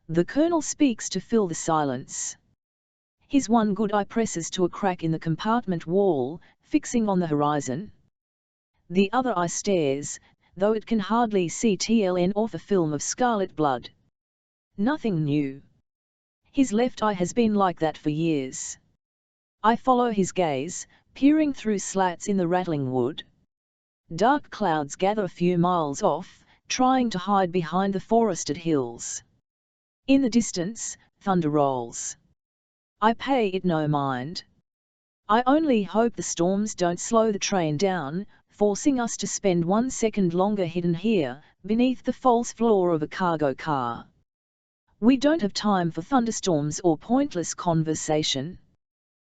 The colonel speaks to fill the silence. His one good eye presses to a crack in the compartment wall, fixing on the horizon. The other eye stares, though it can hardly see TLN off a film of scarlet blood. Nothing new. His left eye has been like that for years. I follow his gaze, peering through slats in the rattling wood. Dark clouds gather a few miles off, trying to hide behind the forested hills. In the distance, thunder rolls. I pay it no mind. I only hope the storms don't slow the train down, forcing us to spend 1 second longer hidden here, beneath the false floor of a cargo car. We don't have time for thunderstorms or pointless conversation.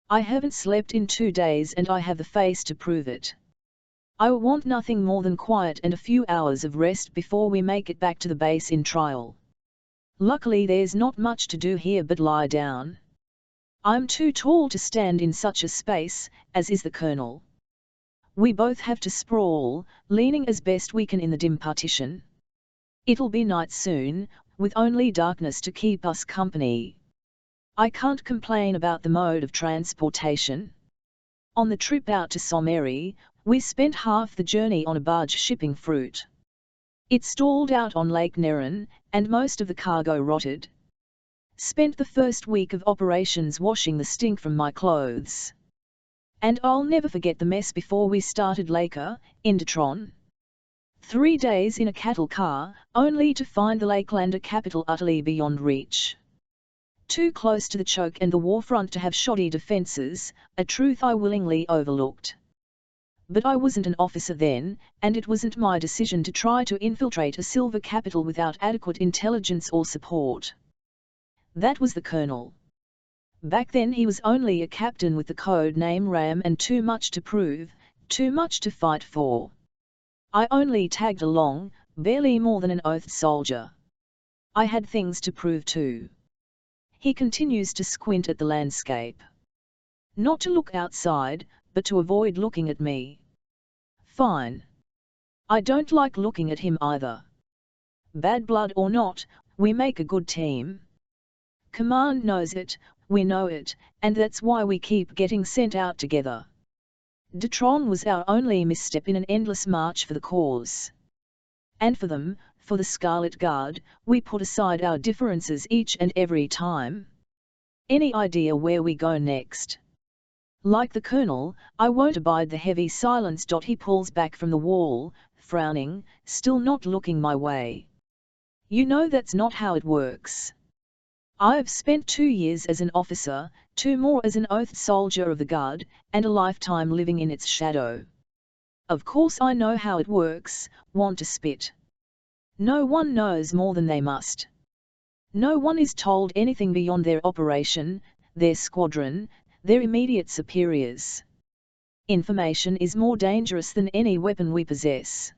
I haven't slept in 2 days and I have the face to prove it. I want nothing more than quiet and a few hours of rest before we make it back to the base in trial. Luckily there's not much to do here but lie down. I'm too tall to stand in such a space, as is the colonel. We both have to sprawl, leaning as best we can in the dim partition. It'll be night soon, with only darkness to keep us company. I can't complain about the mode of transportation. On the trip out to Someri, we spent half the journey on a barge shipping fruit. It stalled out on Lake Nerin, and most of the cargo rotted. Spent the first week of operations washing the stink from my clothes. And I'll never forget the mess before we started Laker, in Detron. 3 days in a cattle car, only to find the Lakelander capital utterly beyond reach. Too close to the choke and the warfront to have shoddy defences, a truth I willingly overlooked. But I wasn't an officer then, and it wasn't my decision to try to infiltrate a silver capital without adequate intelligence or support. That was the colonel. Back then he was only a captain with the code name Ram and too much to prove, too much to fight for. I only tagged along, barely more than an oath soldier. I had things to prove too. He continues to squint at the landscape. Not to look outside, but to avoid looking at me. Fine. I don't like looking at him either. Bad blood or not, we make a good team. Command knows it, we know it, and that's why we keep getting sent out together. Detron was our only misstep in an endless march for the cause. And for them, for the Scarlet Guard, we put aside our differences each and every time. Any idea where we go next? Like the colonel, I won't abide the heavy silence. He pulls back from the wall, frowning, still not looking my way. You know that's not how it works. I've spent 2 years as an officer, 2 more as an oath soldier of the Guard, and a lifetime living in its shadow. Of course I know how it works. Want to spit? No one knows more than they must. No one is told anything beyond their operation, their squadron, their immediate superiors. Information is more dangerous than any weapon we possess.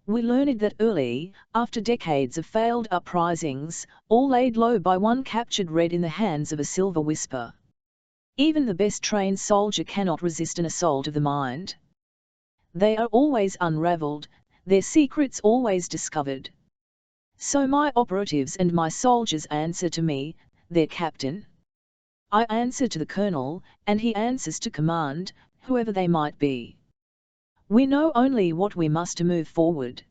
We learned that early, after decades of failed uprisings, all laid low by one captured red in the hands of a silver whisper. Even the best trained soldier cannot resist an assault of the mind. They are always unraveled, their secrets always discovered. So my operatives and my soldiers answer to me, their captain. I answer to the colonel, and he answers to command, whoever they might be. We know only what we must to move forward.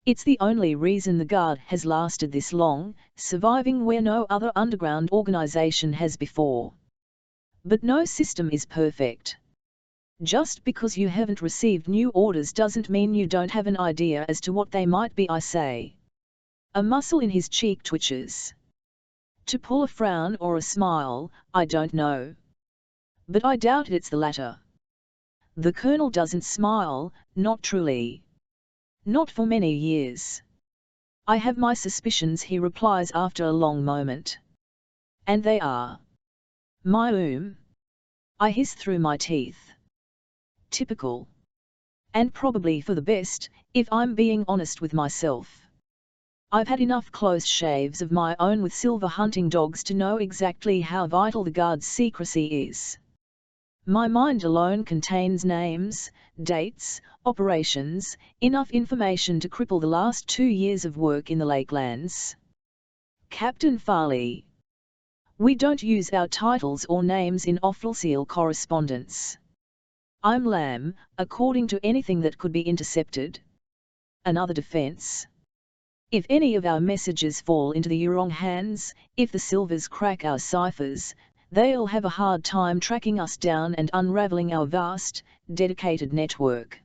It's the only reason the Guard has lasted this long, surviving where no other underground organization has before. But no system is perfect. Just because you haven't received new orders doesn't mean you don't have an idea as to what they might be, I say. A muscle in his cheek twitches. To pull a frown or a smile, I don't know. But I doubt it's the latter. The colonel doesn't smile, not truly. Not for many years. I have my suspicions, he replies after a long moment. And they are. My I hiss through my teeth. Typical. And probably for the best, if I'm being honest with myself. I've had enough close shaves of my own with silver hunting dogs to know exactly how vital the Guard's secrecy is. My mind alone contains names, dates, operations, enough information to cripple the last 2 years of work in the Lakelands. Captain Farley. We don't use our titles or names in official correspondence. I'm Lamb, according to anything that could be intercepted. Another defense. If any of our messages fall into the wrong hands, if the Silvers crack our ciphers, they'll have a hard time tracking us down and unraveling our vast, dedicated network.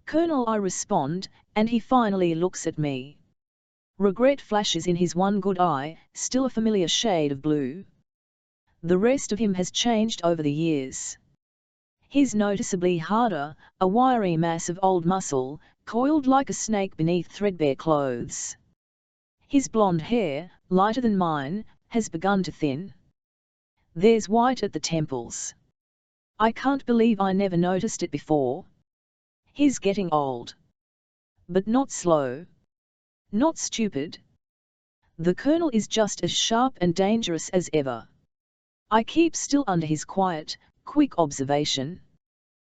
Colonel, I respond, and he finally looks at me. Regret flashes in his one good eye, still a familiar shade of blue. The rest of him has changed over the years. He's noticeably harder, a wiry mass of old muscle, coiled like a snake beneath threadbare clothes. His blonde hair, lighter than mine, has begun to thin. There's white at the temples. I can't believe I never noticed it before. He's getting old. But not slow. Not stupid. The Colonel is just as sharp and dangerous as ever. I keep still under his quiet, quick observation.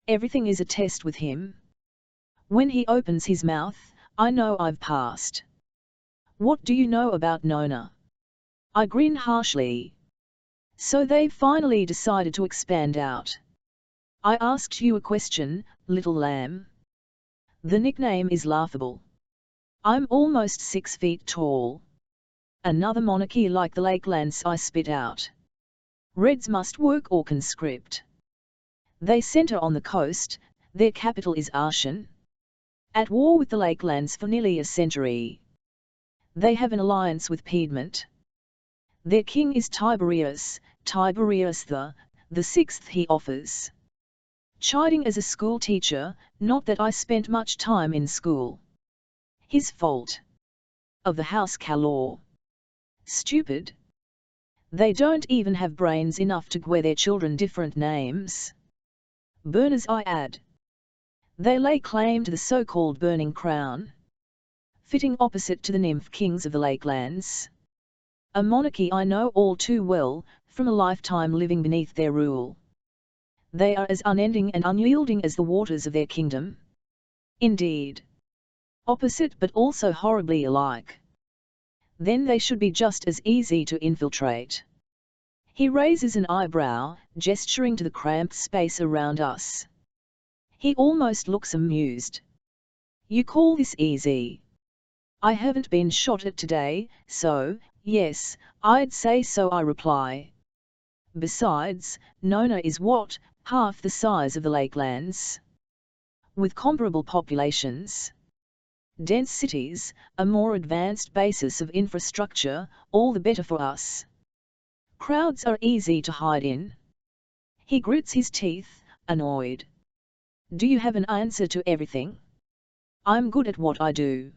Everything is a test with him. When he opens his mouth, I know I've passed. What do you know about Nona? I grin harshly. So they've finally decided to expand out. I asked you a question, little lamb. The nickname is laughable. I'm almost 6 feet tall. Another monarchy like the Lakelands, I spit out. Reds must work or conscript. They center on the coast, their capital is Arshan. At war with the Lakelands for nearly a century. They have an alliance with Piedmont. Their king is Tiberius the sixth he offers. Chiding as a school teacher, not that I spent much time in school. His fault. Of the House Calor. Stupid. They don't even have brains enough to give their children different names. Burners, I add. They lay claim to the so-called burning crown. Fitting opposite to the nymph kings of the Lakelands. A monarchy I know all too well, from a lifetime living beneath their rule. They are as unending and unyielding as the waters of their kingdom. Indeed. Opposite but also horribly alike. Then they should be just as easy to infiltrate. He raises an eyebrow, gesturing to the cramped space around us. He almost looks amused. You call this easy? I haven't been shot at today, so, yes, I'd say so, I reply. Besides, Nona is what, half the size of the Lakelands? With comparable populations. Dense cities, a more advanced basis of infrastructure, all the better for us. Crowds are easy to hide in. He grits his teeth, annoyed. Do you have an answer to everything? I'm good at what I do.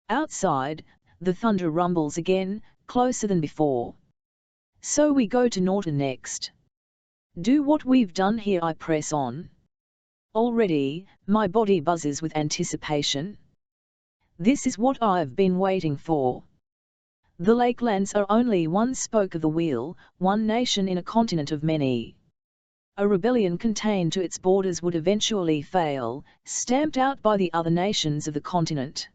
Outside, the thunder rumbles again, closer than before. So we go to Norton next. Do what we've done here, I press on. Already, my body buzzes with anticipation. This is what I've been waiting for. The Lakelands are only one spoke of the wheel, one nation in a continent of many. A rebellion contained to its borders would eventually fail, stamped out by the other nations of the continent.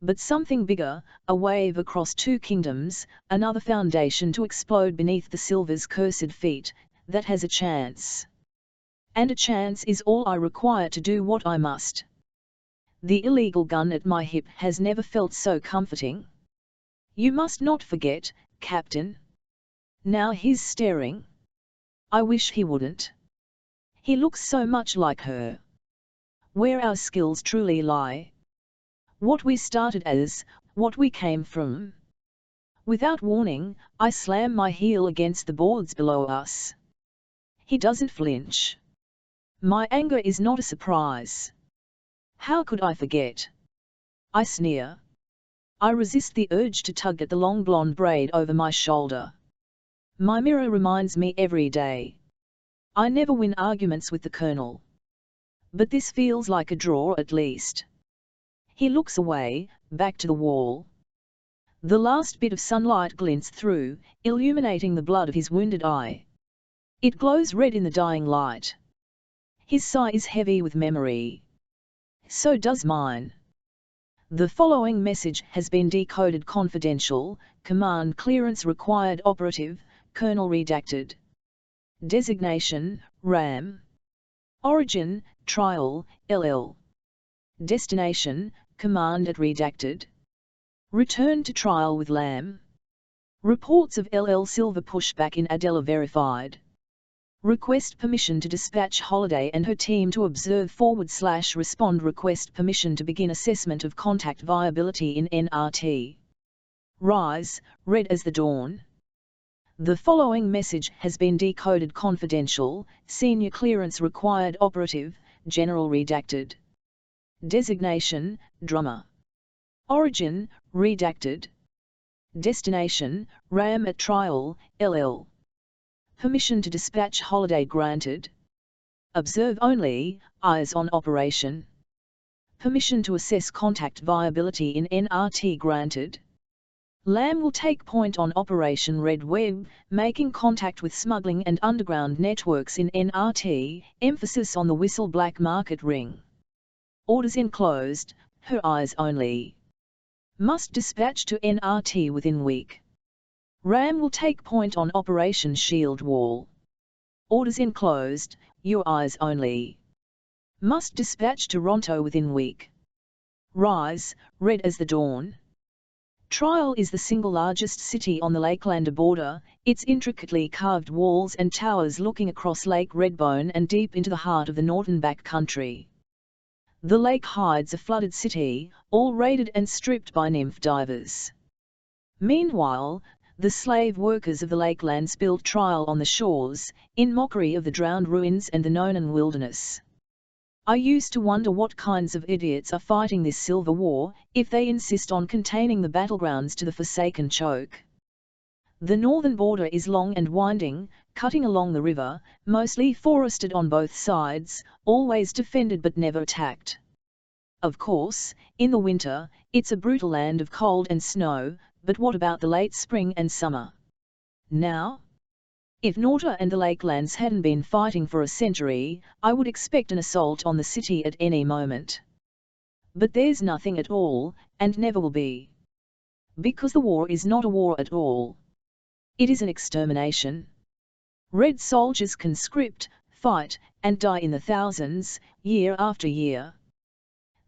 But something bigger, a wave across 2 kingdoms, another foundation to explode beneath the Silver's cursed feet, that has a chance. And a chance is all I require to do what I must. The illegal gun at my hip has never felt so comforting. You must not forget, Captain. Now he's staring. I wish he wouldn't. He looks so much like her. Where our skills truly lie. What we started as, what we came from. Without warning, I slam my heel against the boards below us. He doesn't flinch. My anger is not a surprise. How could I forget? I sneer. I resist the urge to tug at the long blonde braid over my shoulder. My mirror reminds me every day. I never win arguments with the Colonel. But this feels like a draw at least. He looks away, back to the wall. The last bit of sunlight glints through, illuminating the blood of his wounded eye. It glows red in the dying light. His sigh is heavy with memory. So does mine. The following message has been decoded confidential, command clearance required operative, kernel redacted. Designation, RAM. Origin, trial, LL. Destination, command at redacted. Return to trial with LAM. Reports of LL Silver pushback in Adela verified. Request permission to dispatch Holiday and her team to observe / respond. Request permission to begin assessment of contact viability in NRT. Rise, red as the dawn. The following message has been decoded confidential, senior clearance required operative, general redacted. Designation, drummer. Origin, redacted. Destination, RAM at trial, LL. Permission to dispatch Holiday granted. Observe only, eyes on operation. Permission to assess contact viability in NRT granted. LAM will take point on Operation Red Web, making contact with smuggling and underground networks in NRT, emphasis on the Whistle Black Market Ring. Orders enclosed, her eyes only. Must dispatch to NRT within week. RAM will take point on Operation Shield Wall. Orders enclosed, your eyes only. Must dispatch to Ronto within week. Rise, red as the dawn. Trial is the single largest city on the Lakelander border, its intricately carved walls and towers looking across Lake Redbone and deep into the heart of the northern back country. The lake hides a flooded city, all raided and stripped by nymph divers. Meanwhile, the slave workers of the Lakelands built trial on the shores, in mockery of the drowned ruins and the Nonan wilderness. I used to wonder what kinds of idiots are fighting this silver war, if they insist on containing the battlegrounds to the Forsaken Choke. The northern border is long and winding, cutting along the river, mostly forested on both sides, always defended but never attacked. Of course, in the winter, it's a brutal land of cold and snow, but what about the late spring and summer? Now? If Norta and the Lakelands hadn't been fighting for a century, I would expect an assault on the city at any moment. But there's nothing at all, and never will be. Because the war is not a war at all. It is an extermination. Red soldiers conscript, fight, and die in the thousands, year after year.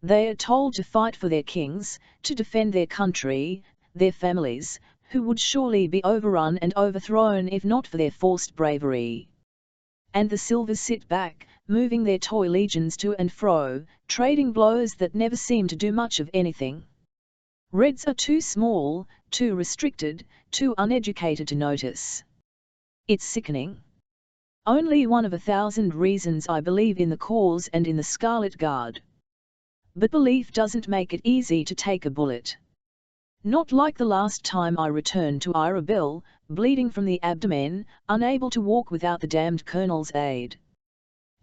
They are told to fight for their kings, to defend their country, their families, who would surely be overrun and overthrown if not for their forced bravery. And the Silvers sit back, moving their toy legions to and fro, trading blows that never seem to do much of anything. Reds are too small, too restricted, too uneducated to notice. It's sickening. Only one of 1,000 reasons I believe in the cause and in the Scarlet Guard. But belief doesn't make it easy to take a bullet. Not like the last time I returned to Irabel, bleeding from the abdomen, unable to walk without the damned Colonel's aid.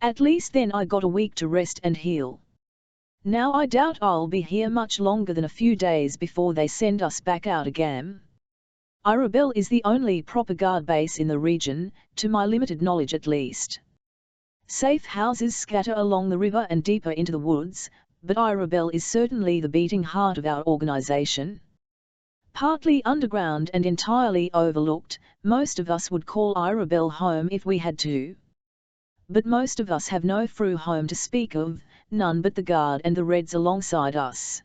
At least then I got a week to rest and heal. Now I doubt I'll be here much longer than a few days before they send us back out again. Irabel is the only proper guard base in the region, to my limited knowledge at least. Safe houses scatter along the river and deeper into the woods, but Irabel is certainly the beating heart of our organization. Partly underground and entirely overlooked, most of us would call Irabel home if we had to. But most of us have no true home to speak of, none but the Guard and the Reds alongside us.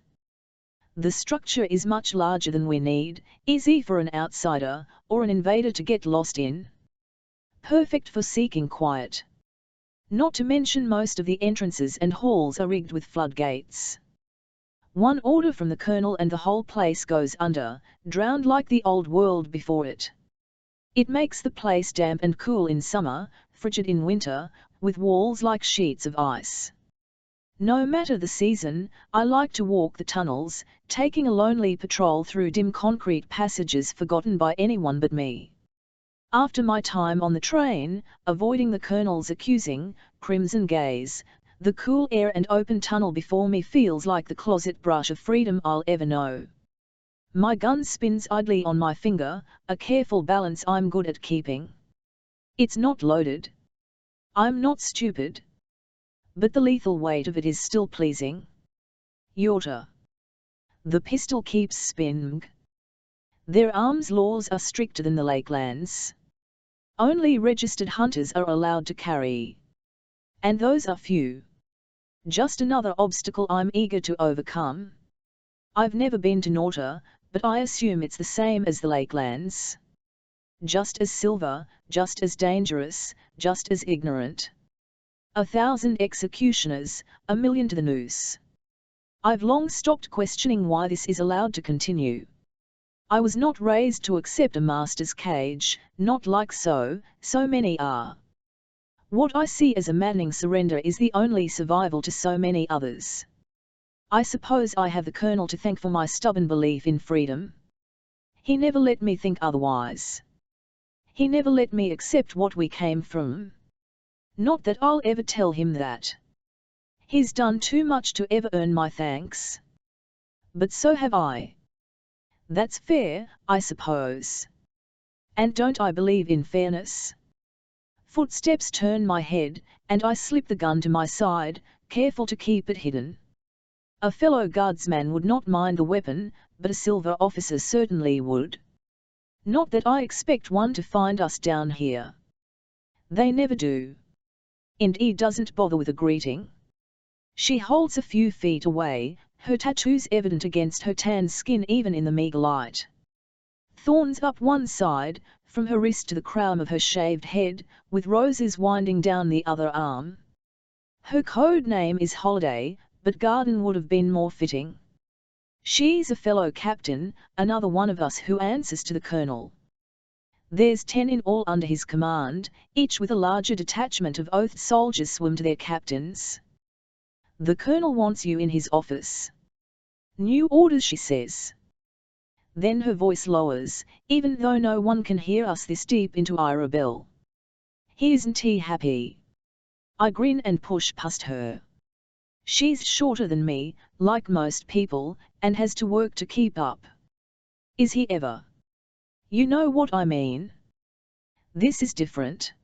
The structure is much larger than we need, easy for an outsider, or an invader to get lost in. Perfect for seeking quiet. Not to mention most of the entrances and halls are rigged with floodgates. One order from the Colonel and the whole place goes under, drowned like the old world before it. It makes the place damp and cool in summer, frigid in winter, with walls like sheets of ice. No matter the season, I like to walk the tunnels, taking a lonely patrol through dim concrete passages forgotten by anyone but me. After my time on the train, avoiding the Colonel's accusing, crimson gaze, the cool air and open tunnel before me feels like the closet brush of freedom I'll ever know. My gun spins idly on my finger, a careful balance I'm good at keeping. It's not loaded. I'm not stupid. But the lethal weight of it is still pleasing. Yorta. The pistol keeps spinning. Their arms laws are stricter than the Lakelands. Only registered hunters are allowed to carry. And those are few. Just another obstacle I'm eager to overcome. I've never been to Norta, but I assume it's the same as the Lakelands. Just as silver, just as dangerous, just as ignorant. 1,000 executioners, 1,000,000 to the noose. I've long stopped questioning why this is allowed to continue. I was not raised to accept a master's cage, not like so many are. What I see as a maddening surrender is the only survival to so many others. I suppose I have the Colonel to thank for my stubborn belief in freedom. He never let me think otherwise. He never let me accept what we came from. Not that I'll ever tell him that. He's done too much to ever earn my thanks. But so have I. That's fair, I suppose. And don't I believe in fairness? Footsteps turn my head, and I slip the gun to my side, careful to keep it hidden. A fellow guardsman would not mind the weapon, but a silver officer certainly would. Not that I expect one to find us down here. They never do. Indy doesn't bother with a greeting. She holds a few feet away, her tattoos evident against her tan skin even in the meager light. Thorns up one side, from her wrist to the crown of her shaved head, with roses winding down the other arm. Her code name is Holiday, but Garden would have been more fitting. She's a fellow captain, another one of us who answers to the Colonel. There's 10 in all under his command, each with a larger detachment of oathed soldiers swim to their captains. The Colonel wants you in his office. New orders, she says. Then her voice lowers, even though no one can hear us this deep into Irabel. Isn't he happy? I grin and push past her. She's shorter than me, like most people, and has to work to keep up. Is he ever? You know what I mean. This is different.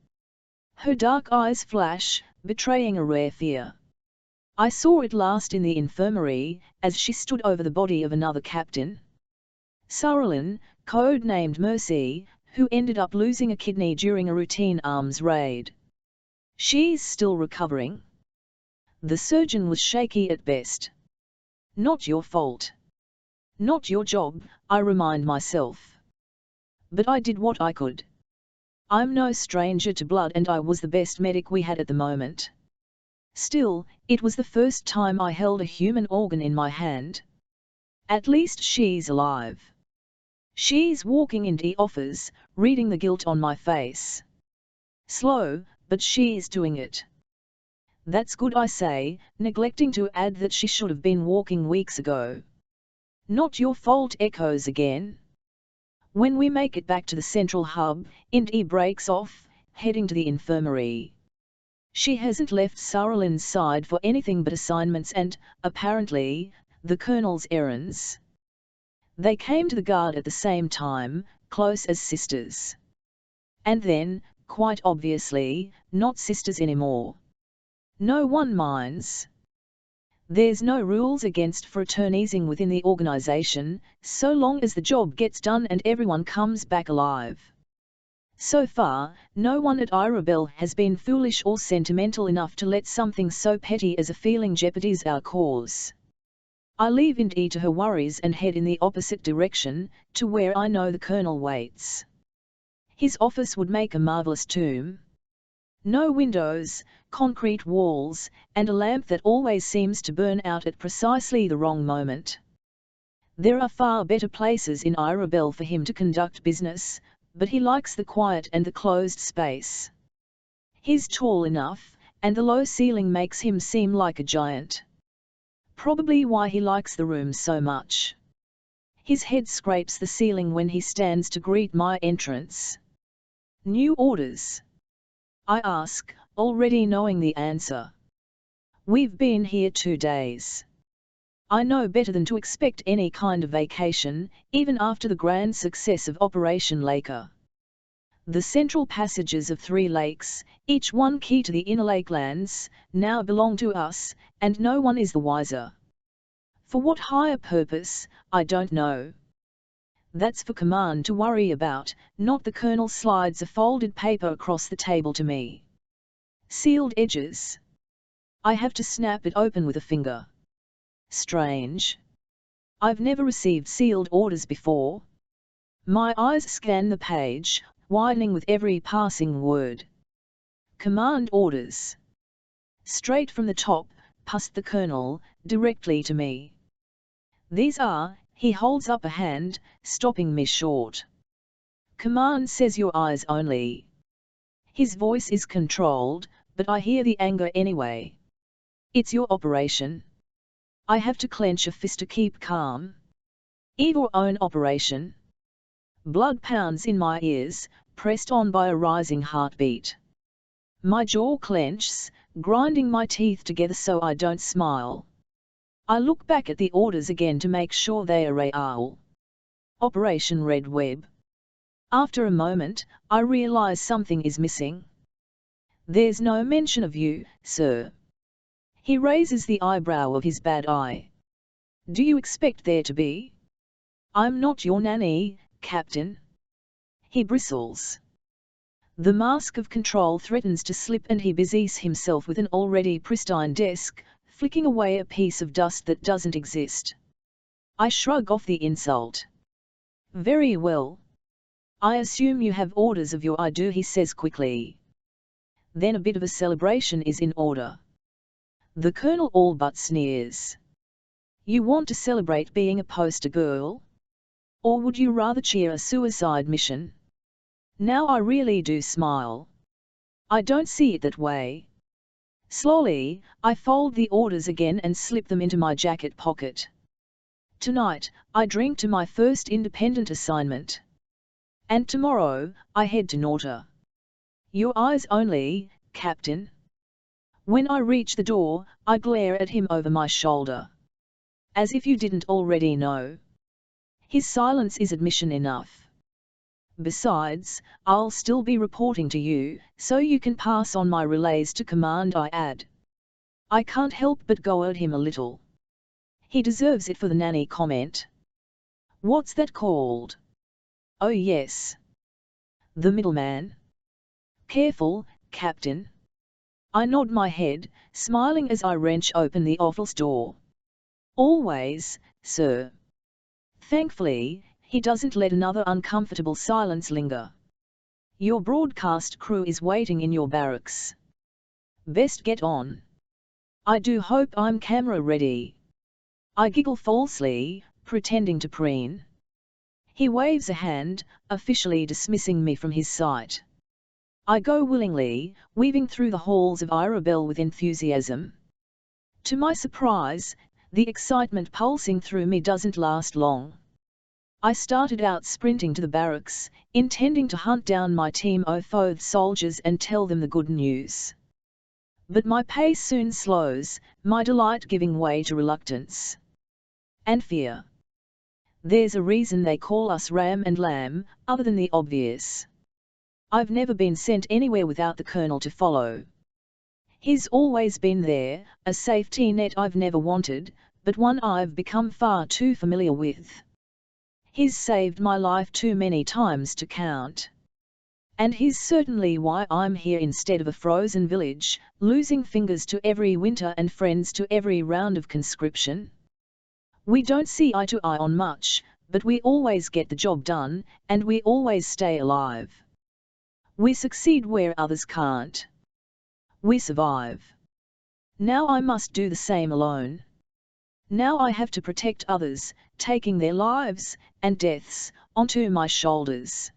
Her dark eyes flash, betraying a rare fear. I saw it last in the infirmary, as she stood over the body of another captain. Saralyn, code-named Mercy, who ended up losing a kidney during a routine arms raid. She's still recovering. The surgeon was shaky at best. Not your fault. Not your job, I remind myself. But I did what I could. I'm no stranger to blood and I was the best medic we had at the moment. Still, it was the first time I held a human organ in my hand. At least she's alive. She's walking in the office, reading the guilt on my face. Slow, but she's doing it. That's good, I say, neglecting to add that she should have been walking weeks ago. Not your fault, echoes again. When we make it back to the central hub, Indy breaks off, heading to the infirmary. She hasn't left Saralyn's side for anything but assignments and, apparently, the Colonel's errands. They came to the guard at the same time, close as sisters. And then, quite obviously, not sisters anymore. No one minds. There's no rules against fraternizing within the organization, so long as the job gets done and everyone comes back alive. So far, no one at Irabel has been foolish or sentimental enough to let something so petty as a feeling jeopardize our cause. I leave Indy to her worries and head in the opposite direction, to where I know the Colonel waits. His office would make a marvelous tomb. No windows, concrete walls, and a lamp that always seems to burn out at precisely the wrong moment. There are far better places in Irabel for him to conduct business, but he likes the quiet and the closed space. He's tall enough, and the low ceiling makes him seem like a giant. Probably why he likes the room so much. His head scrapes the ceiling when he stands to greet my entrance. New orders? I ask, already knowing the answer. We've been here 2 days. I know better than to expect any kind of vacation, even after the grand success of Operation Laker. The central passages of 3 lakes, each one key to the inner lakelands, now belong to us, and no one is the wiser. For what higher purpose, I don't know. That's for command to worry about, not the Colonel slides a folded paper across the table to me. Sealed edges. I have to snap it open with a finger. Strange. I've never received sealed orders before. My eyes scan the page, widening with every passing word. Command orders. Straight from the top, past the Colonel, directly to me. These are, he holds up a hand, stopping me short. Command says your eyes only. His voice is controlled, but I hear the anger anyway. It's your operation. I have to clench a fist to keep calm. Your own operation. Blood pounds in my ears, pressed on by a rising heartbeat. My jaw clenches, grinding my teeth together so I don't smile. I look back at the orders again to make sure they are real. Operation Red Web. After a moment, I realize something is missing. There's no mention of you, sir. He raises the eyebrow of his bad eye. Do you expect there to be? I'm not your nanny, Captain. He bristles. The mask of control threatens to slip and he busies himself with an already pristine desk, flicking away a piece of dust that doesn't exist. I shrug off the insult. Very well. I assume you have orders of your I do, he says quickly. Then a bit of a celebration is in order. The Colonel all but sneers. You want to celebrate being a poster girl? Or would you rather cheer a suicide mission? Now I really do smile. I don't see it that way. Slowly, I fold the orders again and slip them into my jacket pocket. Tonight, I drink to my first independent assignment. And tomorrow, I head to Norta. Your eyes only, Captain. When I reach the door, I glare at him over my shoulder. As if you didn't already know. His silence is admission enough. Besides, I'll still be reporting to you, so you can pass on my relays to command, I add. I can't help but go at him a little. He deserves it for the nanny comment. What's that called? Oh yes. The middleman. Careful, Captain. I nod my head, smiling as I wrench open the office door. Always, sir. Thankfully, he doesn't let another uncomfortable silence linger. Your broadcast crew is waiting in your barracks. Best get on. I do hope I'm camera ready. I giggle falsely, pretending to preen. He waves a hand, officially dismissing me from his sight. I go willingly, weaving through the halls of Irabel with enthusiasm. To my surprise, the excitement pulsing through me doesn't last long. I started out sprinting to the barracks, intending to hunt down my team of Oath soldiers and tell them the good news. But my pace soon slows, my delight giving way to reluctance. And fear. There's a reason they call us Ram and Lamb, other than the obvious. I've never been sent anywhere without the Colonel to follow. He's always been there, a safety net I've never wanted, but one I've become far too familiar with. He's saved my life too many times to count. And he's certainly why I'm here instead of a frozen village, losing fingers to every winter and friends to every round of conscription. We don't see eye to eye on much, but we always get the job done, and we always stay alive. We succeed where others can't. We survive. Now I must do the same alone. Now I have to protect others, taking their lives, and deaths, onto my shoulders.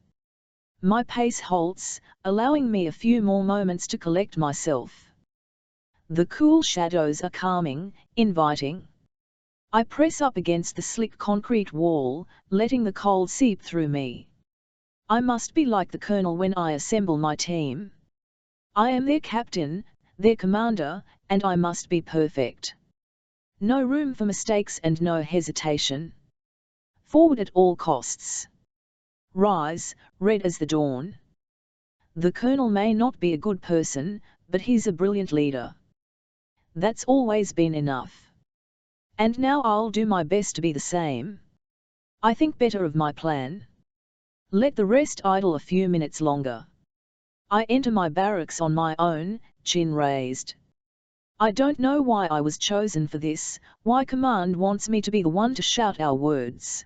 My pace halts, allowing me a few more moments to collect myself. The cool shadows are calming, inviting. I press up against the slick concrete wall, letting the cold seep through me. I must be like the Colonel when I assemble my team. I am their captain, their commander, and I must be perfect. No room for mistakes and no hesitation. Forward at all costs. Rise, red as the dawn. The Colonel may not be a good person, but he's a brilliant leader. That's always been enough. And now I'll do my best to be the same. I think better of my plan. Let the rest idle a few minutes longer. I enter my barracks on my own, chin raised. I don't know why I was chosen for this, why command wants me to be the one to shout our words.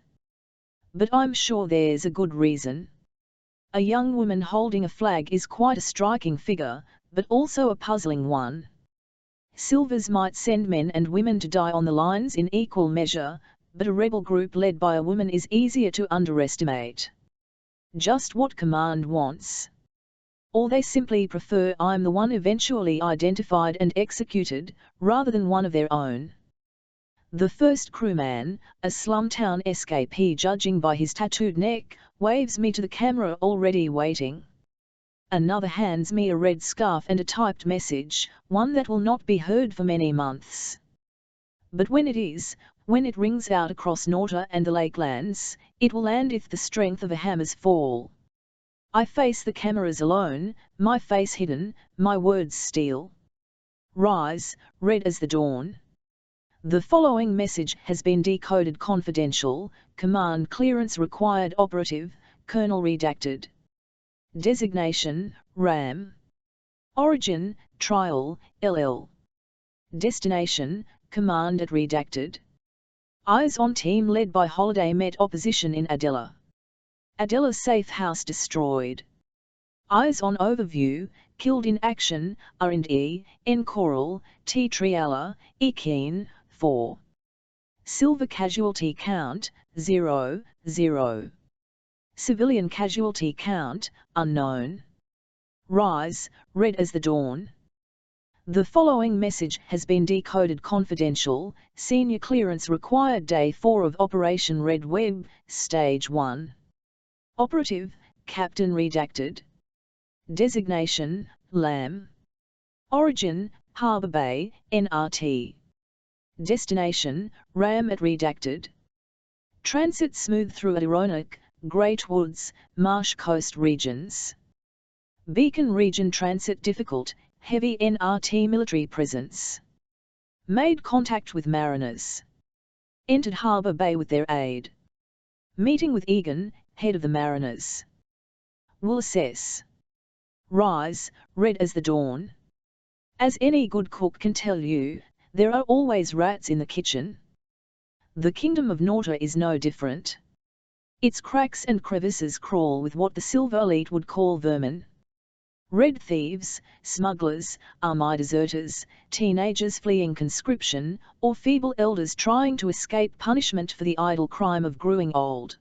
But I'm sure there's a good reason. A young woman holding a flag is quite a striking figure, but also a puzzling one. Silvers might send men and women to die on the lines in equal measure, but a rebel group led by a woman is easier to underestimate. Just what command wants. Or they simply prefer I'm the one eventually identified and executed, rather than one of their own. The first crewman, a slumtown escapee judging by his tattooed neck, waves me to the camera already waiting. Another hands me a red scarf and a typed message, one that will not be heard for many months. But when it rings out across Norta and the Lakelands, it will land if the strength of a hammer's fall. I face the cameras alone, my face hidden, my words steel. Rise, red as the dawn. The following message has been decoded confidential, command clearance required operative, Colonel redacted. Designation, RAM. Origin, Trial, LL. Destination, Command at redacted. Eyes on team led by Holiday met opposition in Adela. Adela safe house destroyed. Eyes on overview, killed in action, R&E, N Coral, T Triala, E Keen, 4. Silver casualty count, 0, 0. Civilian casualty count, unknown. Rise, red as the dawn. The following message has been decoded confidential, senior clearance required day 4 of Operation Red Web, Stage 1. Operative, Captain redacted. Designation, LAM. Origin, Harbour Bay, NRT. Destination, RAM at redacted. Transit smooth through Adirondack, Great Woods, Marsh Coast regions. Beacon region transit difficult, heavy NRT military presence. Made contact with mariners. Entered Harbour Bay with their aid. Meeting with Egan, head of the mariners. Will assess. Rise, red as the dawn. As any good cook can tell you, there are always rats in the kitchen. The kingdom of Norta is no different. Its cracks and crevices crawl with what the Silver Elite would call vermin. Red thieves, smugglers, army deserters, teenagers fleeing conscription, or feeble elders trying to escape punishment for the idle crime of growing old.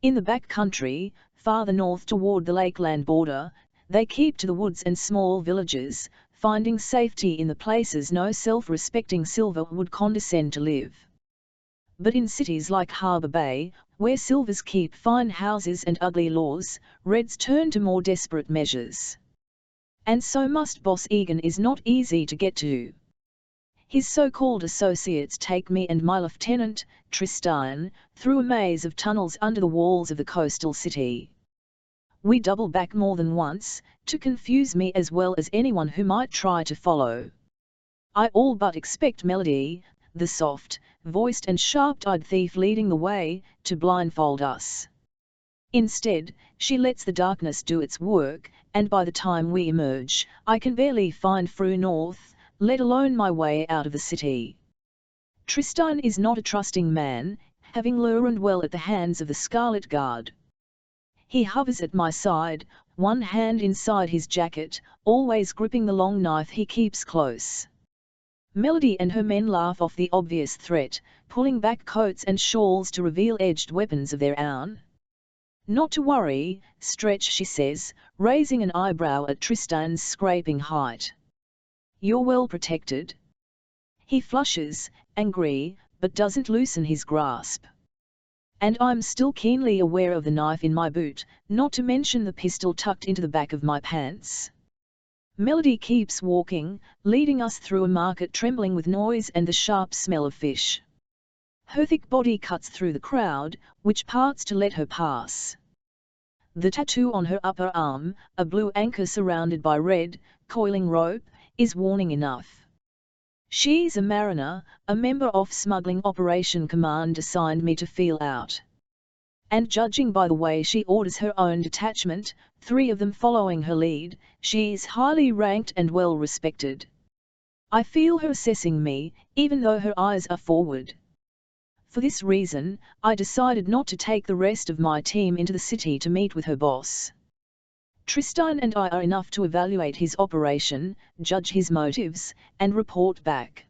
In the back country, farther north toward the Lakeland border, they keep to the woods and small villages, finding safety in the places no self-respecting Silver would condescend to live. But in cities like Harbour Bay, where Silvers keep fine houses and ugly laws, Reds turn to more desperate measures. And so must Boss Egan is not easy to get to. His so-called associates take me and my lieutenant, Tristan, through a maze of tunnels under the walls of the coastal city. We double back more than once, to confuse me as well as anyone who might try to follow. I all but expect Melody, the soft-voiced and sharp-eyed thief leading the way, to blindfold us. Instead, she lets the darkness do its work, and by the time we emerge, I can barely find Fru North, let alone my way out of the city. Tristan is not a trusting man, having learned well at the hands of the Scarlet Guard. He hovers at my side, one hand inside his jacket, always gripping the long knife he keeps close. Melody and her men laugh off the obvious threat, pulling back coats and shawls to reveal edged weapons of their own. Not to worry, Stretch, she says, raising an eyebrow at Tristan's scraping height. You're well protected. He flushes, angry, but doesn't loosen his grasp. And I'm still keenly aware of the knife in my boot, not to mention the pistol tucked into the back of my pants. Melody keeps walking, leading us through a market trembling with noise and the sharp smell of fish. Her thick body cuts through the crowd, which parts to let her pass. The tattoo on her upper arm, a blue anchor surrounded by red, coiling rope, is warning enough. She's a mariner, a member of Smuggling Operation Command assigned me to feel out. And judging by the way she orders her own detachment, 3 of them following her lead, she's highly ranked and well respected. I feel her assessing me, even though her eyes are forward. For this reason, I decided not to take the rest of my team into the city to meet with her boss. Tristan and I are enough to evaluate his operation, judge his motives, and report back.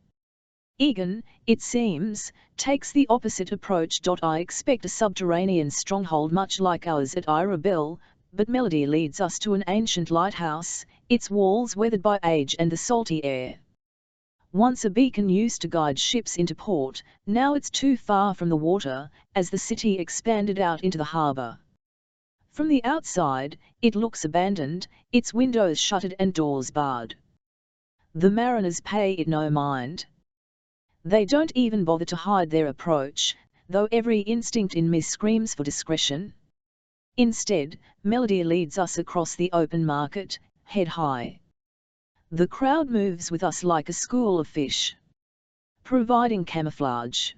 Egan, it seems, takes the opposite approach. I expect a subterranean stronghold much like ours at Irabel, but Melody leads us to an ancient lighthouse, its walls weathered by age and the salty air. Once a beacon used to guide ships into port, now it's too far from the water, as the city expanded out into the harbour. From the outside, it looks abandoned, its windows shuttered and doors barred. The mariners pay it no mind. They don't even bother to hide their approach, though every instinct in me screams for discretion. Instead, Melody leads us across the open market, head high. The crowd moves with us like a school of fish, providing camouflage,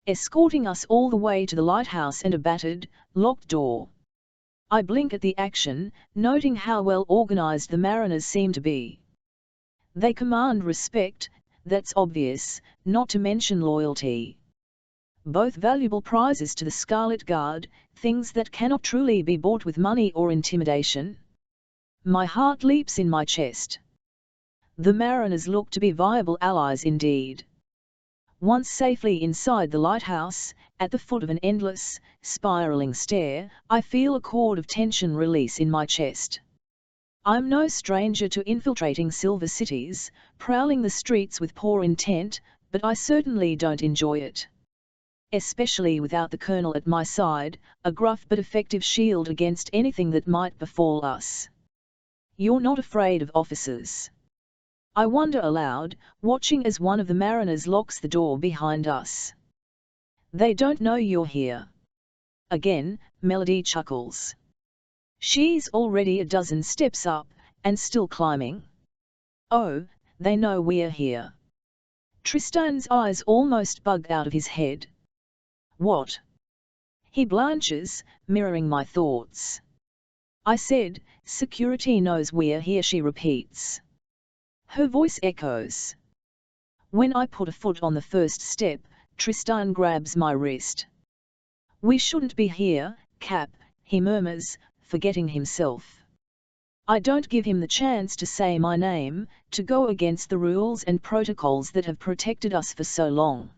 escorting us all the way to the lighthouse and a battered, locked door. I blink at the action, noting how well organized the mariners seem to be. They command respect, that's obvious, not to mention loyalty. Both valuable prizes to the Scarlet Guard, things that cannot truly be bought with money or intimidation. My heart leaps in my chest. The mariners look to be viable allies indeed. Once safely inside the lighthouse, at the foot of an endless, spiraling stair, I feel a cord of tension release in my chest. I'm no stranger to infiltrating silver cities, prowling the streets with poor intent, but I certainly don't enjoy it. Especially without the Colonel at my side, a gruff but effective shield against anything that might befall us. You're not afraid of officers? I wonder aloud, watching as one of the mariners locks the door behind us. They don't know you're here. Again, Melody chuckles. She's already a dozen steps up, and still climbing. Oh, they know we're here. Tristan's eyes almost bug out of his head. What? He blanches, mirroring my thoughts. I said, security knows we're here, she repeats. Her voice echoes. When I put a foot on the first step, Tristan grabs my wrist. We shouldn't be here, Cap, he murmurs, forgetting himself. I don't give him the chance to say my name, to go against the rules and protocols that have protected us for so long.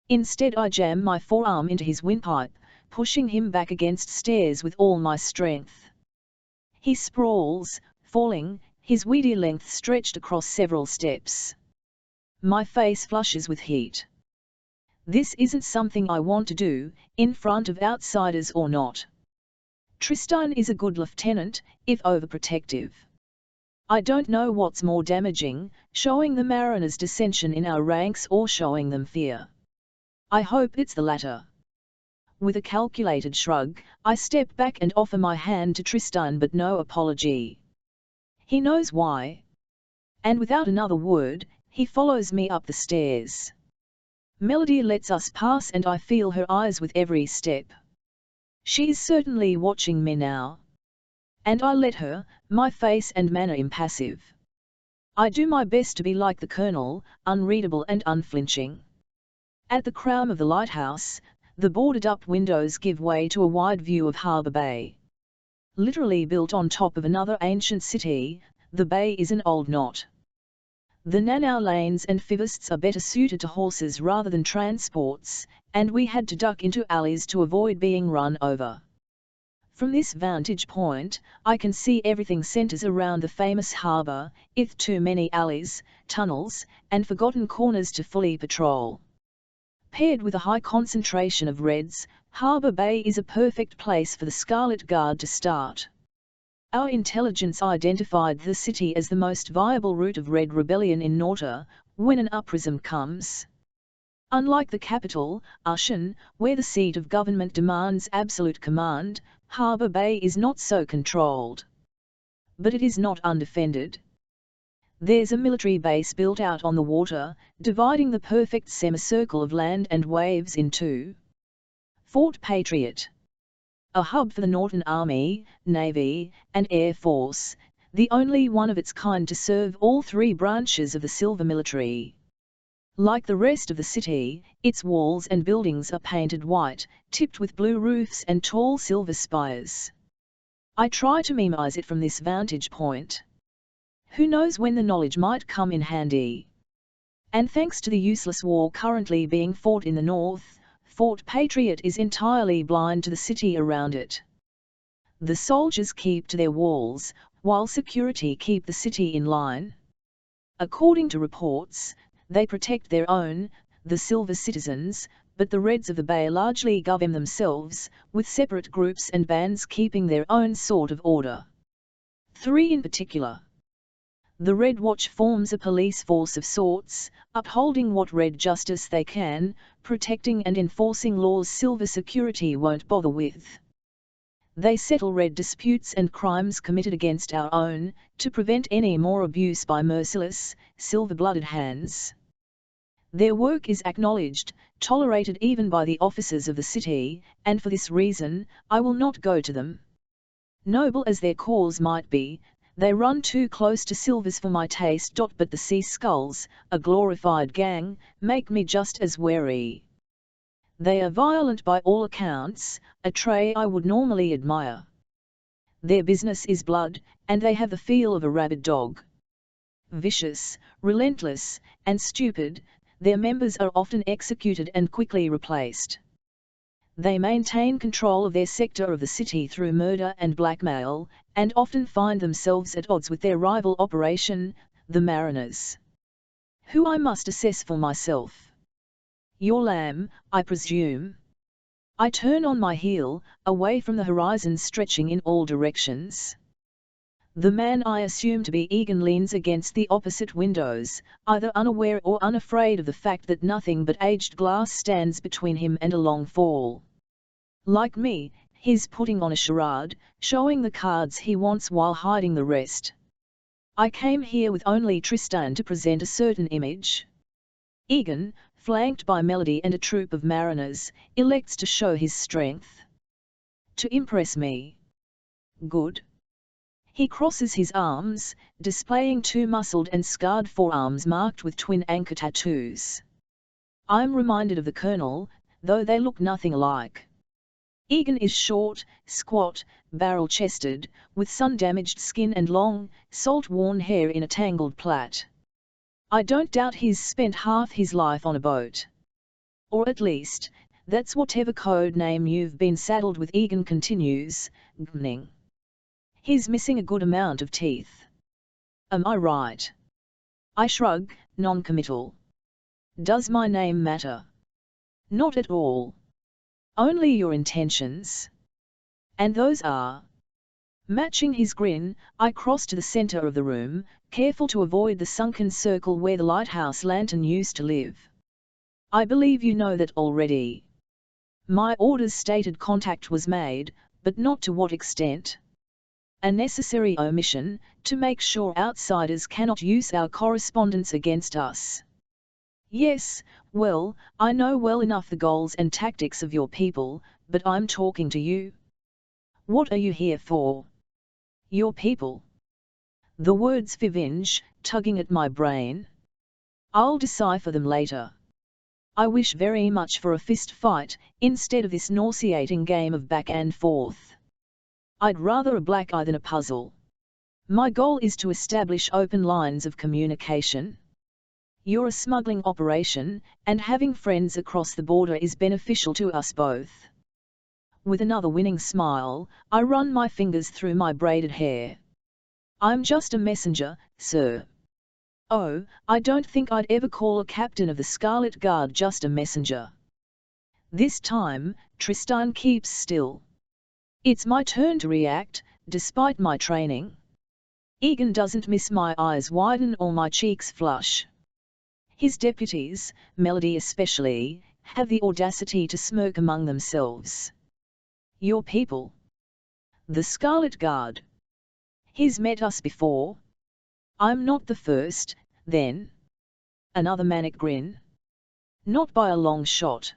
Instead I jam my forearm into his windpipe, pushing him back against stairs with all my strength. He sprawls, falling, his weedy length stretched across several steps. My face flushes with heat. This isn't something I want to do, in front of outsiders or not. Tristan is a good lieutenant, if overprotective. I don't know what's more damaging, showing the mariners dissension in our ranks or showing them fear. I hope it's the latter. With a calculated shrug, I step back and offer my hand to Tristan, but no apology. He knows why. And without another word, he follows me up the stairs. Melody lets us pass and I feel her eyes with every step. She's certainly watching me now. And I let her, my face and manner impassive. I do my best to be like the Colonel, unreadable and unflinching. At the crown of the lighthouse, the boarded-up windows give way to a wide view of Harbour Bay. Literally built on top of another ancient city, the bay is an old knot. The Nanau lanes and fivists are better suited to horses rather than transports, and we had to duck into alleys to avoid being run over. From this vantage point, I can see everything centers around the famous harbour, with too many alleys, tunnels, and forgotten corners to fully patrol. Paired with a high concentration of Reds, Harbour Bay is a perfect place for the Scarlet Guard to start. Our intelligence identified the city as the most viable route of Red rebellion in Norta, when an uprising comes. Unlike the capital, Ashen, where the seat of government demands absolute command, Harbour Bay is not so controlled. But it is not undefended. There's a military base built out on the water, dividing the perfect semicircle of land and waves in two. Fort Patriot. A hub for the Northern Army, Navy, and Air Force, the only one of its kind to serve all three branches of the Silver Military. Like the rest of the city, its walls and buildings are painted white, tipped with blue roofs and tall silver spires. I try to memorize it from this vantage point. Who knows when the knowledge might come in handy? And thanks to the useless war currently being fought in the north, Fort Patriot is entirely blind to the city around it. The soldiers keep to their walls, while security keep the city in line. According to reports, they protect their own, the Silver citizens, but the Reds of the Bay largely govern themselves, with separate groups and bands keeping their own sort of order. 3 in particular. The Red Watch forms a police force of sorts, upholding what Red justice they can, protecting and enforcing laws Silver security won't bother with. They settle Red disputes and crimes committed against our own, to prevent any more abuse by merciless, silver-blooded hands. Their work is acknowledged, tolerated even by the officers of the city, and for this reason, I will not go to them. Noble as their cause might be, they run too close to Silvers for my taste. But the Sea Skulls, a glorified gang, make me just as wary. They are violent by all accounts, a trait I would normally admire. Their business is blood, and they have the feel of a rabid dog. Vicious, relentless, and stupid, their members are often executed and quickly replaced. They maintain control of their sector of the city through murder and blackmail, and often find themselves at odds with their rival operation, the Mariners, who I must assess for myself. Your lamb, I presume? I turn on my heel, away from the horizon stretching in all directions. The man I assume to be Egan leans against the opposite windows, either unaware or unafraid of the fact that nothing but aged glass stands between him and a long fall. Like me, he's putting on a charade, showing the cards he wants while hiding the rest. I came here with only Tristan to present a certain image. Egan, flanked by Melody and a troop of mariners, elects to show his strength. To impress me. Good. He crosses his arms, displaying 2 muscled and scarred forearms marked with twin anchor tattoos. I'm reminded of the Colonel, though they look nothing alike. Egan is short, squat, barrel-chested, with sun-damaged skin and long, salt-worn hair in a tangled plait. I don't doubt he's spent half his life on a boat. Or at least, that's whatever code name you've been saddled with. Egan continues, grinning. He's missing a good amount of teeth. Am I right? I shrug, non-committal. Does my name matter? Not at all. Only your intentions. And those are? Matching his grin, I cross to the center of the room, careful to avoid the sunken circle where the lighthouse lantern used to live. I believe you know that already. My orders stated contact was made, but not to what extent. A necessary omission, to make sure outsiders cannot use our correspondence against us. Yes, well, I know well enough the goals and tactics of your people, but I'm talking to you. What are you here for? Your people. The words Fivinge, tugging at my brain. I'll decipher them later. I wish very much for a fist fight, instead of this nauseating game of back and forth. I'd rather a black eye than a puzzle. My goal is to establish open lines of communication. You're a smuggling operation, and having friends across the border is beneficial to us both. With another winning smile, I run my fingers through my braided hair. I'm just a messenger, sir. Oh, I don't think I'd ever call a captain of the Scarlet Guard just a messenger. This time, Tristan keeps still. It's my turn to react, despite my training. Egan doesn't miss my eyes widen or my cheeks flush. His deputies, Melody especially, have the audacity to smirk among themselves. Your people. The Scarlet Guard. He's met us before. I'm not the first, then. Another manic grin. Not by a long shot.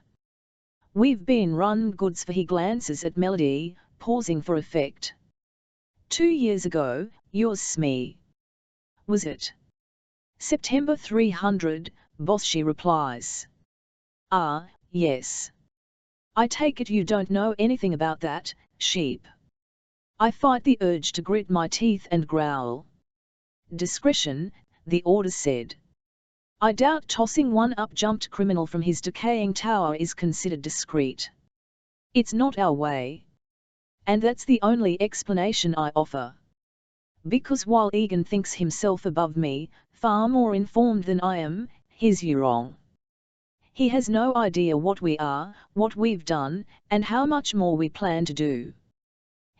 We've been run goods for. He glances at Melody, pausing for effect. 2 years ago, yours Smee. Was it? September 300, boss, she replies. Ah, yes. I take it you don't know anything about that, sheep. I fight the urge to grit my teeth and growl. Discretion, the order said. I doubt tossing one up-jumped criminal from his decaying tower is considered discreet. It's not our way. And that's the only explanation I offer. Because while Egan thinks himself above me, far more informed than I am, he's you wrong. He has no idea what we are, what we've done, and how much more we plan to do.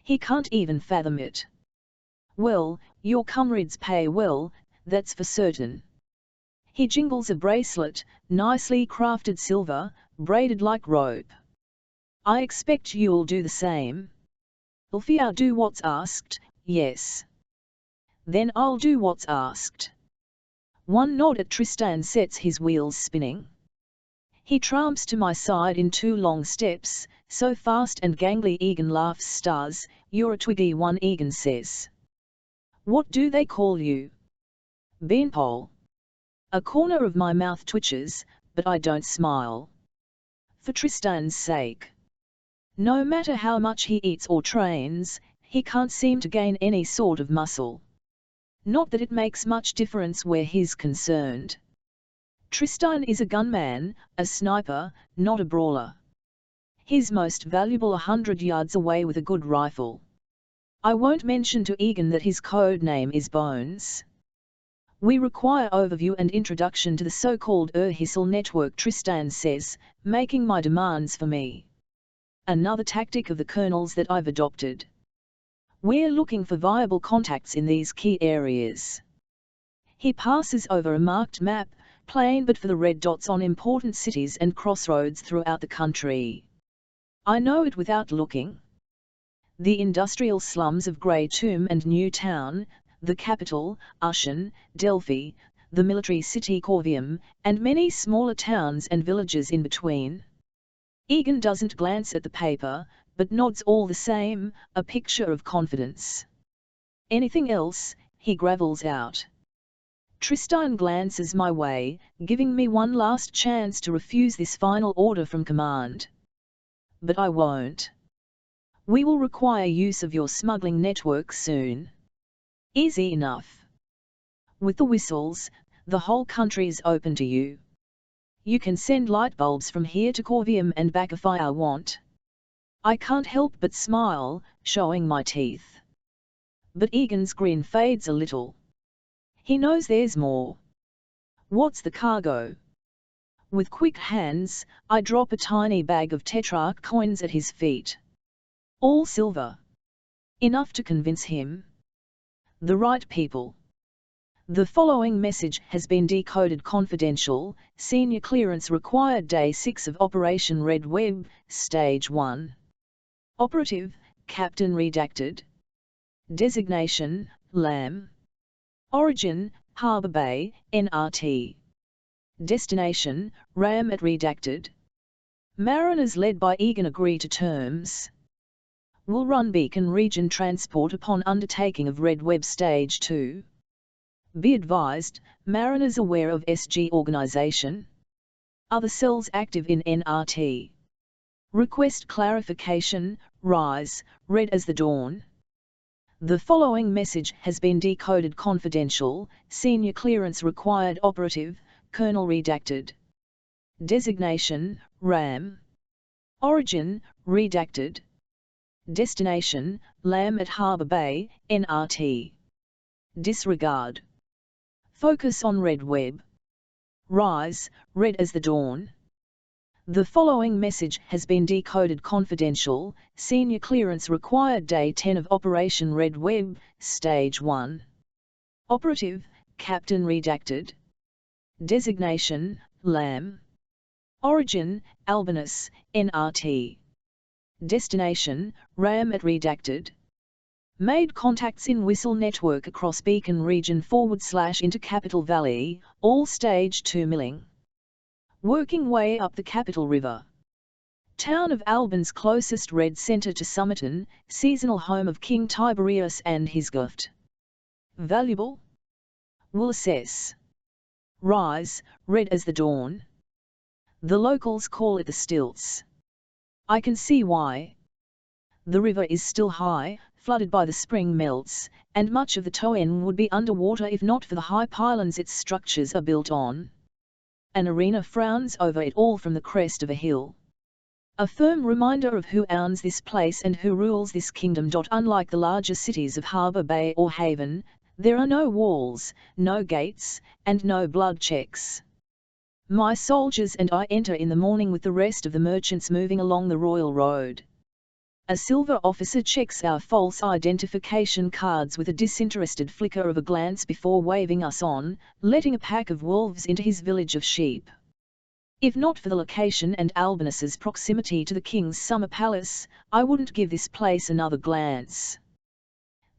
He can't even fathom it. Well, your comrades pay well, that's for certain. He jingles a bracelet, nicely crafted silver, braided like rope. I expect you'll do the same. If I'll do what's asked, yes. Then I'll do what's asked. One nod at Tristan sets his wheels spinning. He tramps to my side in 2 long steps, so fast and gangly Egan laughs. Stars, you're a twiggy one, Egan says. What do they call you? Beanpole. A corner of my mouth twitches, but I don't smile. For Tristan's sake. No matter how much he eats or trains, he can't seem to gain any sort of muscle. Not that it makes much difference where he's concerned. Tristan is a gunman, a sniper, not a brawler. He's most valuable 100 yards away with a good rifle. I won't mention to Egan that his code name is Bones. We require overview and introduction to the so-called Urhisel network, Tristan says, making my demands for me. Another tactic of the Colonel's that I've adopted. We're looking for viable contacts in these key areas. He passes over a marked map, plain but for the red dots on important cities and crossroads throughout the country. I know it without looking. The industrial slums of Grey Tomb and Newtown, the capital, Aachen, Delphi, the military city Corvium, and many smaller towns and villages in between. Egan doesn't glance at the paper, but nods all the same, a picture of confidence. Anything else, he gravels out. Tristan glances my way, giving me one last chance to refuse this final order from command. But I won't. We will require use of your smuggling network soon. Easy enough. With the whistles, the whole country is open to you. You can send light bulbs from here to Corvium and back if I want. I can't help but smile, showing my teeth. But Egan's grin fades a little. He knows there's more. What's the cargo? With quick hands, I drop a tiny bag of Tetrarch coins at his feet. All silver. Enough to convince him. The right people. The following message has been decoded. Confidential, senior clearance required. Day 6 of Operation Red Web, Stage 1. Operative, Captain redacted. Designation, Lamb. Origin, Harbour Bay, NRT. Destination, Ram at redacted. Mariners led by Egan agree to terms. Will run Beacon Region transport upon undertaking of Red Web Stage 2. Be advised, mariners aware of SG organisation. Other cells active in NRT. Request clarification, Rise, red as the dawn. The following message has been decoded. Confidential, senior clearance required. Operative, Colonel redacted. Designation, Ram. Origin, redacted. Destination, Lamb at Harbour Bay, NRT. Disregard. Focus on Red Web. Rise, red as the dawn. The following message has been decoded. Confidential, senior clearance required. Day 10 of Operation Red Web, Stage 1. Operative, Captain redacted. Designation, Lamb. Origin, Albinus, NRT. Destination, Ram at redacted. Made contacts in Whistle network across Beacon region / into Capital Valley, all stage 2 milling. Working way up the Capital River. Town of Albans closest red centre to Somerton, seasonal home of King Tiberius and his gift. Valuable? Will assess. Rise, red as the dawn. The locals call it the stilts. I can see why. The river is still high, flooded by the spring melts, and much of the Toen would be underwater if not for the high pylons its structures are built on. An arena frowns over it all from the crest of a hill. A firm reminder of who owns this place and who rules this kingdom. Unlike the larger cities of Harbour Bay or Haven, there are no walls, no gates, and no blood checks. My soldiers and I enter in the morning with the rest of the merchants moving along the Royal Road. A silver officer checks our false identification cards with a disinterested flicker of a glance before waving us on, letting a pack of wolves into his village of sheep. If not for the location and Albanus's proximity to the King's summer palace, I wouldn't give this place another glance.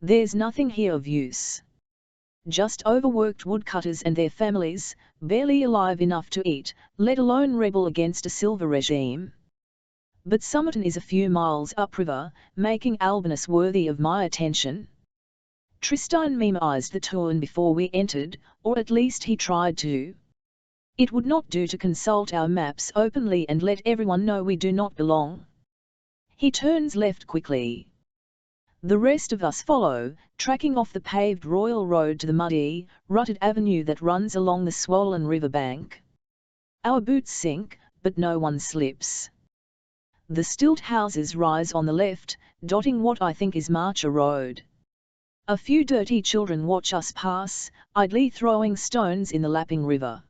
There's nothing here of use. Just overworked woodcutters and their families, barely alive enough to eat, let alone rebel against a silver regime. But Somerton is a few miles upriver, making Albanus worthy of my attention. Tristan memorized the Toen before we entered, or at least he tried to. It would not do to consult our maps openly and let everyone know we do not belong. He turns left quickly. The rest of us follow, tracking off the paved Royal Road to the muddy, rutted avenue that runs along the swollen river bank. Our boots sink, but no one slips. The stilt houses rise on the left, dotting what I think is Marcher Road. A few dirty children watch us pass, idly throwing stones in the lapping river.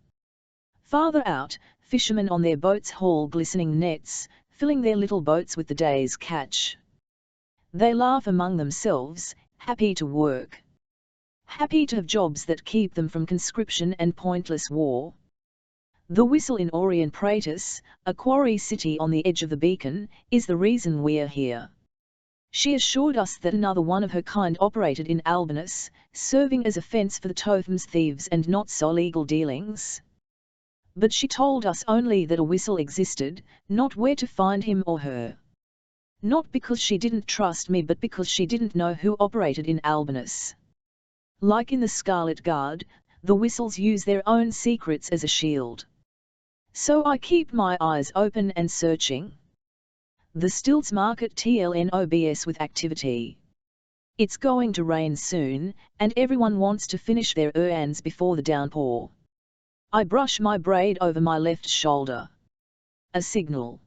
Farther out, fishermen on their boats haul glistening nets, filling their little boats with the day's catch. They laugh among themselves, happy to work. Happy to have jobs that keep them from conscription and pointless war. The Whistle in Orient Praetus, a quarry city on the edge of the Beacon, is the reason we're here. She assured us that another one of her kind operated in Albanus, serving as a fence for the Totham's thieves and not so legal dealings. But she told us only that a Whistle existed, not where to find him or her. Not because she didn't trust me but because she didn't know who operated in Albanus. Like in the Scarlet Guard, the Whistles use their own secrets as a shield. So I keep my eyes open and searching. The stilts market TLNOBS with activity. It's going to rain soon, and everyone wants to finish their errands before the downpour. I brush my braid over my left shoulder. A signal.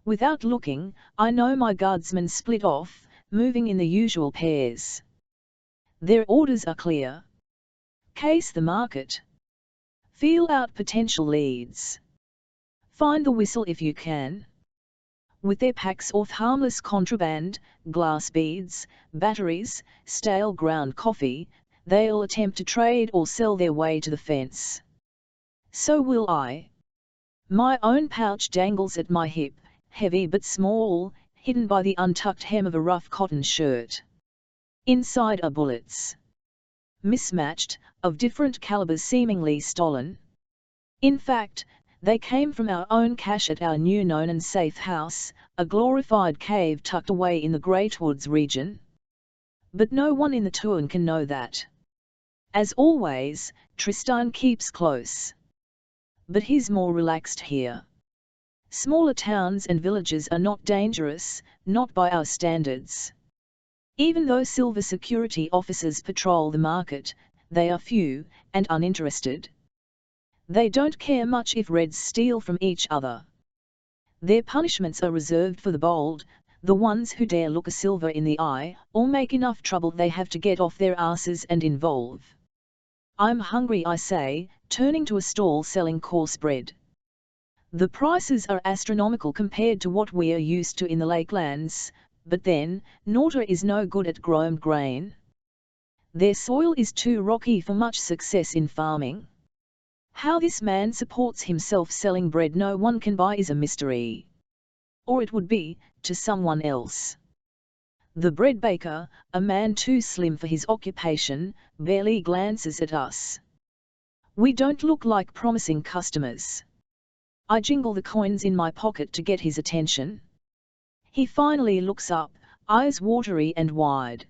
Without looking, I know my guardsmen split off, moving in the usual pairs. Their orders are clear. Case the market. Feel out potential leads. Find the Whistle if you can. With their packs of harmless contraband, glass beads, batteries, stale ground coffee, they'll attempt to trade or sell their way to the fence. So will I. My own pouch dangles at my hip, heavy but small, hidden by the untucked hem of a rough cotton shirt. Inside are bullets. Mismatched, of different calibers seemingly stolen. In fact, they came from our own cache at our new known and safe house, a glorified cave tucked away in the Great Woods region. But no one in the Toen can know that. As always, Tristan keeps close. But he's more relaxed here. Smaller towns and villages are not dangerous, not by our standards. Even though silver security officers patrol the market, they are few, and uninterested. They don't care much if reds steal from each other. Their punishments are reserved for the bold, the ones who dare look a silver in the eye, or make enough trouble they have to get off their asses and involve. I'm hungry, I say, turning to a stall selling coarse bread. The prices are astronomical compared to what we're used to in the Lakelands, but then, Norta is no good at grown grain. Their soil is too rocky for much success in farming. How this man supports himself selling bread no one can buy is a mystery. Or it would be, to someone else. The bread baker, a man too slim for his occupation, barely glances at us. We don't look like promising customers. I jingle the coins in my pocket to get his attention. He finally looks up, eyes watery and wide.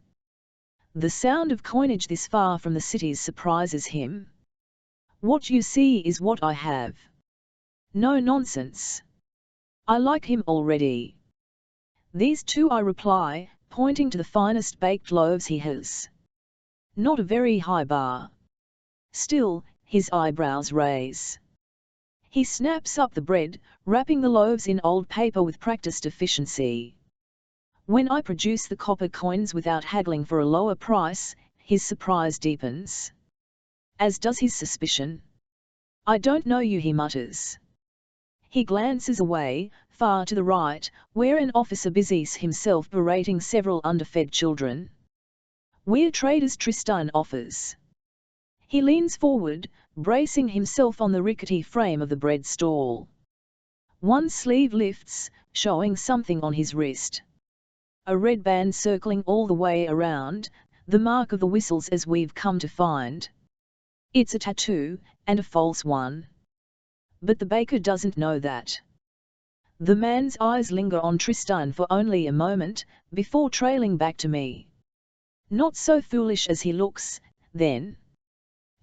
The sound of coinage this far from the cities surprises him. What you see is what I have. No nonsense. I like him already. These two, I reply, pointing to the finest baked loaves he has. Not a very high bar. Still, his eyebrows raise. He snaps up the bread, wrapping the loaves in old paper with practiced efficiency. When I produce the copper coins without haggling for a lower price, his surprise deepens. As does his suspicion. I don't know you, he mutters. He glances away, far to the right, where an officer busies himself berating several underfed children. We're traders, Tristan offers. He leans forward, bracing himself on the rickety frame of the bread stall. One sleeve lifts, showing something on his wrist. A red band circling all the way around, the mark of the whistles as we've come to find. It's a tattoo, and a false one. But the baker doesn't know that. The man's eyes linger on Tristan for only a moment, before trailing back to me. Not so foolish as he looks, then.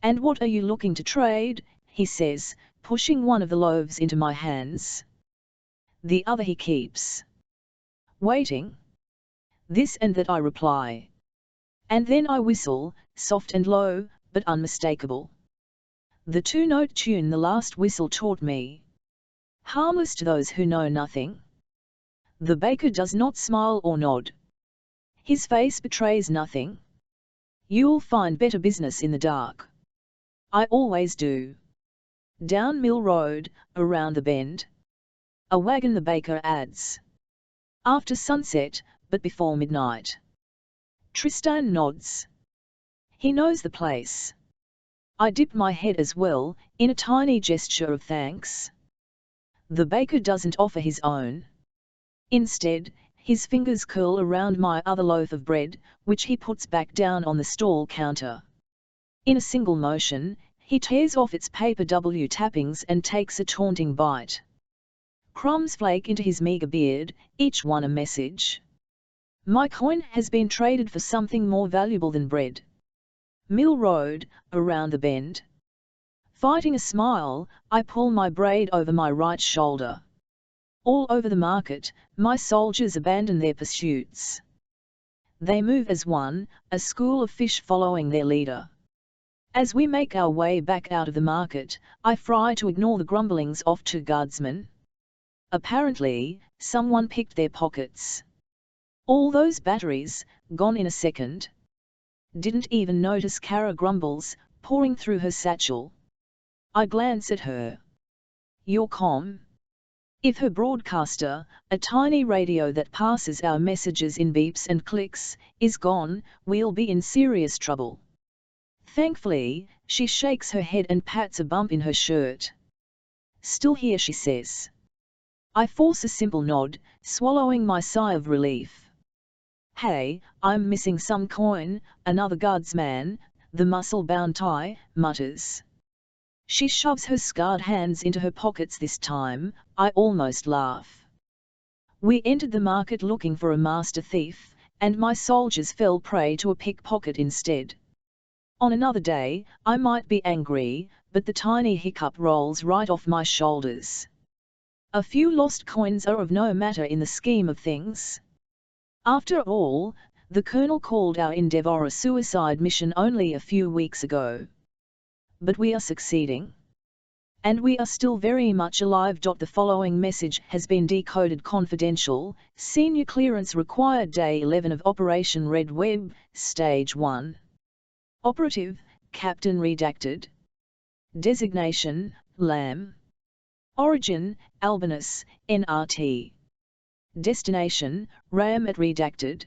And what are you looking to trade? He says, pushing one of the loaves into my hands. The other he keeps. Waiting. This and that, I reply. And then I whistle, soft and low, but unmistakable. The two-note tune the last whistle taught me. Harmless to those who know nothing. The baker does not smile or nod. His face betrays nothing. You'll find better business in the dark. I always do. Down Mill Road, around the bend. A wagon, the baker adds. After sunset, but before midnight. Tristan nods. He knows the place. I dip my head as well, in a tiny gesture of thanks. The baker doesn't offer his own. Instead, his fingers curl around my other loaf of bread, which he puts back down on the stall counter. In a single motion, he tears off its paper W tappings and takes a taunting bite. Crumbs flake into his meager beard, each one a message. My coin has been traded for something more valuable than bread. Mill Road, around the bend. Fighting a smile, I pull my braid over my right shoulder. All over the market, my soldiers abandon their pursuits. They move as one, a school of fish following their leader. As we make our way back out of the market, I fry to ignore the grumblings of two guardsmen. Apparently, someone picked their pockets. All those batteries, gone in a second. Didn't even notice, Kara grumbles, pouring through her satchel. I glance at her. Your comm? If her broadcaster, a tiny radio that passes our messages in beeps and clicks, is gone, we'll be in serious trouble. Thankfully, she shakes her head and pats a bump in her shirt. Still here, she says. I force a simple nod, swallowing my sigh of relief. Hey, I'm missing some coin, another guardsman, the muscle-bound tie, mutters. She shoves her scarred hands into her pockets this time, I almost laugh. We entered the market looking for a master thief, and my soldiers fell prey to a pickpocket instead. On another day, I might be angry, but the tiny hiccup rolls right off my shoulders. A few lost coins are of no matter in the scheme of things. After all, the Colonel called our endeavour a suicide mission only a few weeks ago. But we are succeeding. And we are still very much alive. The following message has been decoded confidential. Senior clearance required. Day 11 of Operation Red Web, Stage 1. Operative, Captain redacted. Designation, Lamb. Origin, Albinus, NRT. Destination, Ram at redacted.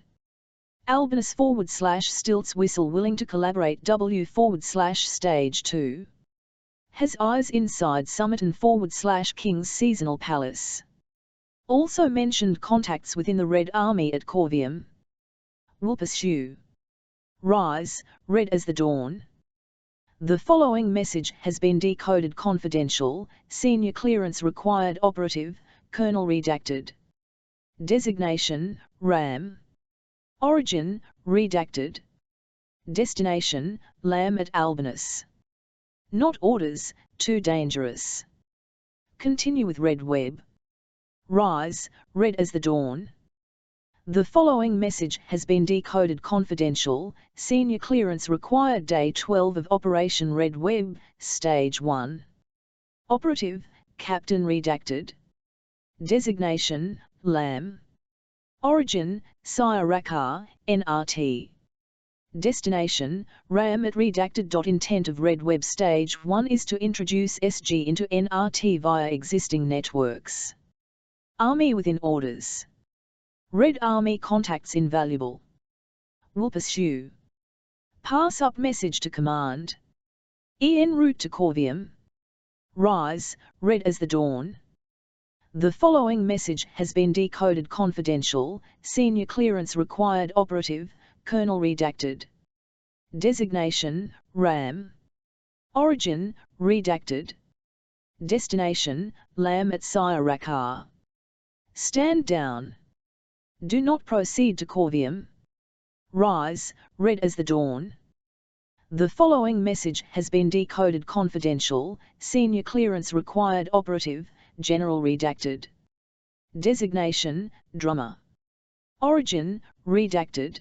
Albinus / Stilts Whistle willing to collaborate. W / Stage 2. Has eyes inside Summerton / King's Seasonal Palace. Also mentioned contacts within the Red Army at Corvium. Will pursue. Rise, red as the dawn. The following message has been decoded confidential, senior clearance required operative, Colonel redacted. Designation, RAM. Origin, redacted. Destination, Lamb at Albinus. Not orders, too dangerous. Continue with red web. Rise, red as the dawn. The following message has been decoded confidential, senior clearance required day 12 of Operation Red Web, Stage 1. Operative, Captain redacted. Designation, Lamb. Origin, Sire Rakar, NRT. Destination, RAM at redacted. Intent of Red Web Stage 1 is to introduce SG into NRT via existing networks. Army within orders. Red Army contacts invaluable. Will pursue. Pass up message to command. En route to Corvium. Rise, red as the dawn. The following message has been decoded confidential, senior clearance required operative, Colonel redacted. Designation, RAM. Origin, redacted. Destination, Lamb at Sire Rakar. Stand down. Do not proceed to Corvium. Rise, red as the dawn. The following message has been decoded confidential, senior clearance required operative, General redacted. Designation, Drummer. Origin, redacted.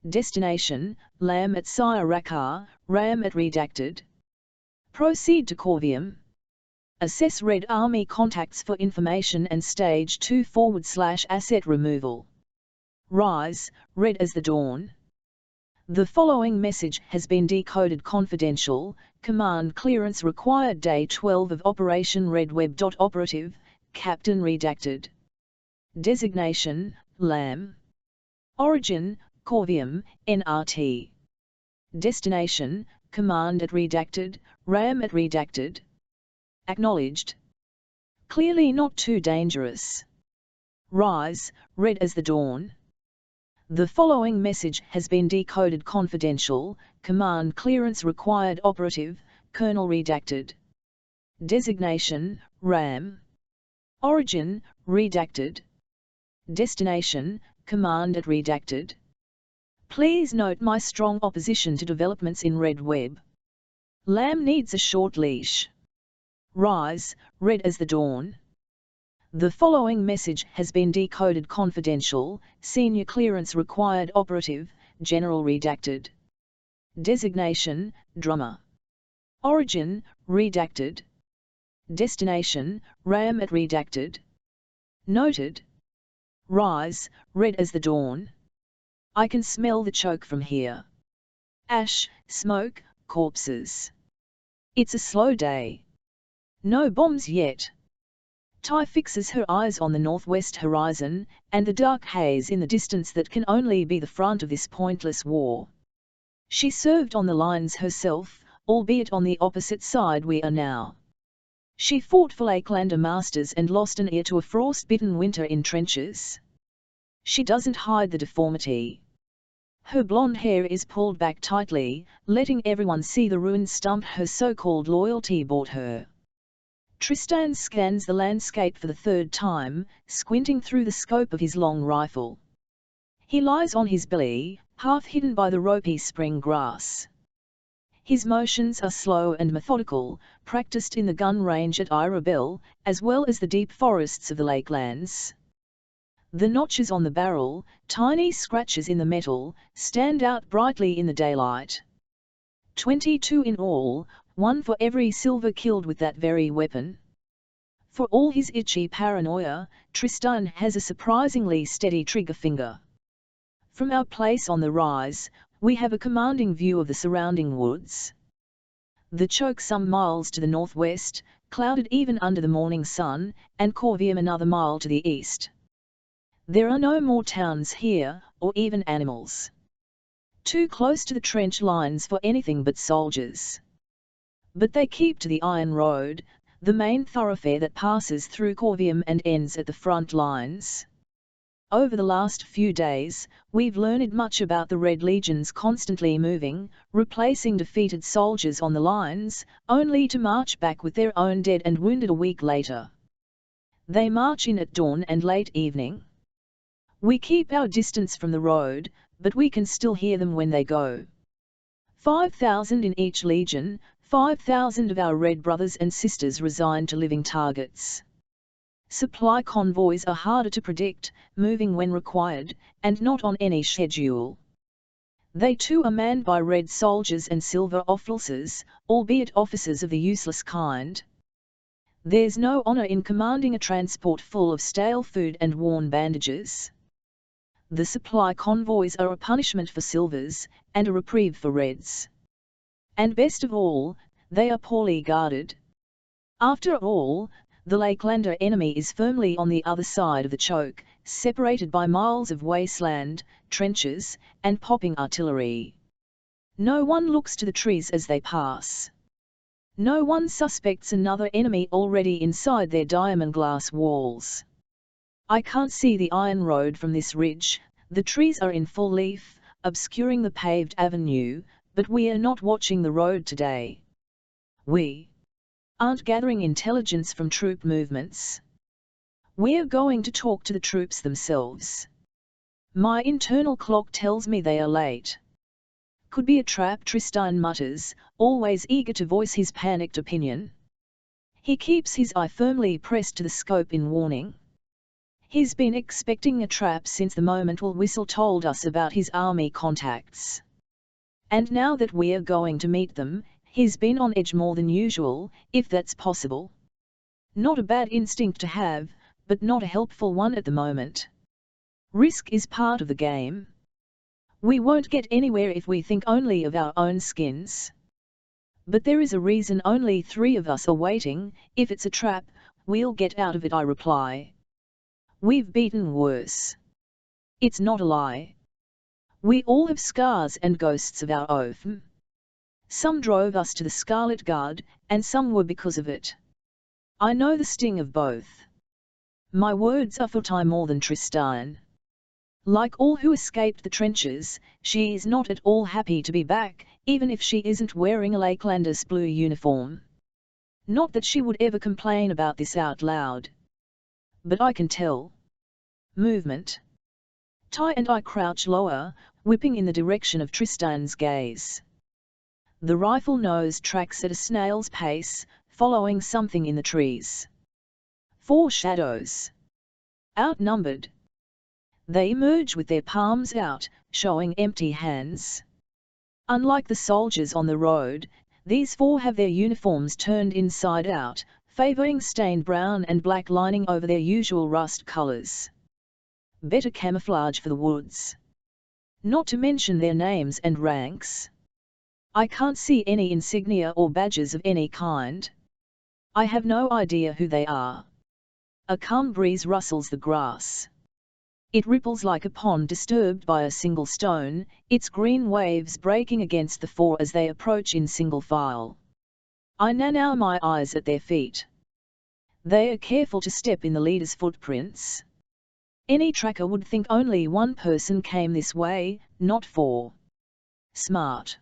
Destination, Lamb at Sire Rakar, RAM at redacted. Proceed to Corvium. Assess Red Army contacts for information and Stage 2 / asset removal. Rise, red as the dawn. The following message has been decoded confidential, command clearance required day 12 of Operation Red Web. Operative, Captain redacted. Designation, Lamb. Origin, Corvium, NRT. Destination, Command at redacted, RAM at redacted. Acknowledged. Clearly not too dangerous. Rise, red as the dawn. The following message has been decoded confidential, command clearance required operative, Colonel redacted. Designation, RAM. Origin, redacted. Destination, Command at redacted. Please note my strong opposition to developments in Red Web. Lamb needs a short leash. Rise, red as the dawn. The following message has been decoded confidential, senior clearance required operative, General redacted. Designation, Drummer. Origin, redacted. Destination, RAM at redacted. Noted. Rise, red as the dawn. I can smell the choke from here. Ash, smoke, corpses. It's a slow day. No bombs yet. Tai fixes her eyes on the northwest horizon, and the dark haze in the distance that can only be the front of this pointless war. She served on the lines herself, albeit on the opposite side we are now. She fought for Lakelander masters and lost an ear to a frost-bitten winter in trenches. She doesn't hide the deformity. Her blonde hair is pulled back tightly, letting everyone see the ruined stump her so-called loyalty bought her. Tristan scans the landscape for the third time, squinting through the scope of his long rifle. He lies on his belly, half hidden by the ropey spring grass. His motions are slow and methodical, practiced in the gun range at Irabel, as well as the deep forests of the Lakelands. The notches on the barrel, tiny scratches in the metal, stand out brightly in the daylight. 22 in all, one for every silver killed with that very weapon. For all his itchy paranoia, Tristan has a surprisingly steady trigger finger. From our place on the rise, we have a commanding view of the surrounding woods. The choke some miles to the northwest, clouded even under the morning sun, and Corvium another mile to the east. There are no more towns here, or even animals. Too close to the trench lines for anything but soldiers. But they keep to the Iron Road, the main thoroughfare that passes through Corvium and ends at the front lines. Over the last few days, we've learned much about the Red Legions constantly moving, replacing defeated soldiers on the lines, only to march back with their own dead and wounded a week later. They march in at dawn and late evening. We keep our distance from the road, but we can still hear them when they go. 5,000 in each legion, 5,000 of our Red brothers and sisters resigned to living targets. Supply convoys are harder to predict, moving when required, and not on any schedule. They too are manned by Red soldiers and silver officers, albeit officers of the useless kind. There's no honor in commanding a transport full of stale food and worn bandages. The supply convoys are a punishment for silvers, and a reprieve for Reds. And best of all, they are poorly guarded. After all, the Lakelander enemy is firmly on the other side of the choke, separated by miles of wasteland, trenches, and popping artillery. No one looks to the trees as they pass. No one suspects another enemy already inside their diamond glass walls. I can't see the iron road from this ridge, the trees are in full leaf, obscuring the paved avenue, but we are not watching the road today. We aren't gathering intelligence from troop movements. We're going to talk to the troops themselves. My internal clock tells me they are late. Could be a trap, Tristan mutters, always eager to voice his panicked opinion. He keeps his eye firmly pressed to the scope in warning. He's been expecting a trap since the moment Will Whistle told us about his army contacts. And now that we're going to meet them, he's been on edge more than usual, if that's possible. Not a bad instinct to have, but not a helpful one at the moment. Risk is part of the game. We won't get anywhere if we think only of our own skins. But there is a reason only 3 of us are waiting. If it's a trap, we'll get out of it, I reply. We've beaten worse. It's not a lie. We all have scars and ghosts of our own. Some drove us to the Scarlet Guard, and some were because of it. I know the sting of both. My words are for time more than Tristan. Like all who escaped the trenches, she is not at all happy to be back, even if she isn't wearing a Lakelander's blue uniform. Not that she would ever complain about this out loud. But I can tell. Movement. Ty and I crouch lower, whipping in the direction of Tristan's gaze. The rifle nose tracks at a snail's pace, following something in the trees. 4 shadows. Outnumbered. They emerge with their palms out, showing empty hands. Unlike the soldiers on the road, these 4 have their uniforms turned inside out, favoring stained brown and black lining over their usual rust colors. Better camouflage for the woods. Not to mention their names and ranks. I can't see any insignia or badges of any kind. I have no idea who they are. A calm breeze rustles the grass. It ripples like a pond disturbed by a single stone, its green waves breaking against the 4 as they approach in single file. I now my eyes at their feet. They are careful to step in the leader's footprints. Any tracker would think only 1 person came this way, not 4. Smart.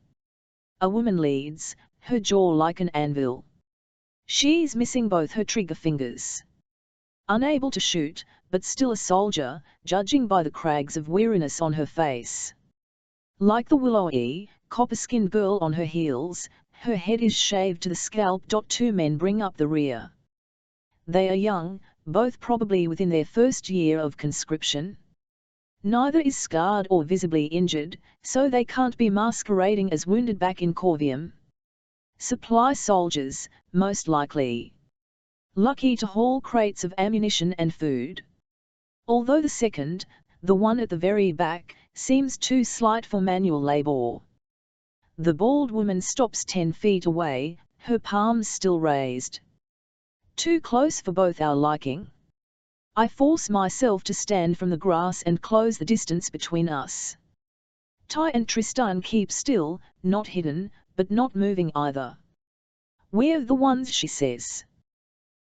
A woman leads, her jaw like an anvil. She's missing both her trigger fingers. Unable to shoot, but still a soldier, judging by the crags of weariness on her face. Like the willowy, copper-skinned girl on her heels, her head is shaved to the scalp. 2 men bring up the rear. They are young, both probably within their first year of conscription. Neither is scarred or visibly injured, so they can't be masquerading as wounded back in Corvium. Supply soldiers, most likely. Lucky to haul crates of ammunition and food. Although the second, the one at the very back, seems too slight for manual labor. The bald woman stops 10 feet away, her palms still raised. Too close for both our liking. I force myself to stand from the grass and close the distance between us. Ty and Tristan keep still, not hidden, but not moving either. We're the ones, she says.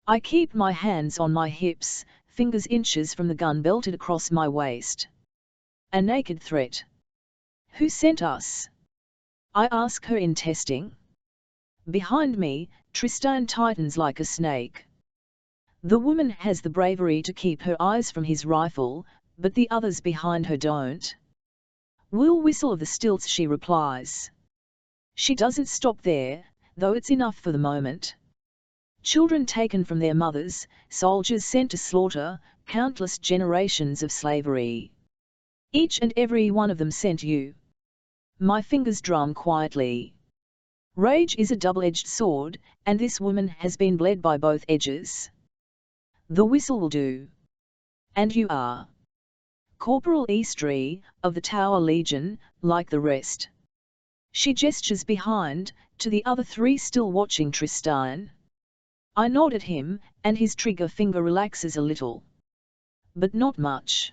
I keep my hands on my hips, fingers inches from the gun belted across my waist. A naked threat. Who sent us? I ask her in testing. Behind me, Tristan tightens like a snake. The woman has the bravery to keep her eyes from his rifle, but the others behind her don't. We'll whistle of the stilts, she replies. She doesn't stop there, though it's enough for the moment. Children taken from their mothers, soldiers sent to slaughter, countless generations of slavery. Each and every one of them sent you. My fingers drum quietly. Rage is a double-edged sword, and this woman has been bled by both edges. The whistle will do. And you are Corporal Eastry, of the Tower Legion, like the rest. She gestures behind, to the other three still watching Tristan. I nod at him, and his trigger finger relaxes a little. But not much.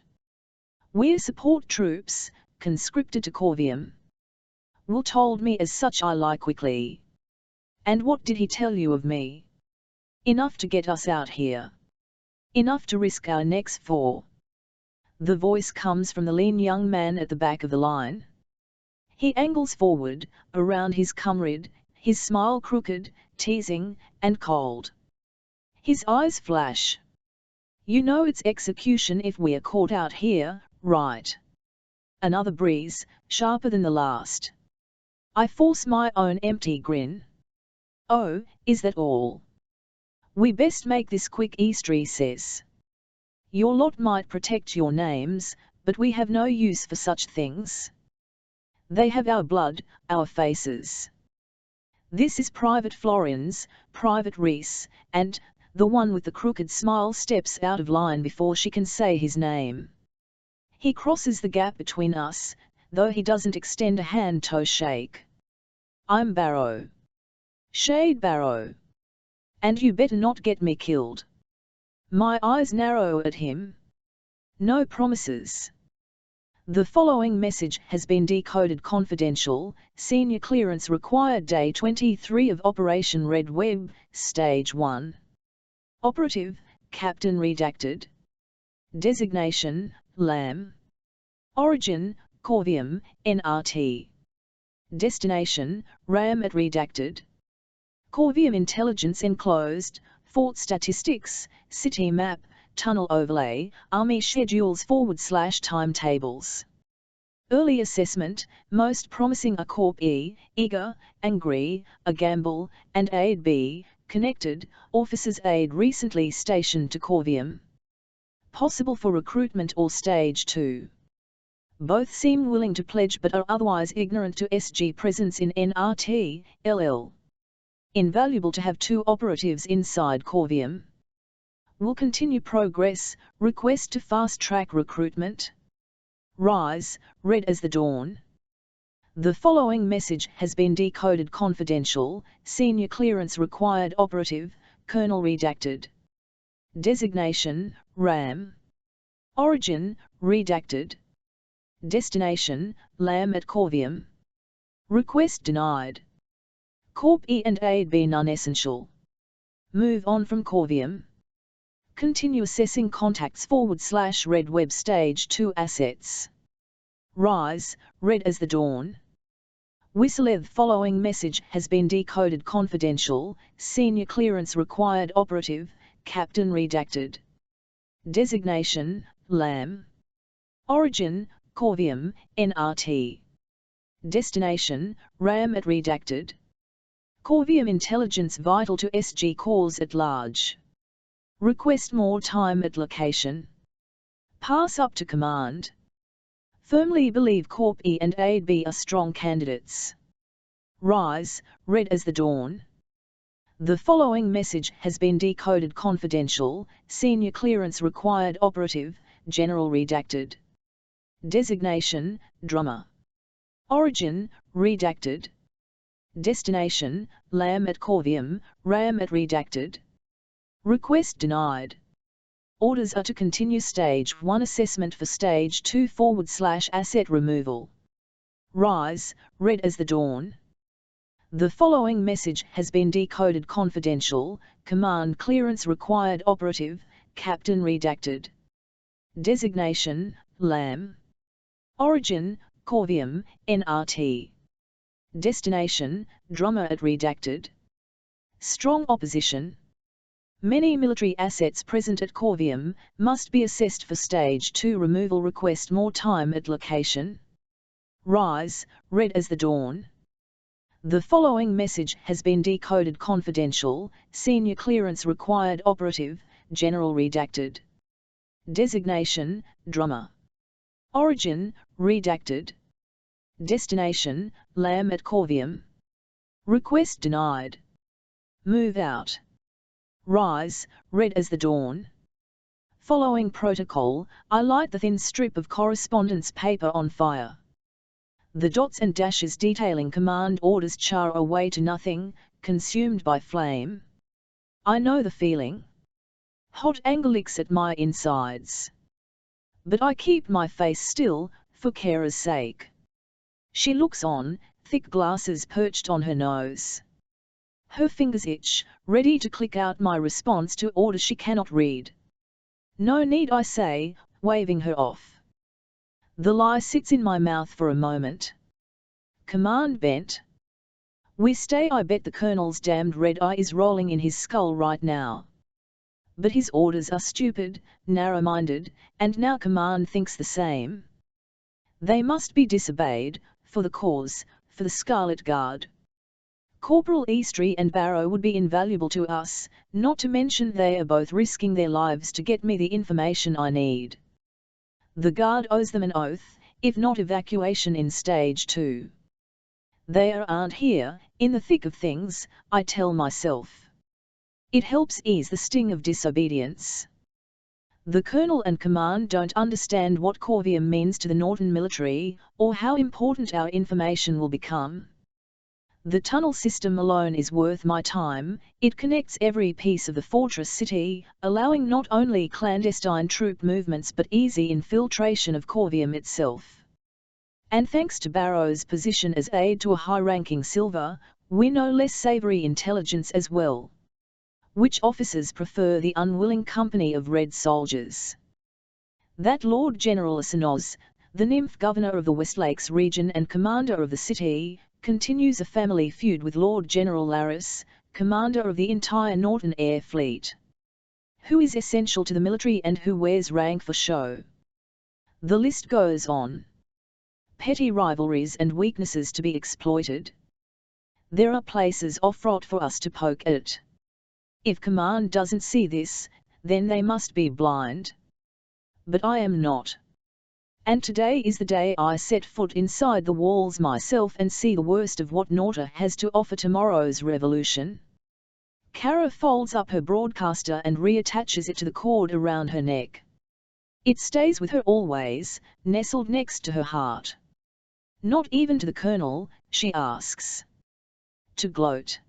We're support troops, conscripted to Corvium. Will told me as such, I lie quickly. And what did he tell you of me? Enough to get us out here. Enough to risk our necks for. The voice comes from the lean young man at the back of the line. He angles forward, around his comrade, his smile crooked, teasing, and cold. His eyes flash. You know it's execution if we're caught out here, right? Another breeze, sharper than the last. I force my own empty grin. Oh, is that all? We best make this quick, Eastry says. Your lot might protect your names, but we have no use for such things. They have our blood, our faces. This is Private Florian's, Private Reese, and, the one with the crooked smile steps out of line before she can say his name. He crosses the gap between us, though he doesn't extend a hand-toe shake. I'm Barrow. Shade Barrow. And you better not get me killed. My eyes narrow at him. No promises. The following message has been decoded confidential. Senior clearance required, day 23 of Operation Red Web, Stage 1. Operative, Captain redacted. Designation, Lamb. Origin, Corvium, NRT. Destination, RAM at redacted. Corvium intelligence enclosed, fort statistics, city map, tunnel overlay, army schedules / timetables. Early assessment, most promising a Corp E, eager, angry, a gamble, and Aid B, connected, officers aid recently stationed to Corvium. Possible for recruitment or stage 2. Both seem willing to pledge but are otherwise ignorant to SG presence in NRT, LL. Invaluable to have 2 operatives inside Corvium. Will continue progress, request to fast-track recruitment. Rise, red as the dawn. The following message has been decoded confidential. Senior clearance required, operative, Colonel redacted. Designation, RAM. Origin, redacted. Destination, Lamb at Corvium. Request denied. Corp E and Aid B non-essential. Move on from Corvium. Continue assessing contacts / Red Web Stage 2 assets. Rise, red as the dawn. Whistle. The following message has been decoded confidential. Senior clearance required, operative, Captain redacted. Designation, Lamb. Origin, Corvium, NRT. Destination, RAM at redacted. Corvium intelligence vital to SG cause at large. Request more time at location. Pass up to command. Firmly believe Corp E and Aid B are strong candidates. Rise, red as the dawn. The following message has been decoded confidential. Senior clearance required, operative, General redacted. Designation, Drummer. Origin, redacted. Destination, Lamb at Corvium, RAM at redacted. Request denied. Orders are to continue Stage 1 assessment for Stage 2 / asset removal. Rise, red as the dawn. The following message has been decoded confidential. Command clearance required, operative, Captain redacted. Designation, Lamb. Origin, Corvium, NRT. Destination, Drummer at redacted. Strong opposition. Many military assets present at Corvium must be assessed for Stage 2 removal. Request more time at location. Rise, red as the dawn. The following message has been decoded. Confidential, senior clearance required. Operative, General redacted. Designation, Drummer. Origin, redacted. Destination, Lamb at Corvium. Request denied. Move out. Rise, red as the dawn. Following protocol, I light the thin strip of correspondence paper on fire. The dots and dashes detailing command orders char away to nothing, consumed by flame. I know the feeling. Hot anger licks at my insides. But I keep my face still, for Kara's sake. She looks on, thick glasses perched on her nose. Her fingers itch, ready to click out my response to orders she cannot read. No need, I say, waving her off. The lie sits in my mouth for a moment. Command bent. We stay. I bet the Colonel's damned red eye is rolling in his skull right now. But his orders are stupid, narrow-minded, and now command thinks the same. They must be disobeyed, for the cause, for the Scarlet Guard. Corporal Eastry and Barrow would be invaluable to us, not to mention they are both risking their lives to get me the information I need. The Guard owes them an oath, if not evacuation in Stage 2. They aren't here, in the thick of things, I tell myself. It helps ease the sting of disobedience. The Colonel and Command don't understand what Corvium means to the Norton military, or how important our information will become. The tunnel system alone is worth my time. It connects every piece of the fortress city, allowing not only clandestine troop movements but easy infiltration of Corvium itself. And thanks to Barrow's position as aide to a high-ranking Silver, we know less savory intelligence as well. Which officers prefer the unwilling company of Red soldiers? That Lord General Asinoz, the nymph governor of the Westlakes region and commander of the city, continues a family feud with Lord General Laris, commander of the entire Norton Air Fleet. Who is essential to the military and who wears rank for show? The list goes on. Petty rivalries and weaknesses to be exploited. There are places off-front for us to poke at. If command doesn't see this, then they must be blind. But I am not. And today is the day I set foot inside the walls myself and see the worst of what Norta has to offer. Tomorrow's revolution. Kara folds up her broadcaster and reattaches it to the cord around her neck. It stays with her always, nestled next to her heart. Not even to the Colonel, she asks. To gloat.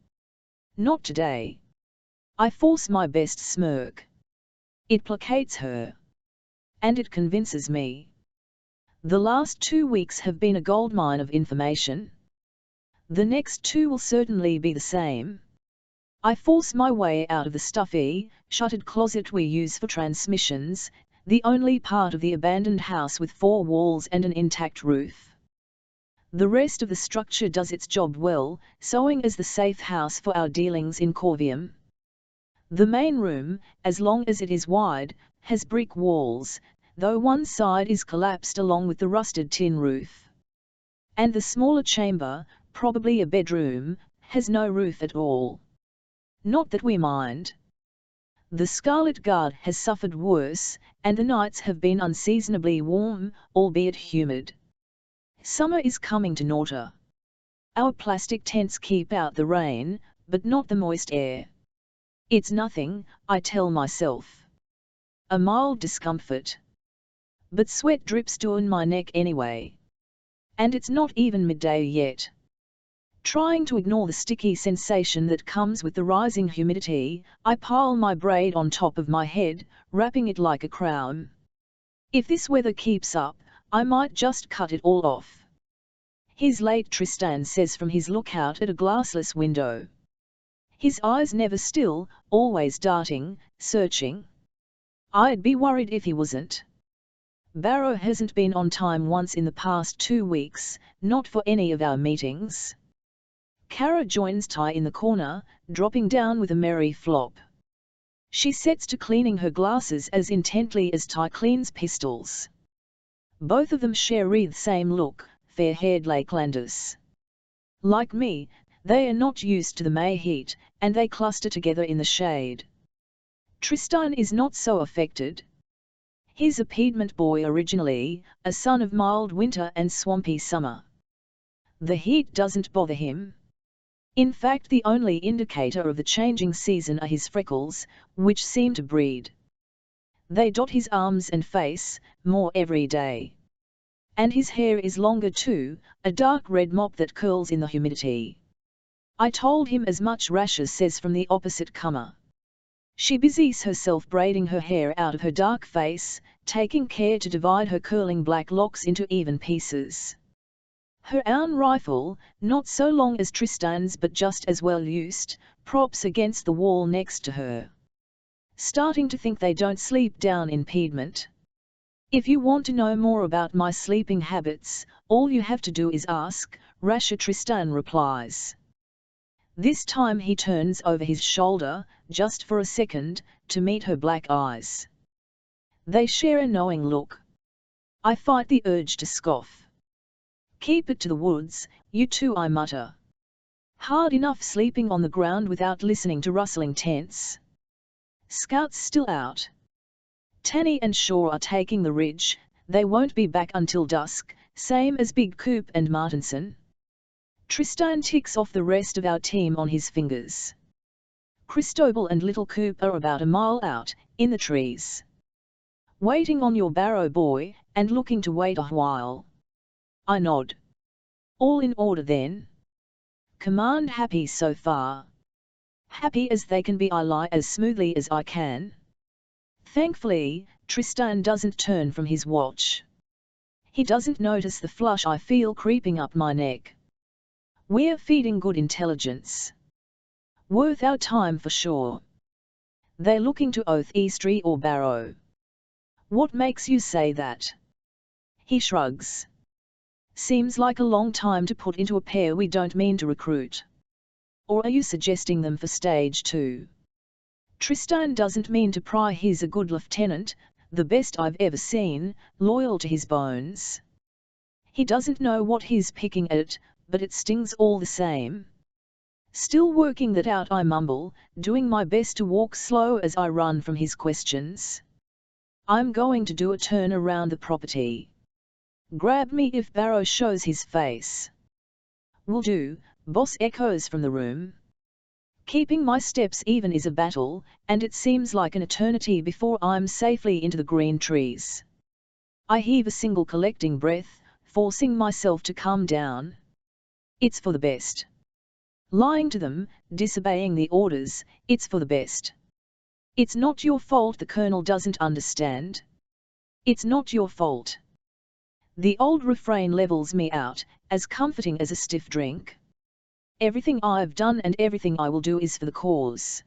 Not today. I force my best smirk. It placates her. And it convinces me. The last 2 weeks have been a goldmine of information. The next 2 will certainly be the same. I force my way out of the stuffy, shuttered closet we use for transmissions, the only part of the abandoned house with 4 walls and an intact roof. The rest of the structure does its job well, serving as the safe house for our dealings in Corvium. The main room, as long as it is wide, has brick walls, though one side is collapsed along with the rusted tin roof. And the smaller chamber, probably a bedroom, has no roof at all. Not that we mind. The Scarlet Guard has suffered worse, and the nights have been unseasonably warm, albeit humid. Summer is coming to Norta. Our plastic tents keep out the rain, but not the moist air. It's nothing, I tell myself. A mild discomfort. But sweat drips down my neck anyway. And it's not even midday yet. Trying to ignore the sticky sensation that comes with the rising humidity, I pile my braid on top of my head, wrapping it like a crown. If this weather keeps up, I might just cut it all off. His late Tristan says from his lookout at a glassless window. His eyes never still, always darting, searching. I'd be worried if he wasn't. Barrow hasn't been on time once in the past 2 weeks, not for any of our meetings. Kara joins Ty in the corner, dropping down with a merry flop. She sets to cleaning her glasses as intently as Ty cleans pistols. Both of them share the same look, fair-haired Lakelanders. Like me, they are not used to the May heat, and they cluster together in the shade. Tristan is not so affected. He's a Piedmont boy originally, a son of mild winter and swampy summer. The heat doesn't bother him. In fact, the only indicator of the changing season are his freckles, which seem to breed. They dot his arms and face, more every day. And his hair is longer too, a dark red mop that curls in the humidity. I told him as much, Rasha says from the opposite comer. She busies herself braiding her hair out of her dark face, taking care to divide her curling black locks into even pieces. Her own rifle, not so long as Tristan's but just as well used, props against the wall next to her. Starting to think they don't sleep down in Piedmont. If you want to know more about my sleeping habits, all you have to do is ask, Rasha, Tristan replies. This time he turns over his shoulder, just for a second, to meet her black eyes. They share a knowing look. I fight the urge to scoff. Keep it to the woods, you two, I mutter. Hard enough sleeping on the ground without listening to rustling tents. Scouts still out. Tanny and Shaw are taking the ridge, they won't be back until dusk, same as Big Coop and Martinson. Tristan ticks off the rest of our team on his fingers. Cristobal and Little Coop are about a mile out, in the trees. Waiting on your Barrow boy, and looking to wait a while. I nod. All in order then? Command happy so far. Happy as they can be, I lie as smoothly as I can. Thankfully, Tristan doesn't turn from his watch. He doesn't notice the flush I feel creeping up my neck. We're feeding good intelligence. Worth our time for sure. They're looking to Oath Eastry or Barrow. What makes you say that? He shrugs. Seems like a long time to put into a pair we don't mean to recruit. Or are you suggesting them for stage 2? Tristan doesn't mean to pry. He's a good lieutenant, the best I've ever seen, loyal to his bones. He doesn't know what he's picking at, but it stings all the same. Still working that out, I mumble, doing my best to walk slow as I run from his questions. I'm going to do a turn around the property. Grab me if Barrow shows his face. Will do, boss, echoes from the room. Keeping my steps even is a battle, and it seems like an eternity before I'm safely into the green trees. I heave a single collecting breath, forcing myself to calm down. It's for the best. Lying to them, disobeying the orders, it's for the best. It's not your fault the colonel doesn't understand. It's not your fault. The old refrain levels me out, as comforting as a stiff drink. Everything I've done and everything I will do is for the cause.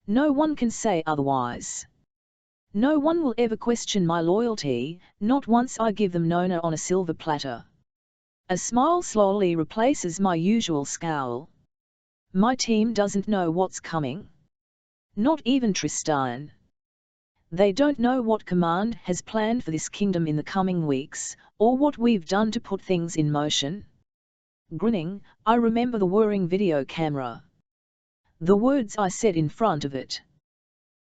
No one can say otherwise. No one will ever question my loyalty, not once I give them Nona on a silver platter. A smile slowly replaces my usual scowl. My team doesn't know what's coming. Not even Tristan. They don't know what command has planned for this kingdom in the coming weeks, or what we've done to put things in motion. Grinning, I remember the whirring video camera. The words I said in front of it.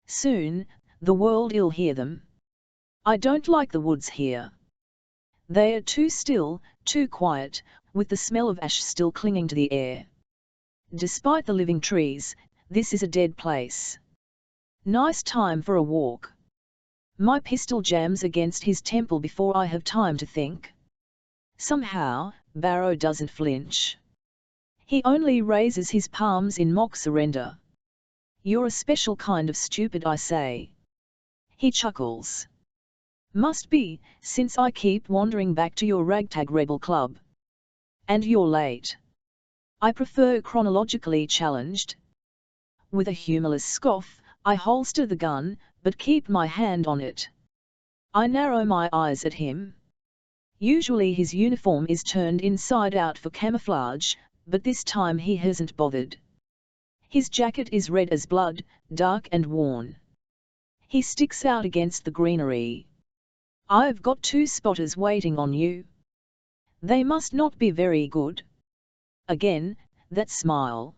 Soon, the world'll hear them. I don't like the woods here. They are too still, too quiet, with the smell of ash still clinging to the air. Despite the living trees, this is a dead place. Nice time for a walk. My pistol jams against his temple before I have time to think. Somehow, Barrow doesn't flinch. He only raises his palms in mock surrender. You're a special kind of stupid, I say. He chuckles. Must be, since I keep wandering back to your ragtag rebel club. And you're late. I prefer chronologically challenged. With a humorless scoff, I holster the gun, but keep my hand on it. I narrow my eyes at him. Usually his uniform is turned inside out for camouflage, but this time he hasn't bothered. His jacket is red as blood, dark and worn. He sticks out against the greenery. I've got 2 spotters waiting on you. They must not be very good. Again, that smile.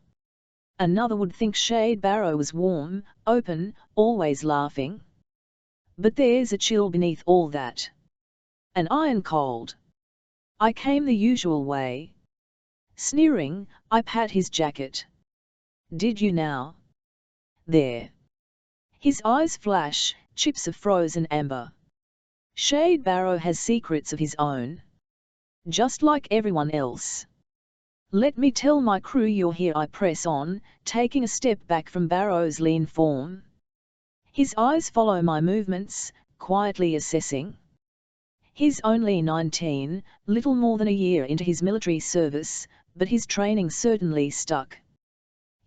Another would think Shade Barrow was warm, open, always laughing. But there's a chill beneath all that. An iron cold. I came the usual way. Sneering, I pat his jacket. Did you now? There. His eyes flash, chips of frozen amber. Shade Barrow has secrets of his own. Just like everyone else. Let me tell my crew you're here, I press on, taking a step back from Barrow's lean form. His eyes follow my movements, quietly assessing. He's only 19, little more than a year into his military service, but his training certainly stuck.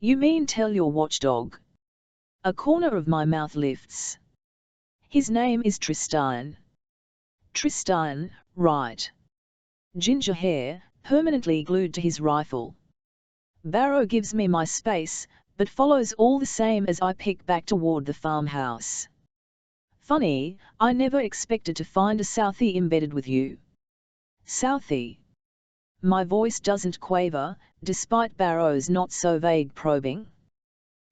You mean tell your watchdog? A corner of my mouth lifts. His name is Tristan. Tristan, right. Ginger hair, permanently glued to his rifle. Barrow gives me my space, but follows all the same as I pick back toward the farmhouse. Funny, I never expected to find a Southie embedded with you. Southie. My voice doesn't quaver, despite Barrow's not-so-vague probing.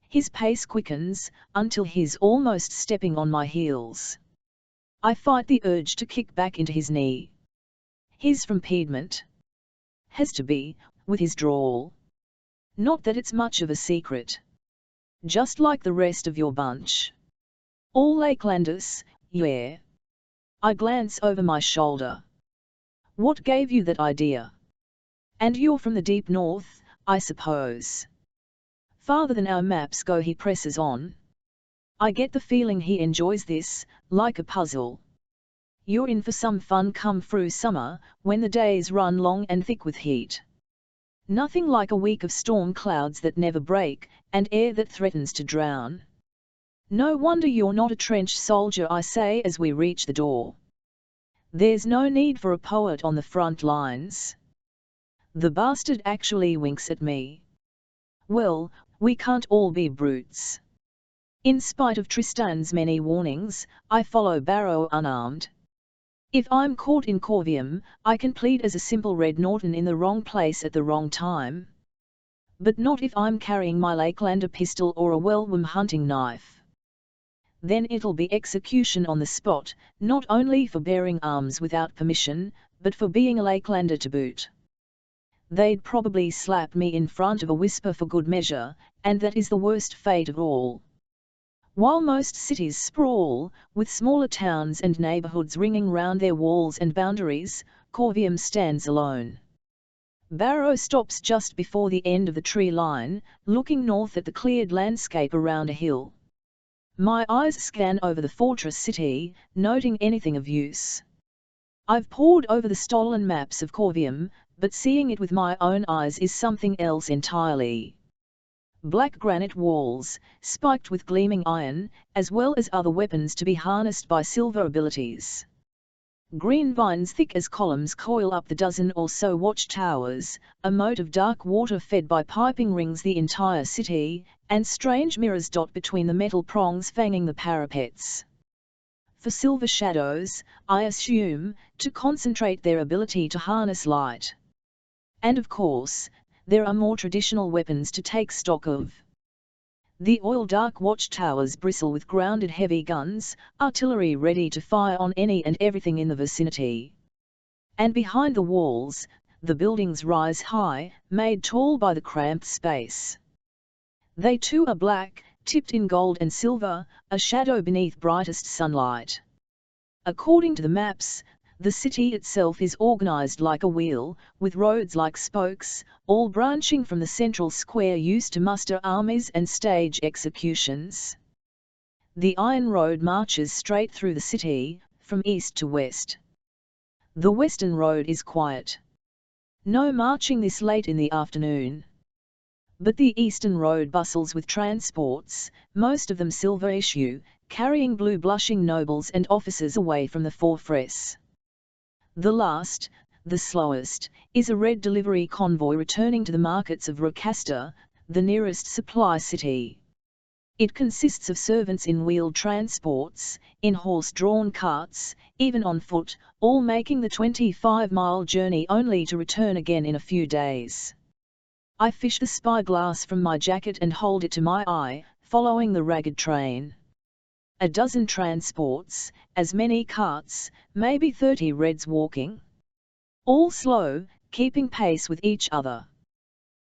His pace quickens, until he's almost stepping on my heels. I fight the urge to kick back into his knee. He's from Piedmont. Has to be, with his drawl. Not that it's much of a secret. Just like the rest of your bunch. All Lakelanders, yeah. I glance over my shoulder. What gave you that idea? And you're from the deep north, I suppose. Farther than our maps go, he presses on. I get the feeling he enjoys this, like a puzzle. You're in for some fun come through summer, when the days run long and thick with heat. Nothing like a week of storm clouds that never break, and air that threatens to drown. No wonder you're not a trench soldier, I say as we reach the door. There's no need for a poet on the front lines. The bastard actually winks at me. Well, we can't all be brutes. In spite of Tristan's many warnings, I follow Barrow unarmed. If I'm caught in Corvium, I can plead as a simple Red Norton in the wrong place at the wrong time. But not if I'm carrying my Lakelander pistol or a Wellworm hunting knife. Then it'll be execution on the spot, not only for bearing arms without permission, but for being a Lakelander to boot. They'd probably slap me in front of a whisper for good measure, and that is the worst fate of all. While most cities sprawl, with smaller towns and neighborhoods ringing round their walls and boundaries, Corvium stands alone. Barrow stops just before the end of the tree line, looking north at the cleared landscape around a hill. My eyes scan over the fortress city, noting anything of use. I've pored over the stolen maps of Corvium, but seeing it with my own eyes is something else entirely. Black granite walls, spiked with gleaming iron, as well as other weapons to be harnessed by silver abilities. Green vines thick as columns coil up the dozen or so watchtowers, a moat of dark water fed by piping rings the entire city, and strange mirrors dot between the metal prongs fanging the parapets. For silver shadows, I assume, to concentrate their ability to harness light. And of course, there are more traditional weapons to take stock of. The oil-dark watchtowers bristle with grounded heavy guns, artillery ready to fire on any and everything in the vicinity. And behind the walls, the buildings rise high, made tall by the cramped space. They too are black, tipped in gold and silver, a shadow beneath brightest sunlight. According to the maps, the city itself is organized like a wheel, with roads like spokes, all branching from the central square used to muster armies and stage executions. The Iron Road marches straight through the city, from east to west. The Western Road is quiet. No marching this late in the afternoon. But the Eastern Road bustles with transports, most of them silver issue, carrying blue blushing nobles and officers away from the fortress. The last, the slowest, is a red delivery convoy returning to the markets of Rakasta, the nearest supply city. It consists of servants in wheeled transports, in horse-drawn carts, even on foot, all making the 25-mile journey only to return again in a few days. I fish the spyglass from my jacket and hold it to my eye, following the ragged train. A dozen transports, as many carts, maybe 30 Reds walking. All slow, keeping pace with each other.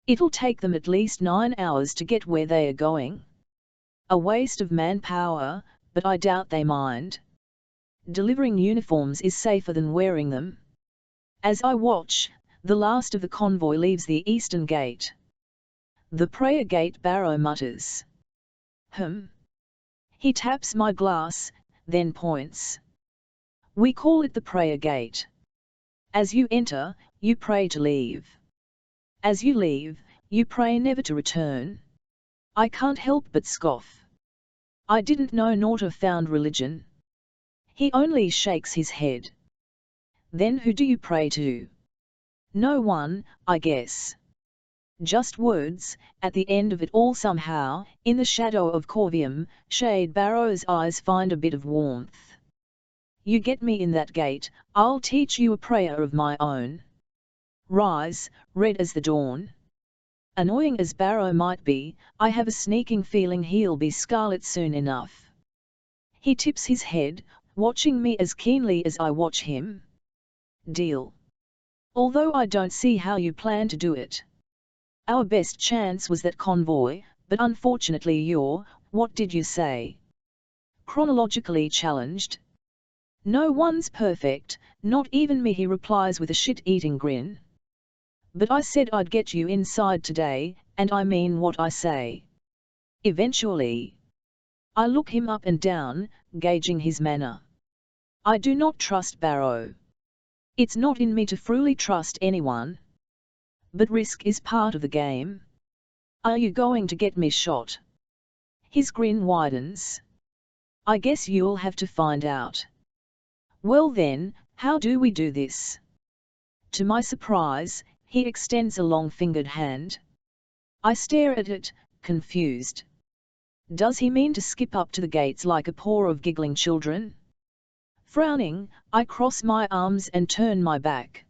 It'll take them at least 9 hours to get where they are going. A waste of manpower, but I doubt they mind. Delivering uniforms is safer than wearing them. As I watch, the last of the convoy leaves the eastern gate. The prayer gate, Barrow mutters. He taps my glass, then points. We call it the prayer gate. As you enter, you pray to leave. As you leave, you pray never to return. I can't help but scoff. I didn't know naught of found religion. He only shakes his head. Then who do you pray to? No one, I guess. Just words. At the end of it all somehow, in the shadow of Corvium, shade Barrow's eyes find a bit of warmth. You get me in that gate, I'll teach you a prayer of my own. Rise, red as the dawn. Annoying as Barrow might be, I have a sneaking feeling he'll be scarlet soon enough. He tips his head, watching me as keenly as I watch him. Deal. Although I don't see how you plan to do it. Our best chance was that convoy, but unfortunately what did you say? Chronologically challenged. No one's perfect, not even me, he replies with a shit-eating grin. But I said I'd get you inside today, and I mean what I say. Eventually. I look him up and down, gauging his manner. I do not trust Barrow. It's not in me to fully trust anyone. But risk is part of the game. Are you going to get me shot? His grin widens. I guess you'll have to find out. Well then, how do we do this? To my surprise, he extends a long-fingered hand. I stare at it, confused. Does he mean to skip up to the gates like a paw of giggling children? Frowning, I cross my arms and turn my back.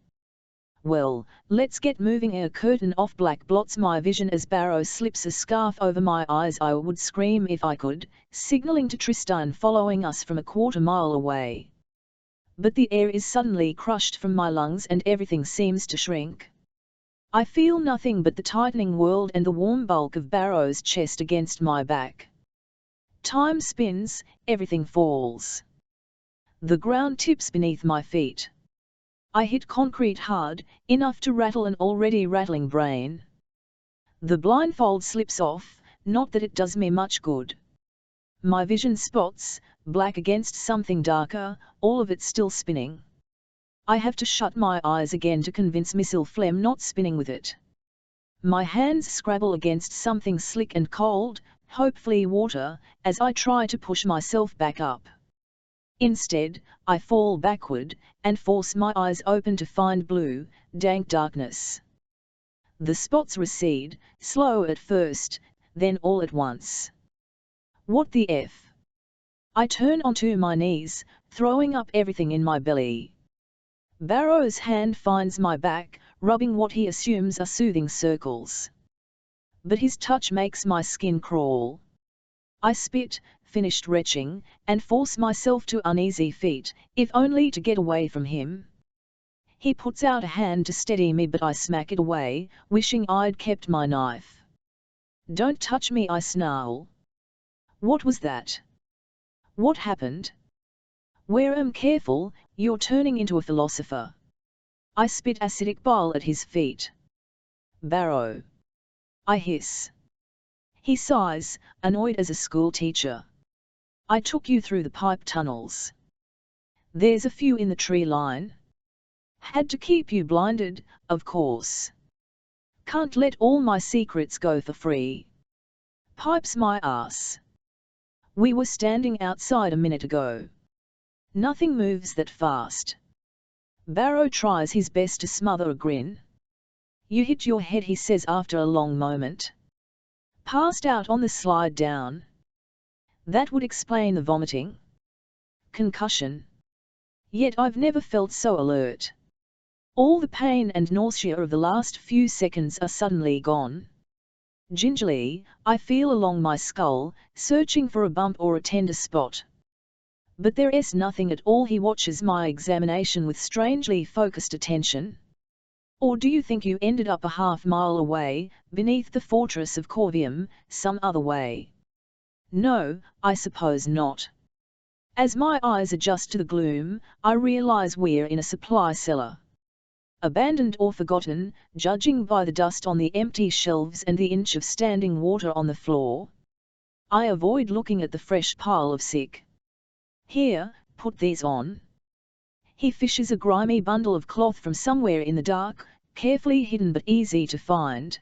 Well, let's get moving. A curtain off black blots my vision as Barrow slips a scarf over my eyes. I would scream if I could, signaling to Tristan following us from a quarter-mile away. But the air is suddenly crushed from my lungs and everything seems to shrink. I feel nothing but the tightening world and the warm bulk of Barrow's chest against my back. Time spins, everything falls. The ground tips beneath my feet. I hit concrete hard, enough to rattle an already rattling brain. The blindfold slips off, not that it does me much good. My vision spots, black against something darker, all of it still spinning. I have to shut my eyes again to convince Missile Phlegm not spinning with it. My hands scrabble against something slick and cold, hopefully water, as I try to push myself back up. Instead, I fall backward, and force my eyes open to find blue, dank darkness. The spots recede, slow at first, then all at once. What the F? I turn onto my knees, throwing up everything in my belly. Barrow's hand finds my back, rubbing what he assumes are soothing circles. But his touch makes my skin crawl. I spit, finished retching, and force myself to uneasy feet, if only to get away from him. He puts out a hand to steady me, but I smack it away, wishing I'd kept my knife. Don't touch me, I snarl. What was that? What happened? Wareham, careful, you're turning into a philosopher. I spit acidic bile at his feet. Barrow. I hiss. He sighs, annoyed as a school teacher. I took you through the pipe tunnels. There's a few in the tree line. Had to keep you blinded, of course. Can't let all my secrets go for free. Pipes my ass. We were standing outside a minute ago. Nothing moves that fast. Barrow tries his best to smother a grin. You hit your head, he says after a long moment. Passed out on the slide down. That would explain the vomiting. Concussion. Yet I've never felt so alert. All the pain and nausea of the last few seconds are suddenly gone. Gingerly, I feel along my skull, searching for a bump or a tender spot. But there is nothing at all. He watches my examination with strangely focused attention. Or do you think you ended up a half-mile away, beneath the fortress of Corvium, some other way? No, I suppose not. As my eyes adjust to the gloom, I realize we're in a supply cellar. Abandoned or forgotten, judging by the dust on the empty shelves and the inch of standing water on the floor. I avoid looking at the fresh pile of sick. Here, put these on. He fishes a grimy bundle of cloth from somewhere in the dark, carefully hidden but easy to find.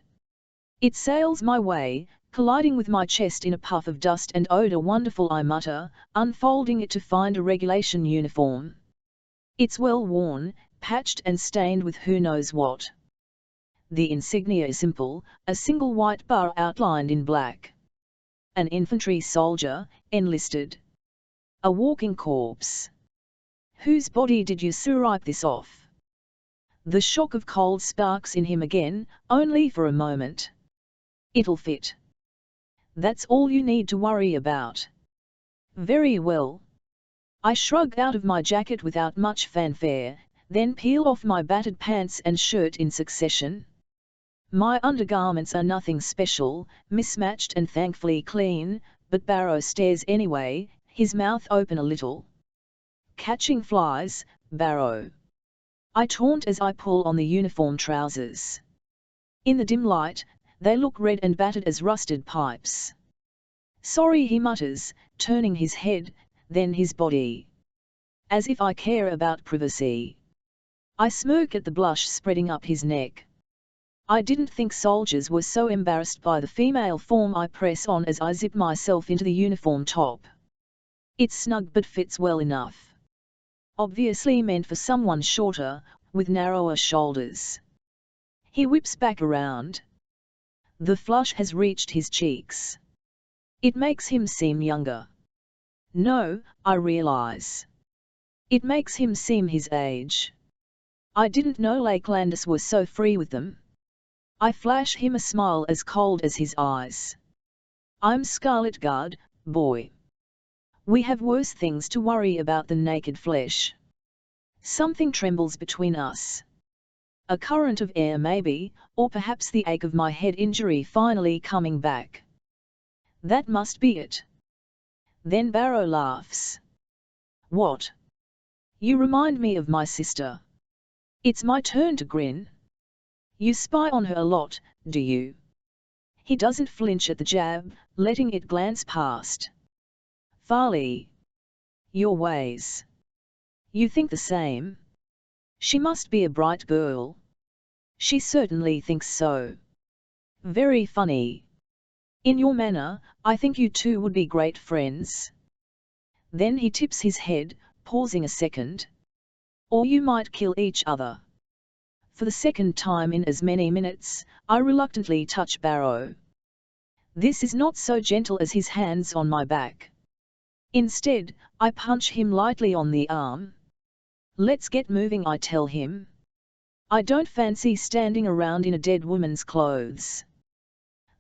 It sails my way, colliding with my chest in a puff of dust and odor. Wonderful, I mutter, unfolding it to find a regulation uniform. It's well worn, patched and stained with who knows what. The insignia is simple, a single white bar outlined in black. An infantry soldier, enlisted. A walking corpse. Whose body did you swipe this off? The shock of cold sparks in him again, only for a moment. It'll fit. That's all you need to worry about. Very well. I shrug out of my jacket without much fanfare, then peel off my battered pants and shirt in succession. My undergarments are nothing special, mismatched and thankfully clean, but Barrow stares anyway, his mouth open a little. Catching flies, Barrow. I taunt as I pull on the uniform trousers. In the dim light, they look red and battered as rusted pipes. Sorry, he mutters, turning his head, then his body. As if I care about privacy. I smirk at the blush spreading up his neck. I didn't think soldiers were so embarrassed by the female form. I press on as I zip myself into the uniform top. It's snug but fits well enough. Obviously meant for someone shorter, with narrower shoulders. He whips back around. The flush has reached his cheeks. It makes him seem younger. No, I realize. It makes him seem his age. I didn't know Lakelanders were so free with them. I flash him a smile as cold as his eyes. I'm Scarlet Guard, boy. We have worse things to worry about than naked flesh. Something trembles between us. A current of air maybe, or perhaps the ache of my head injury finally coming back. That must be it. Then Barrow laughs. What? You remind me of my sister. It's my turn to grin. You spy on her a lot, do you? He doesn't flinch at the jab, letting it glance past. Farley. Your ways. You think the same? She must be a bright girl. She certainly thinks so. Very funny. In your manner, I think you two would be great friends. Then he tips his head, pausing a second. Or you might kill each other. For the second time in as many minutes, I reluctantly touch Barrow. This is not so gentle as his hands on my back. Instead, I punch him lightly on the arm. Let's get moving, I tell him. I don't fancy standing around in a dead woman's clothes.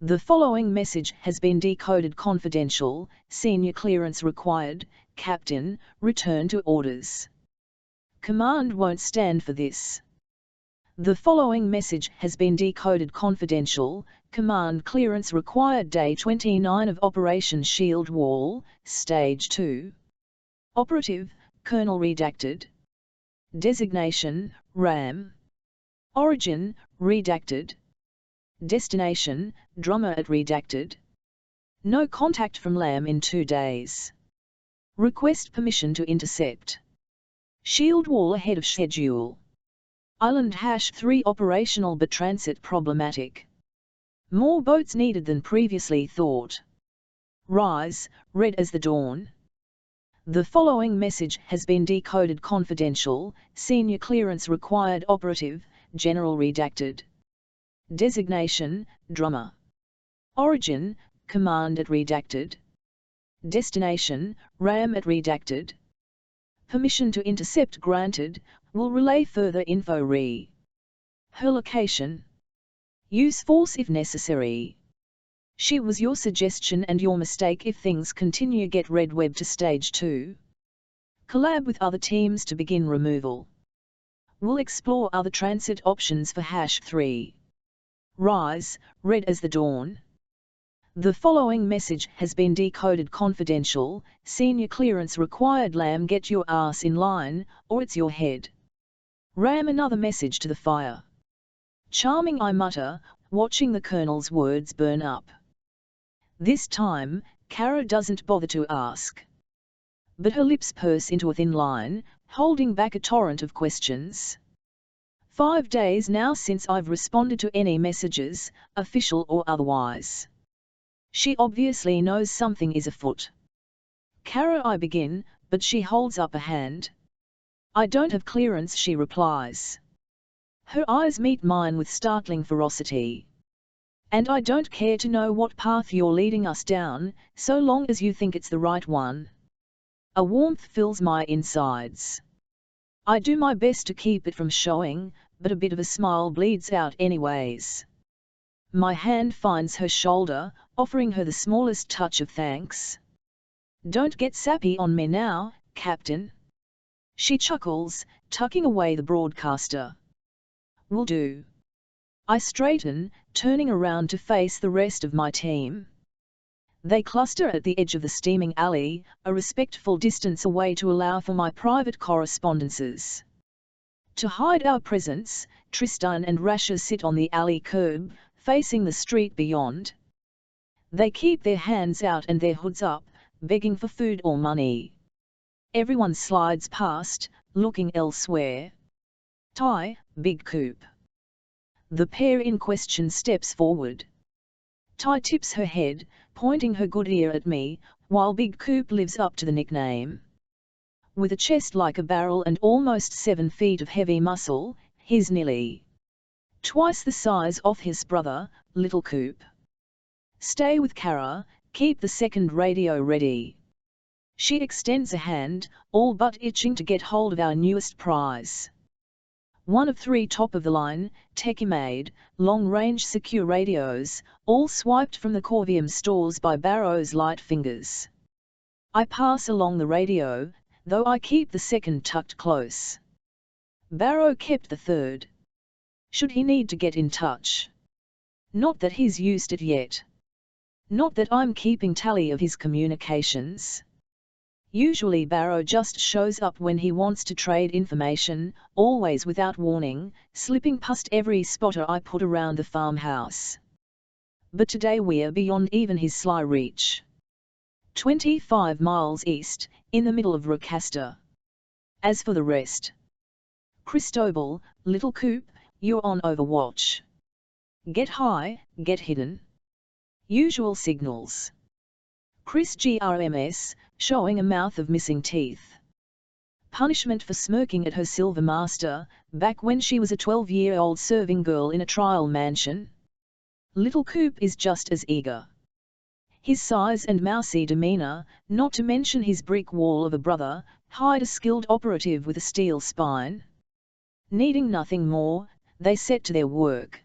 The following message has been decoded. Confidential, senior clearance required, Captain, return to orders. Command won't stand for this. The following message has been decoded. Confidential, command clearance required. Day 29 of Operation Shield Wall, Stage 2. Operative, Colonel redacted. Designation, RAM. Origin, redacted. Destination, Drummer at redacted. No contact from LAM in 2 days. Request permission to intercept. Shield wall ahead of schedule. Island #3 operational but transit problematic. More boats needed than previously thought. Rise, red as the dawn. The following message has been decoded confidential, senior clearance required operative, general redacted. Designation, drummer. Origin, command at redacted. Destination, RAM at redacted. Permission to intercept granted, will relay further info re. Her location. Use force if necessary. She was your suggestion and your mistake if things continue. Get Red Web to stage 2. Collab with other teams to begin removal. We'll explore other transit options for #3. Rise, red as the dawn. The following message has been decoded confidential, senior clearance required. Lamb, get your ass in line, or it's your head. Ram, another message to the fire. Charming, I mutter, watching the colonel's words burn up. This time, Kara doesn't bother to ask. But her lips purse into a thin line, holding back a torrent of questions. 5 days now since I've responded to any messages, official or otherwise. She obviously knows something is afoot. Kara, I begin, but she holds up a hand. I don't have clearance, she replies. Her eyes meet mine with startling ferocity. And I don't care to know what path you're leading us down, so long as you think it's the right one. A warmth fills my insides. I do my best to keep it from showing, but a bit of a smile bleeds out anyways. My hand finds her shoulder, offering her the smallest touch of thanks. Don't get sappy on me now, Captain. She chuckles, tucking away the broadcaster. Will do. I straighten, turning around to face the rest of my team. They cluster at the edge of the steaming alley, a respectful distance away to allow for my private correspondences. To hide our presence, Tristan and Rasha sit on the alley curb, facing the street beyond. They keep their hands out and their hoods up, begging for food or money. Everyone slides past, looking elsewhere. Ty, Big Coop. The pair in question steps forward. Ty tips her head, pointing her good ear at me, while Big Coop lives up to the nickname. With a chest like a barrel and almost 7 feet of heavy muscle, he's nearly twice the size of his brother, Little Coop. Stay with Kara, keep the second radio ready. She extends a hand, all but itching to get hold of our newest prize. One of 3 top-of-the-line, techie-made, long-range secure radios, all swiped from the Corvium stores by Barrow's light fingers. I pass along the radio, though I keep the second tucked close. Barrow kept the third. Should he need to get in touch? Not that he's used it yet. Not that I'm keeping tally of his communications. Usually Barrow just shows up when he wants to trade information, always without warning, slipping past every spotter I put around the farmhouse. But today we're beyond even his sly reach. 25 miles east, in the middle of Rocasta. As for the rest, Cristobal, Little Coop, you're on overwatch. Get high, get hidden. Usual signals. Chris GRMS, showing a mouth of missing teeth. Punishment for smirking at her silver master, back when she was a 12-year-old serving girl in a trial mansion. Little Coop is just as eager. His size and mousy demeanor, not to mention his brick wall of a brother, hide a skilled operative with a steel spine. Needing nothing more, they set to their work.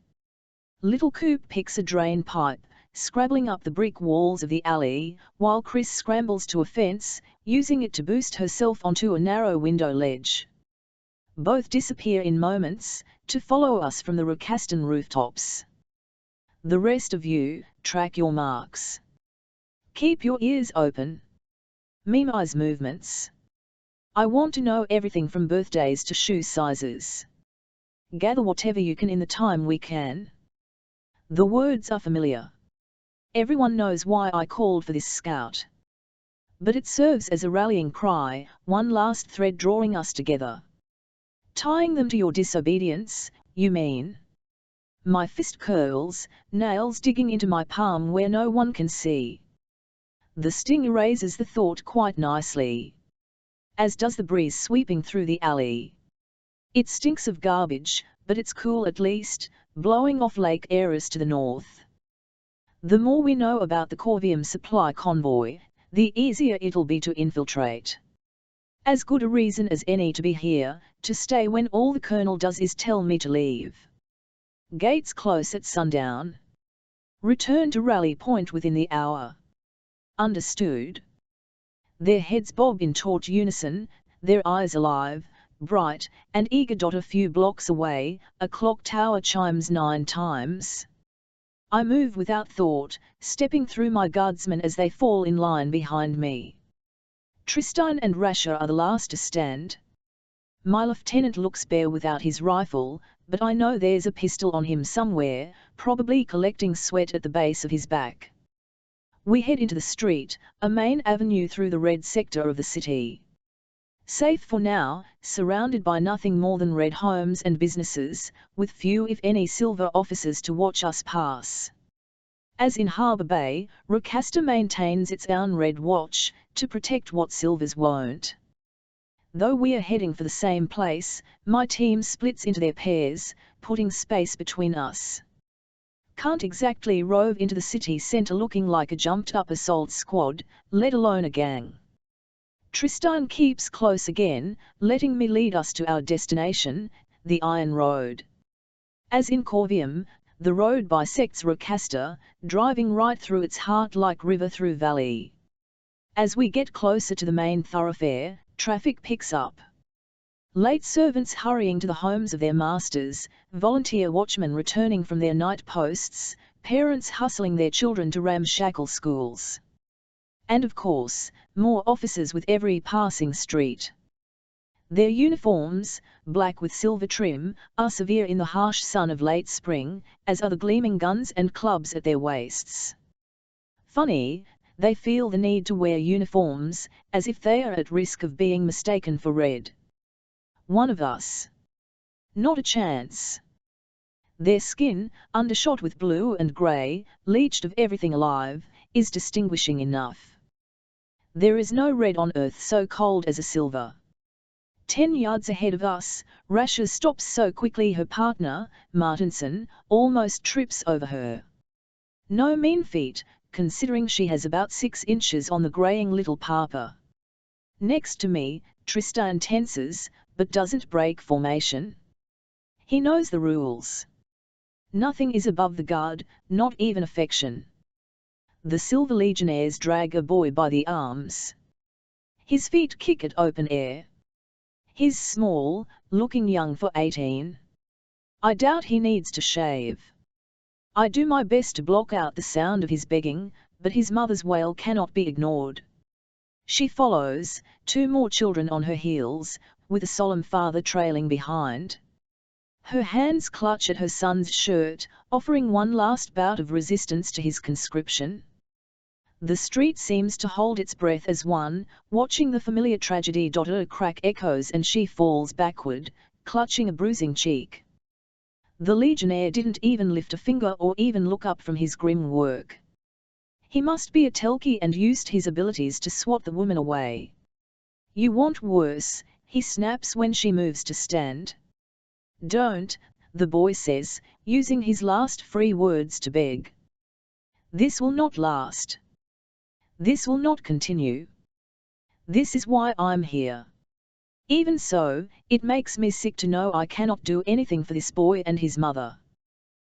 Little Coop picks a drain pipe, scrabbling up the brick walls of the alley, while Chris scrambles to a fence, using it to boost herself onto a narrow window ledge. Both disappear in moments, to follow us from the Rocastan rooftops. The rest of you, track your marks. Keep your ears open. Mimize movements. I want to know everything from birthdays to shoe sizes. Gather whatever you can in the time we can. The words are familiar. Everyone knows why I called for this scout. But it serves as a rallying cry, one last thread drawing us together. Tying them to your disobedience, you mean? My fist curls, nails digging into my palm where no one can see. The sting erases the thought quite nicely, as does the breeze sweeping through the alley. It stinks of garbage, but it's cool at least, blowing off Lake Eris to the north. The more we know about the Corvium supply convoy, the easier it'll be to infiltrate. As good a reason as any to be here, to stay when all the Colonel does is tell me to leave. Gates close at sundown. Return to Rally Point within the hour. Understood? Their heads bob in taut unison, their eyes alive, bright, and eager. A few blocks away, a clock tower chimes 9 times. I move without thought, stepping through my guardsmen as they fall in line behind me. Tristan and Rasher are the last to stand. My lieutenant looks bare without his rifle, but I know there's a pistol on him somewhere, probably collecting sweat at the base of his back. We head into the street, a main avenue through the red sector of the city. Safe for now, surrounded by nothing more than red homes and businesses, with few if any silver officers to watch us pass. As in Harbour Bay, Rocasta maintains its own red watch, to protect what silvers won't. Though we are heading for the same place, my team splits into their pairs, putting space between us. Can't exactly rove into the city centre looking like a jumped-up assault squad, let alone a gang. Tristan keeps close again, letting me lead us to our destination, the Iron Road. As in Corvium, the road bisects Rocasta, driving right through its heart like river through valley. As we get closer to the main thoroughfare, traffic picks up. Late servants hurrying to the homes of their masters, volunteer watchmen returning from their night posts, parents hustling their children to ramshackle schools. And of course, more officers with every passing street. Their uniforms, black with silver trim, are severe in the harsh sun of late spring, as are the gleaming guns and clubs at their waists. Funny, they feel the need to wear uniforms, as if they are at risk of being mistaken for red. One of us. Not a chance. Their skin, undershot with blue and grey, leached of everything alive, is distinguishing enough. There is no red on earth so cold as a silver. 10 yards ahead of us, Rasher stops so quickly her partner, Martinson, almost trips over her. No mean feat, considering she has about 6 inches on the greying little papa. Next to me, Tristan tenses, but doesn't break formation. He knows the rules. Nothing is above the guard, not even affection. The Silver Legionnaires drag a boy by the arms. His feet kick at open air. He's small, looking young for 18. I doubt he needs to shave. I do my best to block out the sound of his begging, but his mother's wail cannot be ignored. She follows, 2 more children on her heels, with a solemn father trailing behind. Her hands clutch at her son's shirt, offering one last bout of resistance to his conscription. The street seems to hold its breath as one, watching the familiar tragedy. A crack echoes and she falls backward, clutching a bruising cheek. The Legionnaire didn't even lift a finger or even look up from his grim work. He must be a Telki and used his abilities to swat the woman away. You want worse, he snaps when she moves to stand. Don't, the boy says, using his last free words to beg. This will not last. This will not continue. This is why I'm here. Even so, it makes me sick to know I cannot do anything for this boy and his mother.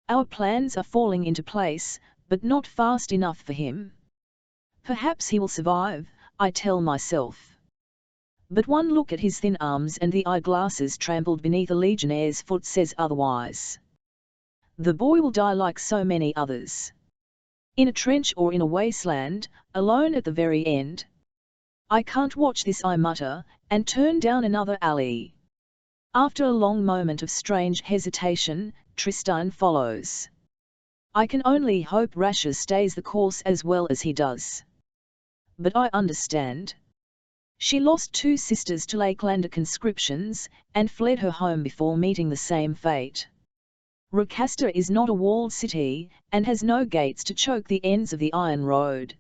Our plans are falling into place, but not fast enough for him. Perhaps he will survive, I tell myself. But one look at his thin arms and the eyeglasses trampled beneath a Legionnaire's foot says otherwise. The boy will die like so many others. In a trench or in a wasteland, alone at the very end. I can't watch this, I mutter, and turn down another alley. After a long moment of strange hesitation, Tristan follows. I can only hope Rasher stays the course as well as he does. But I understand. She lost 2 sisters to Lakelander conscriptions, and fled her home before meeting the same fate. Rocasta is not a walled city, and has no gates to choke the ends of the Iron Road.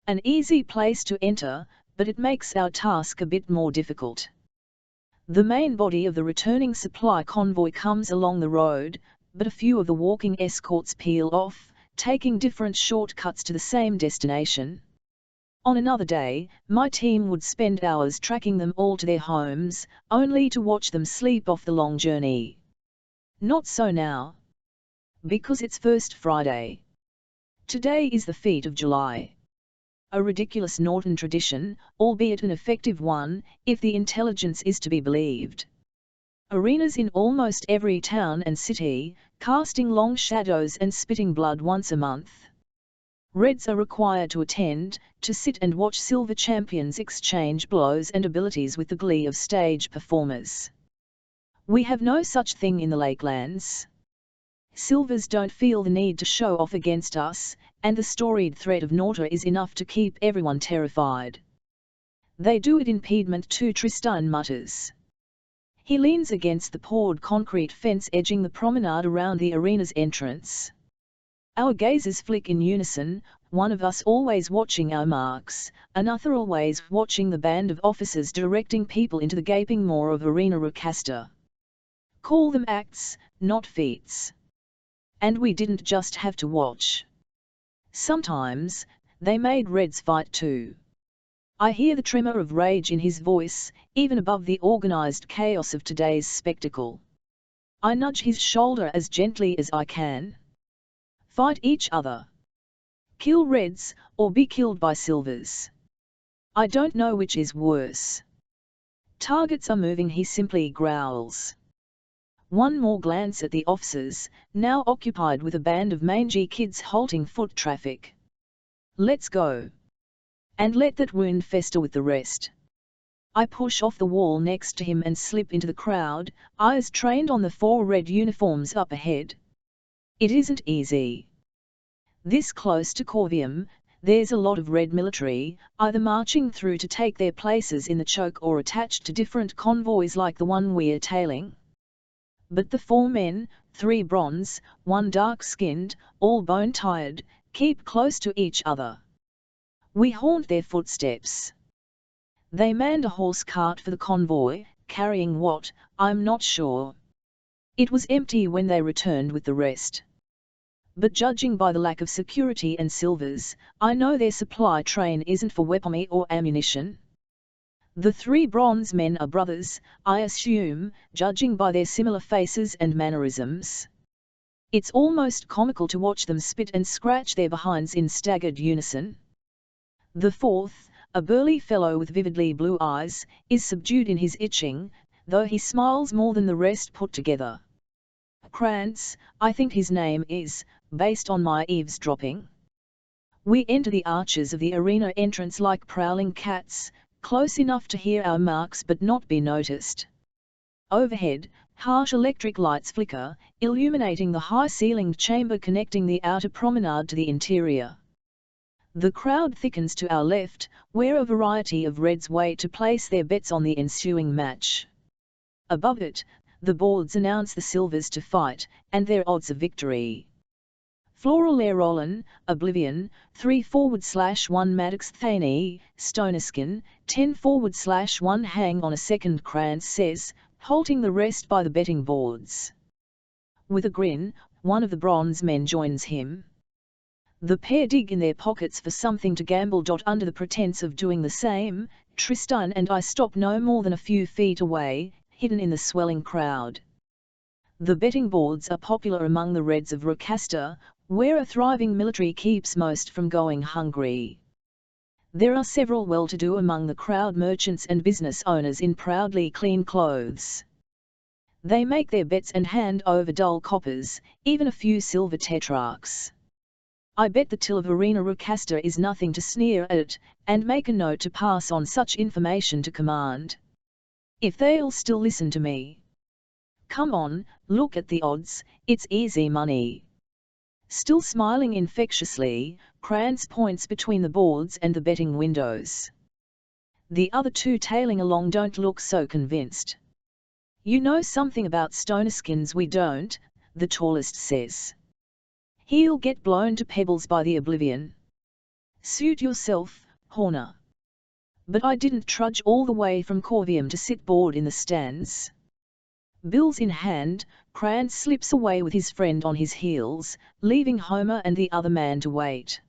An easy place to enter, but it makes our task a bit more difficult. The main body of the returning supply convoy comes along the road, but a few of the walking escorts peel off, taking different shortcuts to the same destination. On another day, my team would spend hours tracking them all to their homes, only to watch them sleep off the long journey. Not so now. Because it's First Friday. Today is the Feet of July. A ridiculous Norton tradition, albeit an effective one, if the intelligence is to be believed. Arenas in almost every town and city, casting long shadows and spitting blood once a month. Reds are required to attend, to sit and watch silver champions exchange blows and abilities with the glee of stage performers. We have no such thing in the Lakelands. Silvers don't feel the need to show off against us, and the storied threat of Norta is enough to keep everyone terrified. They do it in Piedmont too, Tristan mutters. He leans against the poured concrete fence edging the promenade around the arena's entrance. Our gazes flick in unison, one of us always watching our marks, another always watching the band of officers directing people into the gaping maw of Arena Rocasta. Call them acts, not feats. And we didn't just have to watch. Sometimes, they made Reds fight too. I hear the tremor of rage in his voice, even above the organized chaos of today's spectacle. I nudge his shoulder as gently as I can. Fight each other. Kill Reds, or be killed by Silvers. I don't know which is worse. Targets are moving, he simply growls. One more glance at the officers, now occupied with a band of mangy kids halting foot traffic. Let's go. And let that wound fester with the rest. I push off the wall next to him and slip into the crowd, eyes trained on the 4 red uniforms up ahead. It isn't easy. This close to Corvium, there's a lot of red military, either marching through to take their places in the choke or attached to different convoys like the one we're tailing. But the 4 men, 3 bronze, 1 dark-skinned, all bone-tired, keep close to each other. We haunt their footsteps. They manned a horse cart for the convoy, carrying what, I'm not sure. It was empty when they returned with the rest. But judging by the lack of security and Silvers, I know their supply train isn't for weaponry or ammunition. The 3 bronze men are brothers, I assume, judging by their similar faces and mannerisms. It's almost comical to watch them spit and scratch their behinds in staggered unison. The 4th, a burly fellow with vividly blue eyes, is subdued in his itching, though he smiles more than the rest put together. Krantz, I think his name is, based on my eavesdropping. We enter the arches of the arena entrance like prowling cats, close enough to hear our marks but not be noticed. Overhead, harsh electric lights flicker, illuminating the high-ceilinged chamber connecting the outer promenade to the interior. The crowd thickens to our left, where a variety of Reds wait to place their bets on the ensuing match. Above it, the boards announce the Silvers to fight, and their odds of victory. Floral Aerolan, Oblivion, 3/1 Maddox Thaney, Stonerskin, 10/1 Hang on a second, Krantz says, halting the rest by the betting boards. With a grin, one of the bronze men joins him. The pair dig in their pockets for something to gamble. Under the pretense of doing the same, Tristan and I stop no more than a few feet away, hidden in the swelling crowd. The betting boards are popular among the Reds of Rocasta, where a thriving military keeps most from going hungry. There are several well-to-do among the crowd, merchants and business owners in proudly clean clothes. They make their bets and hand over dull coppers, even a few silver tetrarchs. I bet the till of Arena Rocasta is nothing to sneer at, and make a note to pass on such information to command. If they'll still listen to me. Come on, look at the odds, it's easy money. Still smiling infectiously, Krantz points between the boards and the betting windows. The other 2 tailing along don't look so convinced. You know something about Stonerskins we don't, the tallest says. He'll get blown to pebbles by the Oblivion. Suit yourself, Horner. But I didn't trudge all the way from Corvium to sit bored in the stands. Bills in hand, Krantz slips away with his friend on his heels, leaving Homer and the other man to wait.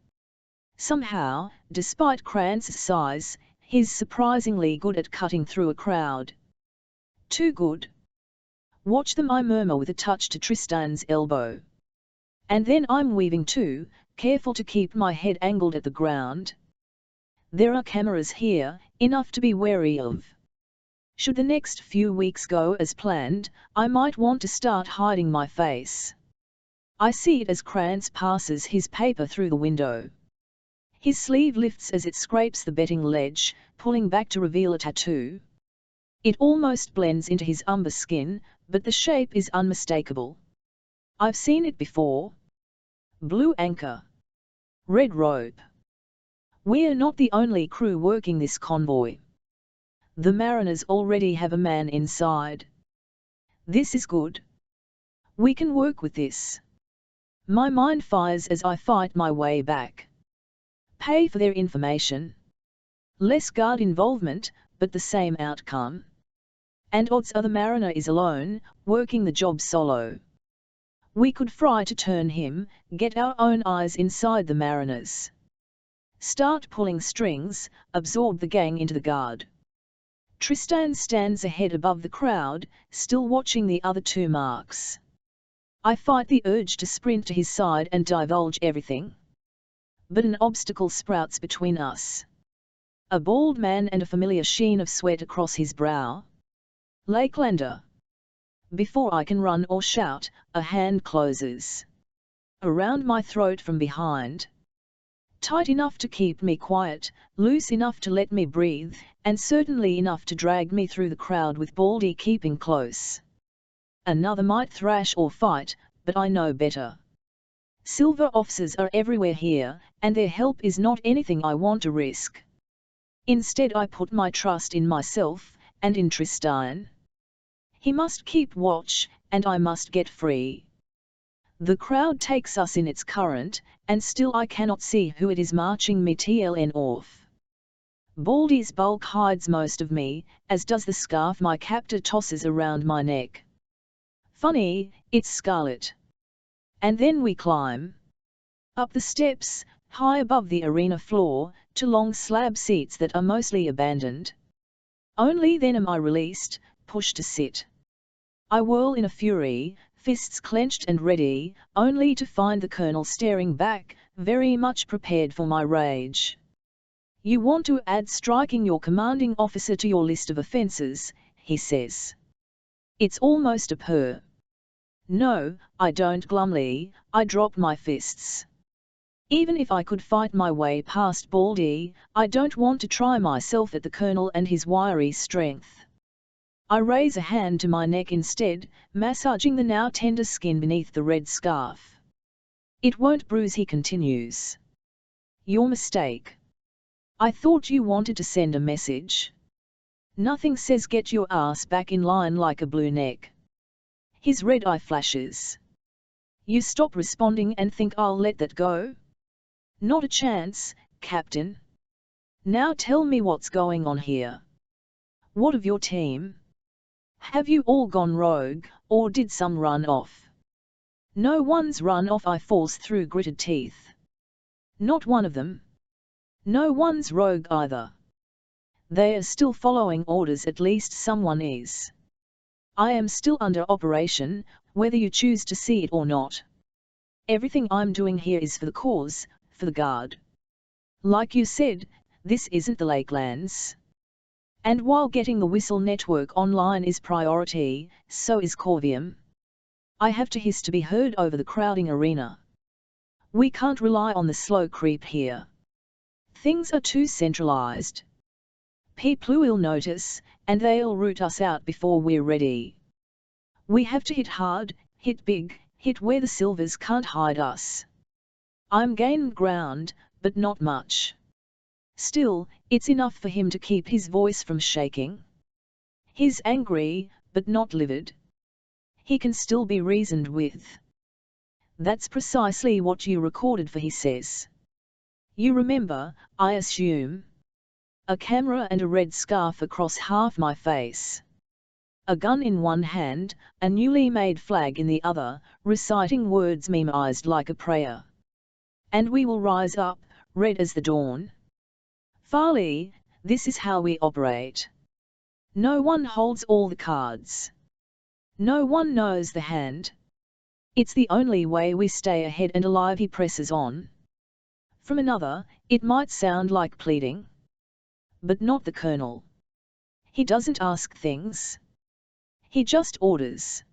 Somehow, despite Krantz's size, he's surprisingly good at cutting through a crowd. Too good. Watch them, I murmur with a touch to Tristan's elbow. And then I'm weaving too, careful to keep my head angled at the ground. There are cameras here, enough to be wary of. Should the next few weeks go as planned, I might want to start hiding my face. I see it as Krantz passes his paper through the window. His sleeve lifts as it scrapes the betting ledge, pulling back to reveal a tattoo. It almost blends into his umber skin, but the shape is unmistakable. I've seen it before. Blue anchor. Red rope. We're not the only crew working this convoy. The mariners already have a man inside. This is good. We can work with this. My mind fires as I fight my way back. Pay for their information. Less guard involvement, but the same outcome. And odds are the mariner is alone, working the job solo. We could fry to turn him, get our own eyes inside the mariners. Start pulling strings, absorb the gang into the guard. Tristan stands ahead above the crowd, still watching the other two marks. I fight the urge to sprint to his side and divulge everything. But an obstacle sprouts between us. A bald man and a familiar sheen of sweat across his brow. Lakelander. Before I can run or shout, a hand closes around my throat from behind. Tight enough to keep me quiet, loose enough to let me breathe, and certainly enough to drag me through the crowd with Baldy keeping close. Another might thrash or fight, but I know better. Silver officers are everywhere here, and their help is not anything I want to risk. Instead I put my trust in myself, and in Tristan. He must keep watch, and I must get free. The crowd takes us in its current, and still I cannot see who it is marching me TLN off. Baldy's bulk hides most of me, as does the scarf my captor tosses around my neck. Funny, it's scarlet. And then we climb up the steps, high above the arena floor, to long slab seats that are mostly abandoned. Only then am I released, pushed to sit. I whirl in a fury, fists clenched and ready, only to find the colonel staring back, very much prepared for my rage. You want to add striking your commanding officer to your list of offences, he says. It's almost a purr. No, I don't glumly, I drop my fists. Even if I could fight my way past Baldy, I don't want to try myself at the colonel and his wiry strength. I raise a hand to my neck instead, massaging the now tender skin beneath the red scarf. It won't bruise, he continues. Your mistake. I thought you wanted to send a message. Nothing says get your ass back in line like a blue neck. His red eye flashes. You stop responding and think I'll let that go? Not a chance, Captain. Now tell me what's going on here. What of your team? Have you all gone rogue, or did some run off? No one's run off, I force through gritted teeth. Not one of them. No one's rogue either. They are still following orders, at least someone is. I am still under operation, whether you choose to see it or not. Everything I'm doing here is for the cause, for the guard. Like you said, this isn't the Lakelands. And while getting the Whistle network online is priority, so is Corvium. I have to hiss to be heard over the crowding arena. We can't rely on the slow creep here. Things are too centralized. People will notice, and they'll root us out before we're ready. We have to hit hard, hit big, hit where the Silvers can't hide us. I'm gaining ground, but not much. Still, it's enough for him to keep his voice from shaking. He's angry, but not livid. He can still be reasoned with. That's precisely what you recorded for, he says. You remember, I assume? A camera and a red scarf across half my face. A gun in one hand, a newly made flag in the other, reciting words memoized like a prayer. And we will rise up, red as the dawn. Farley, this is how we operate. No one holds all the cards. No one knows the hand. It's the only way we stay ahead and alive. He presses on. From another, it might sound like pleading. But not the Colonel. He doesn't ask things. He just orders.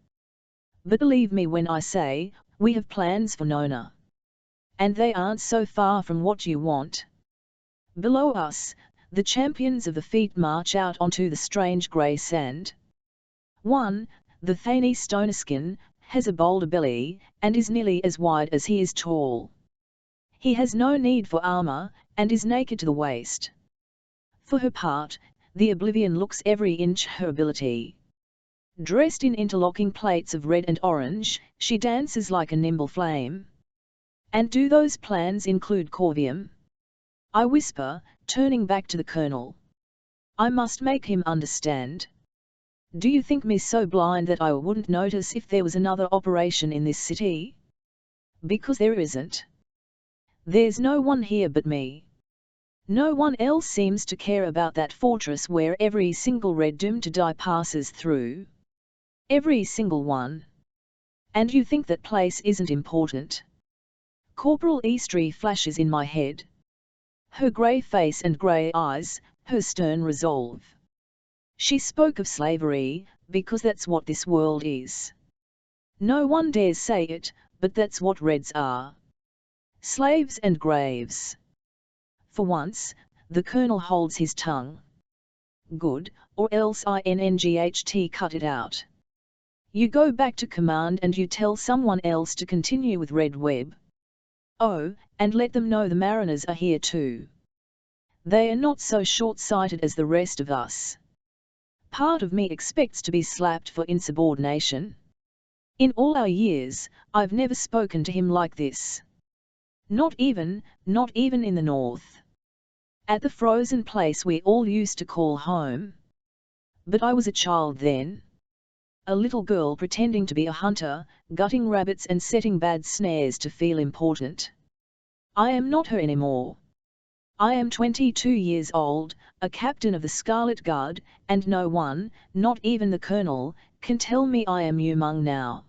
But believe me when I say, we have plans for Nona. And they aren't so far from what you want. Below us, the champions of the feet march out onto the strange grey sand. One, the Thane Stonerskin, has a boulder belly, and is nearly as wide as he is tall. He has no need for armour, and is naked to the waist. For her part, the Oblivion looks every inch her ability. Dressed in interlocking plaits of red and orange, she dances like a nimble flame. And do those plans include Corvium? I whisper, turning back to the Colonel. I must make him understand. Do you think me so blind that I wouldn't notice if there was another operation in this city? Because there isn't. There's no one here but me. No one else seems to care about that fortress where every single red doomed to die passes through. Every single one. And you think that place isn't important? Corporal Eastry flashes in my head. Her grey face and grey eyes, her stern resolve. She spoke of slavery, because that's what this world is. No one dares say it, but that's what Reds are. Slaves and graves. For once, the Colonel holds his tongue. Good, or else INNGHT cut it out. You go back to command and you tell someone else to continue with Red Web. Oh, and let them know the Mariners are here too. They are not so short-sighted as the rest of us. Part of me expects to be slapped for insubordination. In all our years, I've never spoken to him like this. Not even in the north. At the frozen place we all used to call home. But I was a child then. A little girl pretending to be a hunter, gutting rabbits and setting bad snares to feel important. I am not her anymore. I am 22 years old, a captain of the Scarlet Guard, and no one, not even the Colonel, can tell me I am Yu Meng now.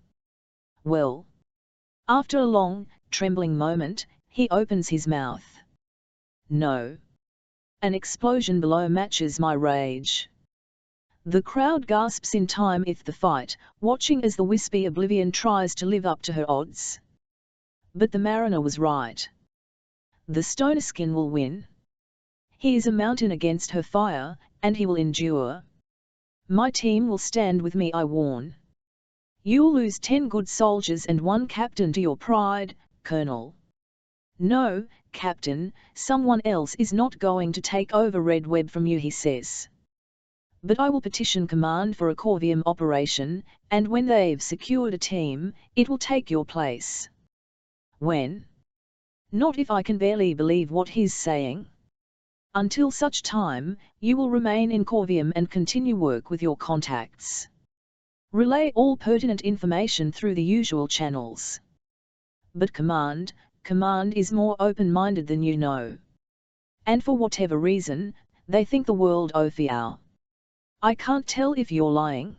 Well. After a long, trembling moment, he opens his mouth. No. An explosion below matches my rage. The crowd gasps in time if the fight, watching as the wispy Oblivion tries to live up to her odds. But the Mariner was right. The Stonerskin will win. He is a mountain against her fire, and he will endure. My team will stand with me, I warn. You'll lose 10 good soldiers and 1 captain to your pride, Colonel. No, Captain, someone else is not going to take over Red Web from you, he says. But I will petition command for a Corvium operation, and when they've secured a team, it will take your place. When? Not if I can barely believe what he's saying. Until such time, you will remain in Corvium and continue work with your contacts. Relay all pertinent information through the usual channels. But command is more open-minded than you know. And for whatever reason, they think the world Ophiao. I can't tell if you're lying.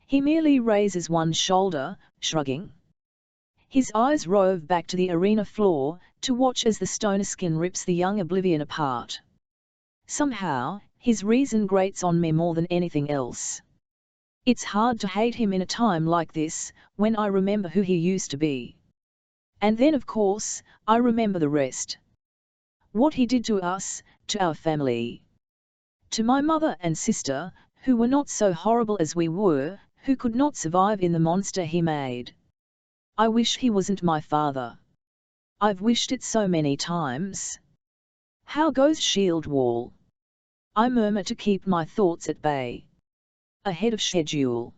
He merely raises one shoulder, shrugging. His eyes rove back to the arena floor, to watch as the Stonerskin rips the young Oblivion apart. Somehow, his reason grates on me more than anything else. It's hard to hate him in a time like this, when I remember who he used to be. And then of course, I remember the rest. What he did to us, to our family. To my mother and sister, who were not so horrible as we were, who could not survive in the monster he made. I wish he wasn't my father. I've wished it so many times. How goes Shield Wall? I murmur to keep my thoughts at bay. Ahead of schedule.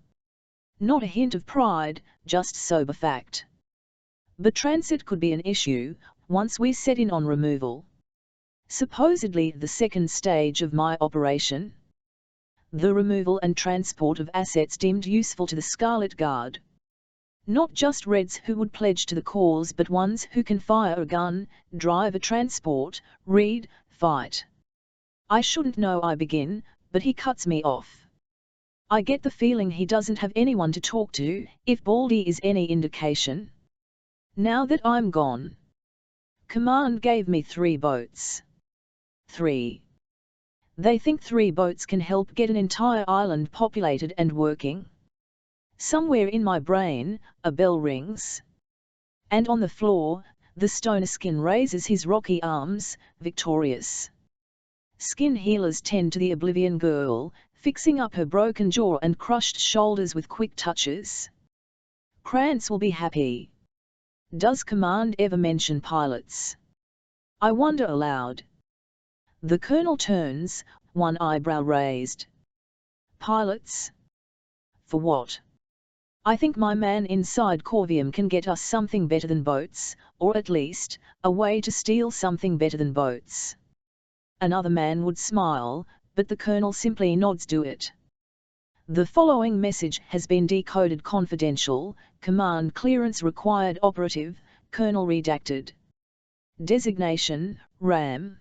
Not a hint of pride, just sober fact. But transit could be an issue, once we set in on removal. Supposedly the second stage of my operation. The removal and transport of assets deemed useful to the Scarlet Guard. Not just Reds who would pledge to the cause, but ones who can fire a gun, drive a transport, read, fight. I shouldn't know I begin, but he cuts me off. I get the feeling he doesn't have anyone to talk to, if Baldy is any indication. Now that I'm gone. Command gave me 3 boats. 3. They think 3 boats can help get an entire island populated and working. Somewhere in my brain, a bell rings. And on the floor, the stoner Skin raises his rocky arms, victorious. Skin healers tend to the Oblivion Girl, fixing up her broken jaw and crushed shoulders with quick touches. Krantz will be happy. Does Command ever mention pilots? I wonder aloud. The Colonel turns, one eyebrow raised. Pilots? For what? I think my man inside Corvium can get us something better than boats, or at least, a way to steal something better than boats. Another man would smile, but the Colonel simply nods. Do it. The following message has been decoded confidential, command clearance required operative, Colonel redacted. Designation, RAM.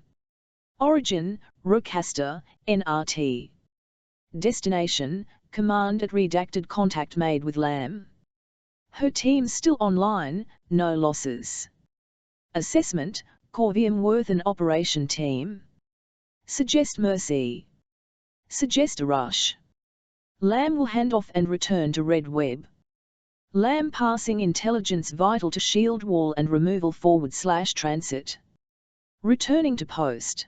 Origin, Rocaster, NRT. Destination, command at redacted contact made with LAM. Her team still online, no losses. Assessment, Corvium worth an operation team. Suggest mercy. Suggest a rush. LAM will hand off and return to Red Web. LAM passing intelligence vital to shield wall and removal /transit. Returning to post.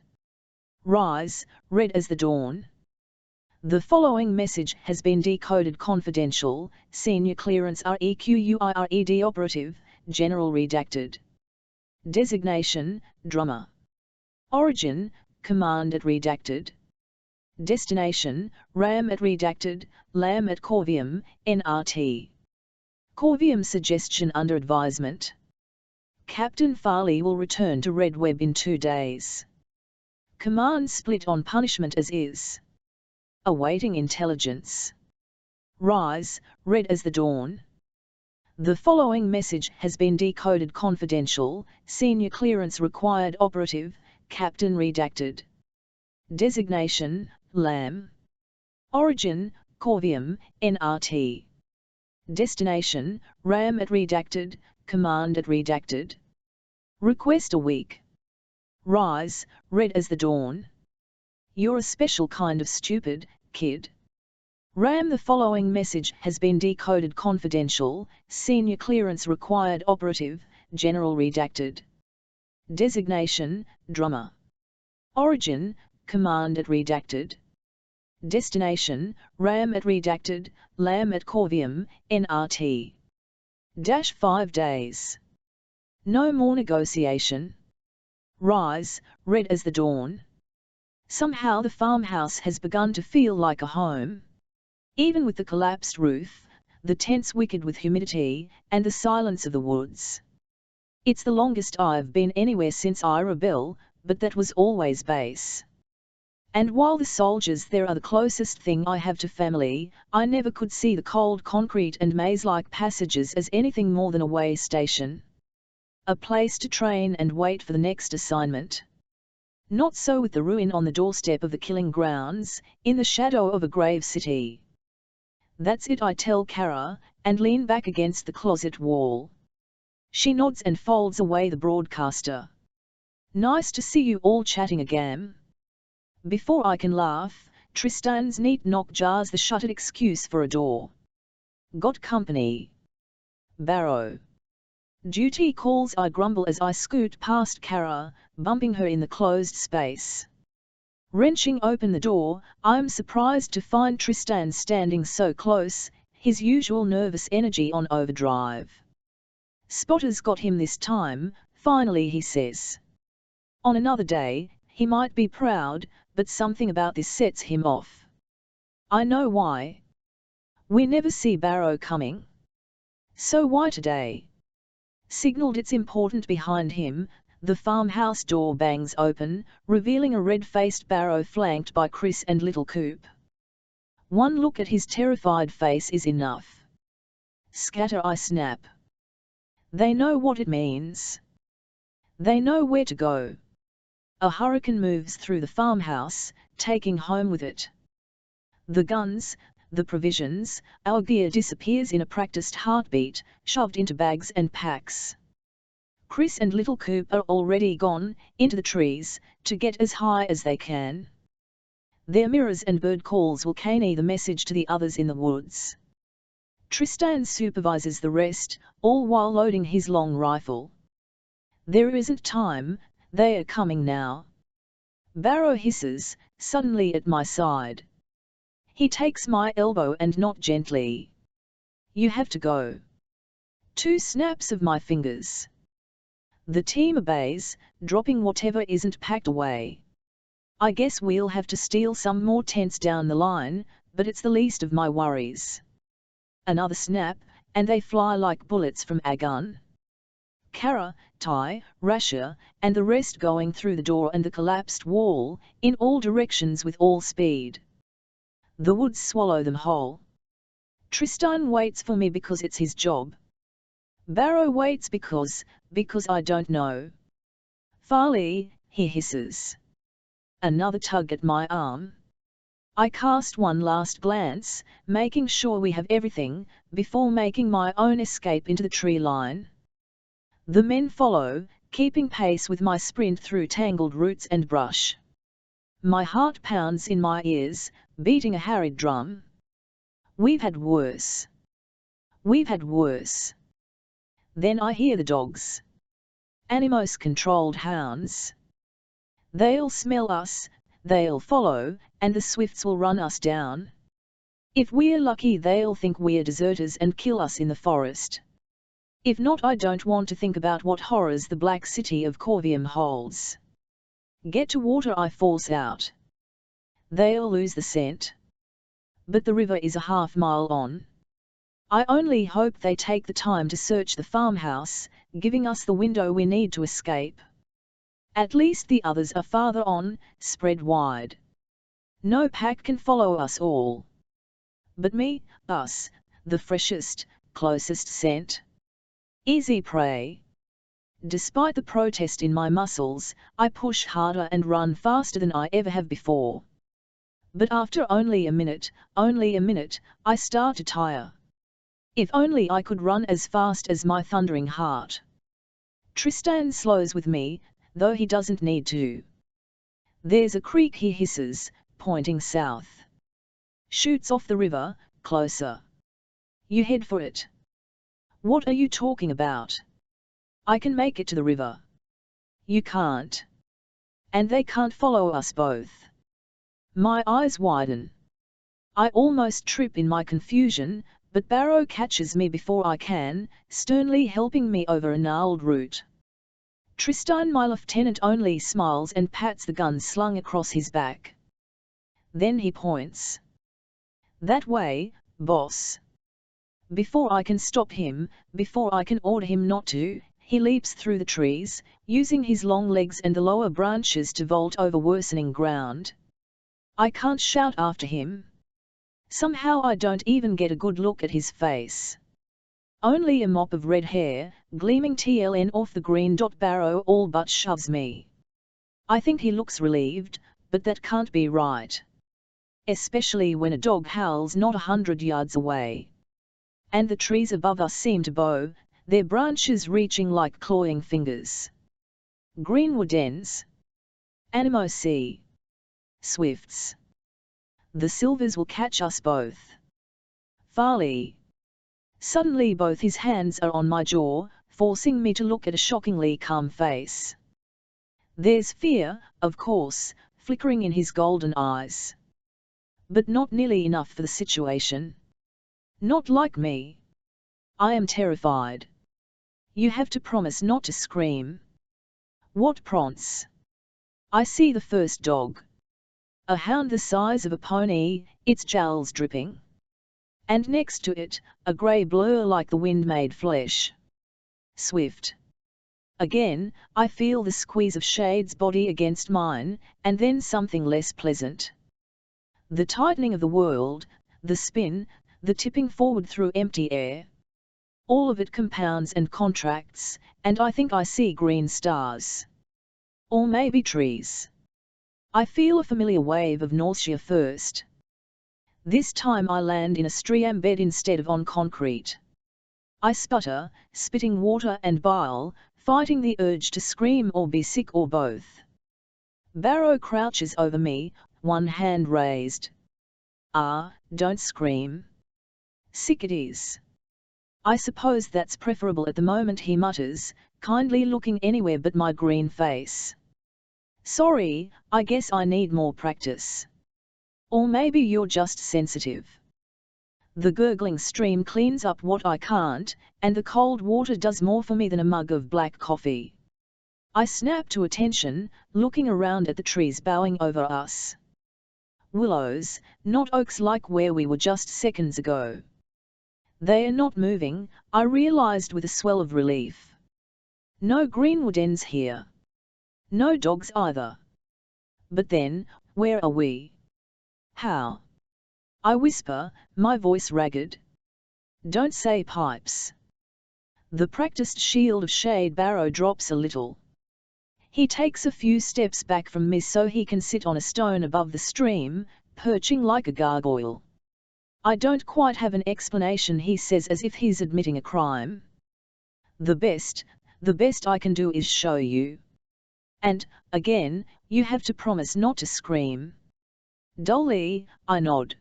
Rise, red as the dawn. The following message has been decoded confidential, senior clearance REQUIRED operative, general redacted. Designation, drummer. Origin, command at redacted. Destination, RAM at redacted, LAM at Corvium, NRT. Corvium suggestion under advisement. Captain Farley will return to Red Web in 2 days. Command split on punishment as is. Awaiting intelligence. Rise, red as the dawn. The following message has been decoded confidential, senior clearance required operative, Captain redacted. Designation, LAM. Origin, Corvium, NRT. Destination, RAM at redacted, command at redacted. Request a week. Rise, red as the dawn. You're a special kind of stupid, kid. RAM. The following message has been decoded confidential, senior clearance required operative, general redacted. Designation, drummer. Origin, command at redacted. Destination, RAM at redacted, LAM at Corvium, NRT. -5 days. No more negotiation. Rise, red as the dawn. Somehow the farmhouse has begun to feel like a home. Even with the collapsed roof, the tents wicked with humidity, and the silence of the woods. It's the longest I've been anywhere since Irabel, but that was always base. And while the soldiers there are the closest thing I have to family, I never could see the cold concrete and maze-like passages as anything more than a way station. A place to train and wait for the next assignment. Not so with the ruin on the doorstep of the killing grounds, in the shadow of a grave city. That's it, I tell Kara, and lean back against the closet wall. She nods and folds away the broadcaster. Nice to see you all chatting again. Before I can laugh, Tristan's neat knock jars the shuttered excuse for a door. Got company. Barrow. Duty calls, I grumble as I scoot past Kara, bumping her in the closed space. Wrenching open the door, I am surprised to find Tristan standing so close, his usual nervous energy on overdrive. Spotter's got him this time, finally, he says. On another day, he might be proud, but something about this sets him off. I know why. We never see Barrow coming. So why today? Signaled it's important behind him, The farmhouse door bangs open, revealing a red-faced Barrow flanked by Chris and Little Coop. One look at his terrified face is enough. Scatter, I snap. They know what it means. They know where to go. A hurricane moves through the farmhouse, taking home with it the guns, the provisions. Our gear disappears in a practiced heartbeat, shoved into bags and packs. Chris and Little Coop are already gone, into the trees, to get as high as they can. Their mirrors and bird calls will convey the message to the others in the woods. Tristan supervises the rest, all while loading his long rifle. There isn't time, they are coming now. Barrow hisses, suddenly at my side. He takes my elbow and not gently. You have to go. 2 snaps of my fingers. The team obeys, dropping whatever isn't packed away. I guess we'll have to steal some more tents down the line, but it's the least of my worries. Another snap, and they fly like bullets from a gun. Kara, Ty, Rasha, and the rest going through the door and the collapsed wall, in all directions with all speed. The woods swallow them whole. Tristan waits for me because it's his job. Barrow waits because I don't know. Farley, he hisses. Another tug at my arm. I cast one last glance, making sure we have everything, before making my own escape into the tree line. The men follow, keeping pace with my sprint through tangled roots and brush. My heart pounds in my ears, beating a harried drum. We've had worse. We've had worse. Then I hear the dogs. Animos-controlled hounds. They'll smell us, they'll follow, and the Swifts will run us down. If we're lucky they'll think we're deserters and kill us in the forest. If not, I don't want to think about what horrors the black city of Corvium holds. Get to water, I force out. They'll lose the scent. But the river is a half-mile on. I only hope they take the time to search the farmhouse, giving us the window we need to escape. At least the others are farther on, spread wide. No pack can follow us all. But me, us, the freshest, closest scent. Easy prey. Despite the protest in my muscles, I push harder and run faster than I ever have before. But after only a minute, I start to tire. If only I could run as fast as my thundering heart. Tristan slows with me, though he doesn't need to. There's a creek, he hisses, pointing south. Shoots off the river, closer. You head for it. What are you talking about? I can make it to the river. You can't. And they can't follow us both. My eyes widen. I almost trip in my confusion, but Barrow catches me before I can, sternly helping me over a gnarled root. Tristan, my lieutenant, only smiles and pats the gun slung across his back. Then he points. That way, boss. Before I can stop him, before I can order him not to, he leaps through the trees, using his long legs and the lower branches to vault over worsening ground. I can't shout after him. Somehow I don't even get a good look at his face. Only a mop of red hair, gleaming TLN off the green dot. Barrow all but shoves me. I think he looks relieved, but that can't be right. Especially when a dog howls not 100 yards away. And the trees above us seem to bow, their branches reaching like clawing fingers. Greenwood ends. Animo C. Swifts. The Silvers will catch us both. Farley. Suddenly both his hands are on my jaw, forcing me to look at a shockingly calm face. There's fear, of course, flickering in his golden eyes. But not nearly enough for the situation. Not like me. I am terrified. You have to promise not to scream. What prompts? I see the first dog. A hound the size of a pony, its jowls dripping. And next to it, a grey blur like the wind-made flesh. Swift. Again, I feel the squeeze of Shade's body against mine, and then something less pleasant. The tightening of the world, the spin, the tipping forward through empty air. All of it compounds and contracts, and I think I see green stars. Or maybe trees. I feel a familiar wave of nausea first. This time I land in a stream bed instead of on concrete. I sputter, spitting water and bile, fighting the urge to scream or be sick or both. Barrow crouches over me, one hand raised. Ah, don't scream. Sick it is. I suppose that's preferable at the moment, he mutters, kindly looking anywhere but my green face. Sorry, I guess I need more practice. Or maybe you're just sensitive. The gurgling stream cleans up what I can't, and the cold water does more for me than a mug of black coffee. I snap to attention, looking around at the trees bowing over us. Willows, not oaks like where we were just seconds ago. They are not moving, I realized with a swell of relief. No greenwood ends here. No dogs either. But then, where are we? How? I whisper, my voice ragged. Don't say pipes. The practiced shield of Shade Barrow drops a little. He takes a few steps back from me so he can sit on a stone above the stream, perching like a gargoyle. I don't quite have an explanation, he says as if he's admitting a crime. The best I can do is show you. And, again, you have to promise not to scream. Dully, I nod.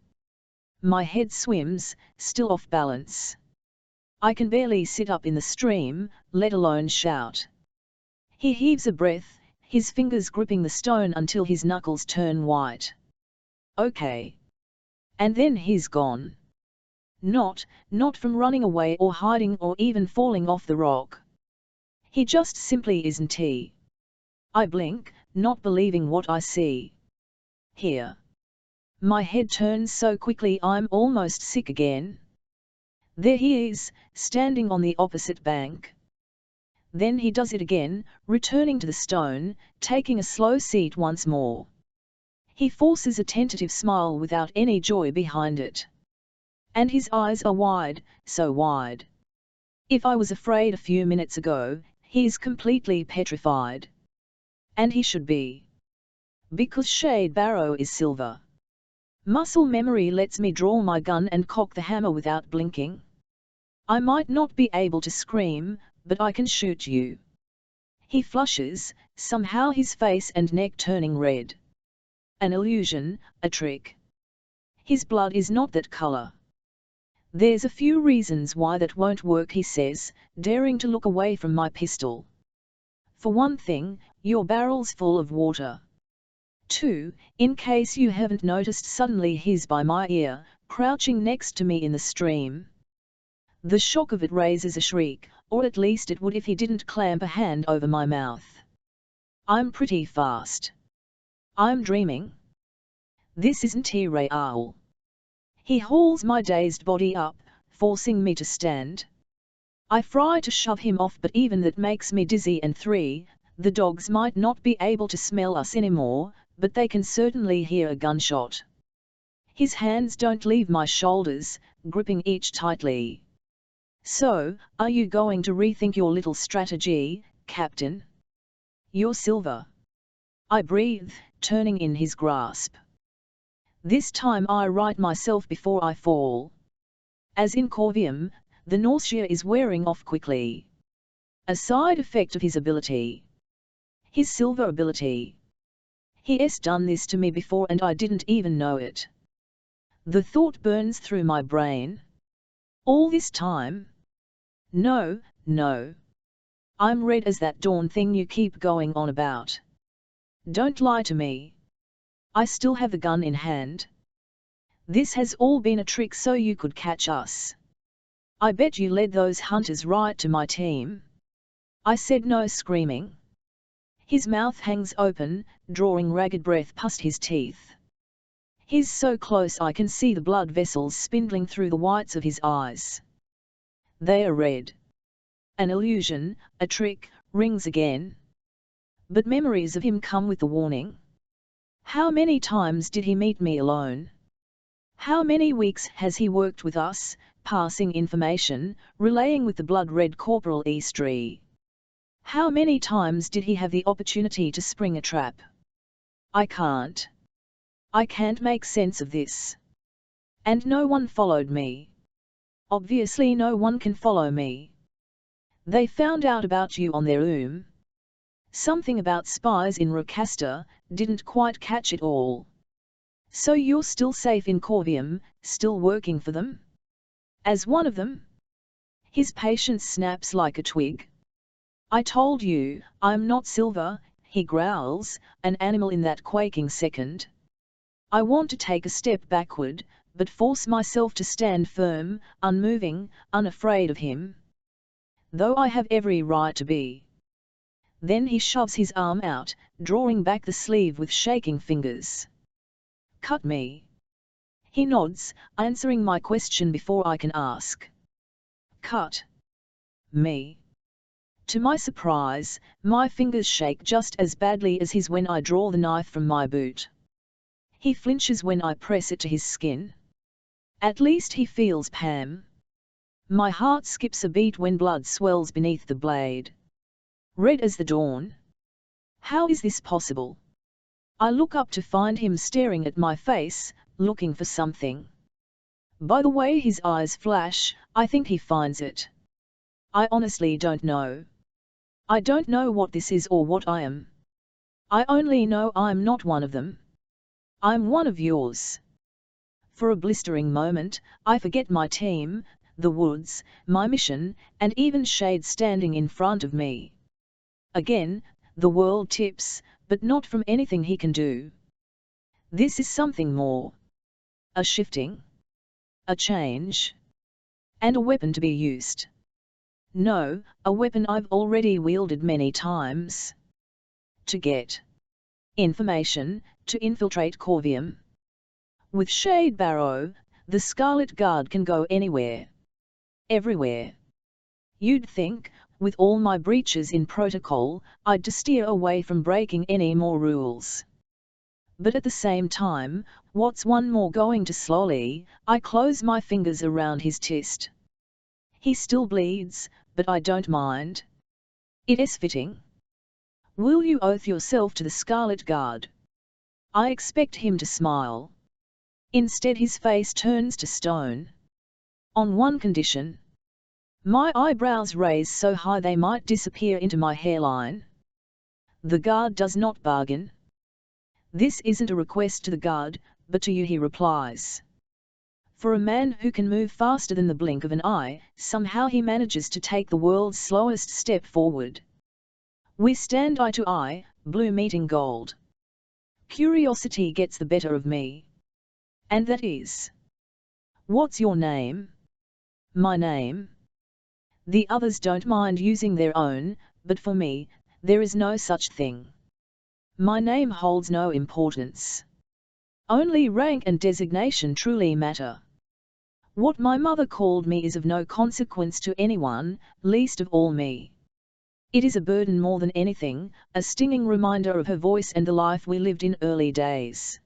My head swims, still off balance. I can barely sit up in the stream, let alone shout. He heaves a breath, his fingers gripping the stone until his knuckles turn white. Okay. And then he's gone. Not from running away or hiding or even falling off the rock. He just simply isn't he. I blink, not believing what I see. Here. My head turns so quickly I'm almost sick again. There he is, standing on the opposite bank. Then he does it again, returning to the stone, taking a slow seat once more. He forces a tentative smile without any joy behind it. And his eyes are wide, so wide. If I was afraid a few minutes ago, he's completely petrified. And he should be. Because Shade Barrow is silver. Muscle memory lets me draw my gun and cock the hammer without blinking. I might not be able to scream, but I can shoot you. He flushes, somehow his face and neck turning red. An illusion, a trick. His blood is not that color. There's a few reasons why that won't work, he says, daring to look away from my pistol. For one thing, your barrel's full of water. 2, in case you haven't noticed, suddenly he's by my ear, crouching next to me in the stream. The shock of it raises a shriek, or at least it would if he didn't clamp a hand over my mouth. I'm pretty fast. I'm dreaming. This isn't real. He hauls my dazed body up, forcing me to stand. I try to shove him off, but even that makes me dizzy. And 3, the dogs might not be able to smell us anymore, but they can certainly hear a gunshot. His hands don't leave my shoulders, gripping each tightly. So, are you going to rethink your little strategy, Captain? You're silver. I breathe, turning in his grasp. This time I right myself before I fall. As in Corvium, the nausea is wearing off quickly. A side effect of his ability. His silver ability. He's done this to me before and I didn't even know it. The thought burns through my brain. All this time? No. I'm red as that dawn thing you keep going on about. Don't lie to me. I still have the gun in hand. This has all been a trick so you could catch us. I bet you led those hunters right to my team. I said no, screaming. His mouth hangs open, drawing ragged breath past his teeth. He's so close I can see the blood vessels spindling through the whites of his eyes. They are red. An illusion, a trick, Rings again. But memories of him come with the warning. How many times did he meet me alone? How many weeks has he worked with us, passing information, relaying with the blood-red Corporal Eastry? How many times did he have the opportunity to spring a trap? I can't make sense of this. And no one followed me. Obviously no one can follow me. They found out about you on their own. Something about spies in Rocasta, didn't quite catch it all. So you're still safe in Corvium, still working for them? As one of them? His patience snaps like a twig. I told you, I'm not Silver, he growls, an animal in that quaking second. I want to take a step backward, but force myself to stand firm, unmoving, unafraid of him. Though I have every right to be. Then he shoves his arm out, drawing back the sleeve with shaking fingers. Cut me. He nods, answering my question before I can ask. Cut me. To my surprise, my fingers shake just as badly as his when I draw the knife from my boot. He flinches when I press it to his skin. At least he feels Pam. My heart skips a beat when blood swells beneath the blade. Red as the dawn. How is this possible? I look up to find him staring at my face, looking for something. By the way his eyes flash, I think he finds it. I honestly don't know. I don't know what this is or what I am. I only know I'm not one of them. I'm one of yours. For a blistering moment, I forget my team, the woods, my mission, and even Shade standing in front of me. Again, the world tips, but not from anything he can do. This is something more. A shifting. A change. And a weapon to be used. No, a weapon I've already wielded many times. To get information, to infiltrate Corvium. With Shade Barrow, the Scarlet Guard can go anywhere. Everywhere. You'd think, with all my breaches in protocol, I'd steer away from breaking any more rules. But at the same time, what's one more going to slowly? I close my fingers around his chest. He still bleeds, but I don't mind. It is fitting. Will you oath yourself to the Scarlet Guard? I expect him to smile. Instead his face turns to stone. On one condition. My eyebrows raise so high they might disappear into my hairline. The guard does not bargain. This isn't a request to the guard, but to you, he replies. For a man who can move faster than the blink of an eye, somehow he manages to take the world's slowest step forward. We stand eye to eye, blue meeting gold. Curiosity gets the better of me. And that is. What's your name? My name? The others don't mind using their own, but for me, there is no such thing. My name holds no importance. Only rank and designation truly matter. What my mother called me is of no consequence to anyone, least of all me. It is a burden more than anything, a stinging reminder of her voice and the life we lived in early days.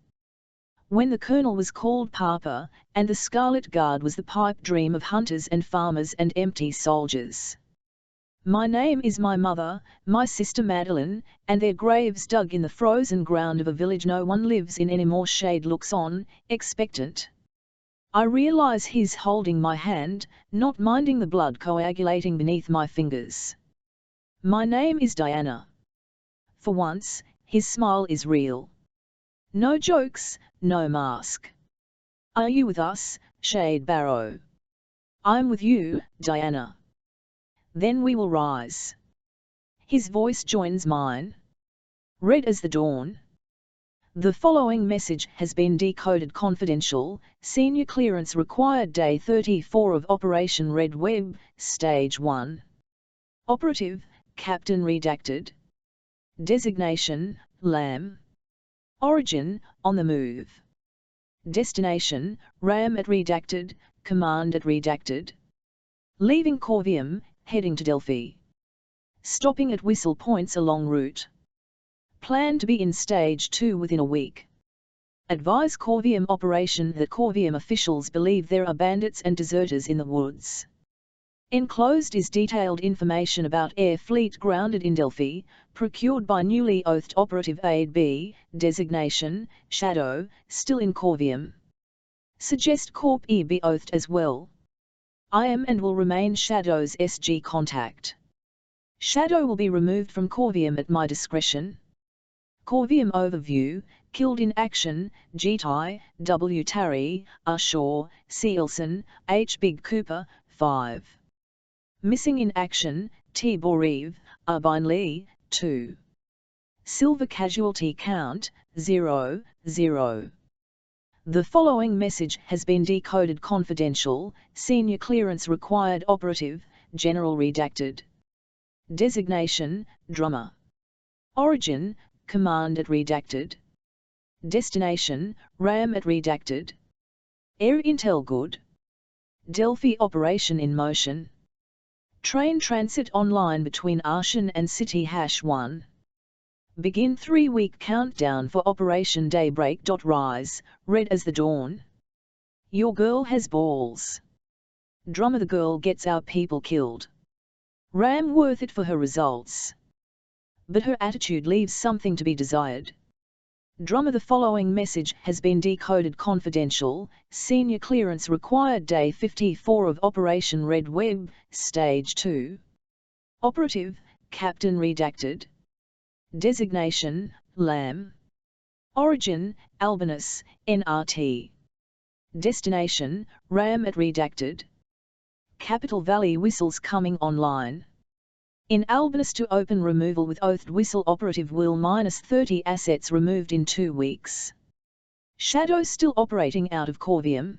When the Colonel was called Papa, and the Scarlet Guard was the pipe dream of hunters and farmers and empty soldiers. My name is my mother, my sister Madeline, and their graves dug in the frozen ground of a village no one lives in anymore. Shade looks on, expectant. I realize he's holding my hand, not minding the blood coagulating beneath my fingers. My name is Diana. For once, his smile is real. No jokes, no mask. Are you with us, Shade Barrow? I'm with you, Diana. Then we will rise. His voice joins mine. Red as the dawn. The following message has been decoded confidential. Senior clearance required. Day 34 of Operation Red Web, Stage 1. Operative, Captain redacted. Designation, Lamb. Origin, on the move. Destination, Ram at redacted, Command at redacted. Leaving Corvium, heading to Delphi. Stopping at whistle points along route. Plan to be in stage 2 within a week. Advise Corvium operation that Corvium officials believe there are bandits and deserters in the woods. Enclosed is detailed information about air fleet grounded in Delphi, procured by newly oathed Operative Aid B, designation, Shadow, still in Corvium. Suggest Corp E be oathed as well. I am and will remain Shadow's SG contact. Shadow will be removed from Corvium at my discretion. Corvium overview: killed in action, Getai, W. Tarry, R. Shaw, C. Ilson, H. Big Cooper, 5. Missing in action, T. Boreev, R. Binley, 2. Silver casualty count, 0, 0. The following message has been decoded confidential, senior clearance required operative, general redacted. Designation, drummer. Origin, command at redacted. Destination, RAM at redacted. Air intel good. Delphi operation in motion. Train transit online between Arshan and City #1. Begin 3-week countdown for Operation Daybreak. Rise, red as the dawn. Your girl has balls. Drummer: the girl gets our people killed. RAM: worth it for her results. But her attitude leaves something to be desired. Drummer: the following message has been decoded confidential, senior clearance required day 54 of Operation Red Web, Stage 2. Operative, Captain redacted. Designation, Lamb. Origin, Albinus, NRT. Destination, RAM at redacted. Capital Valley whistles coming online. In Albinus to open removal with oathed whistle operative will -30 assets removed in 2 weeks. Shadow still operating out of Corvium.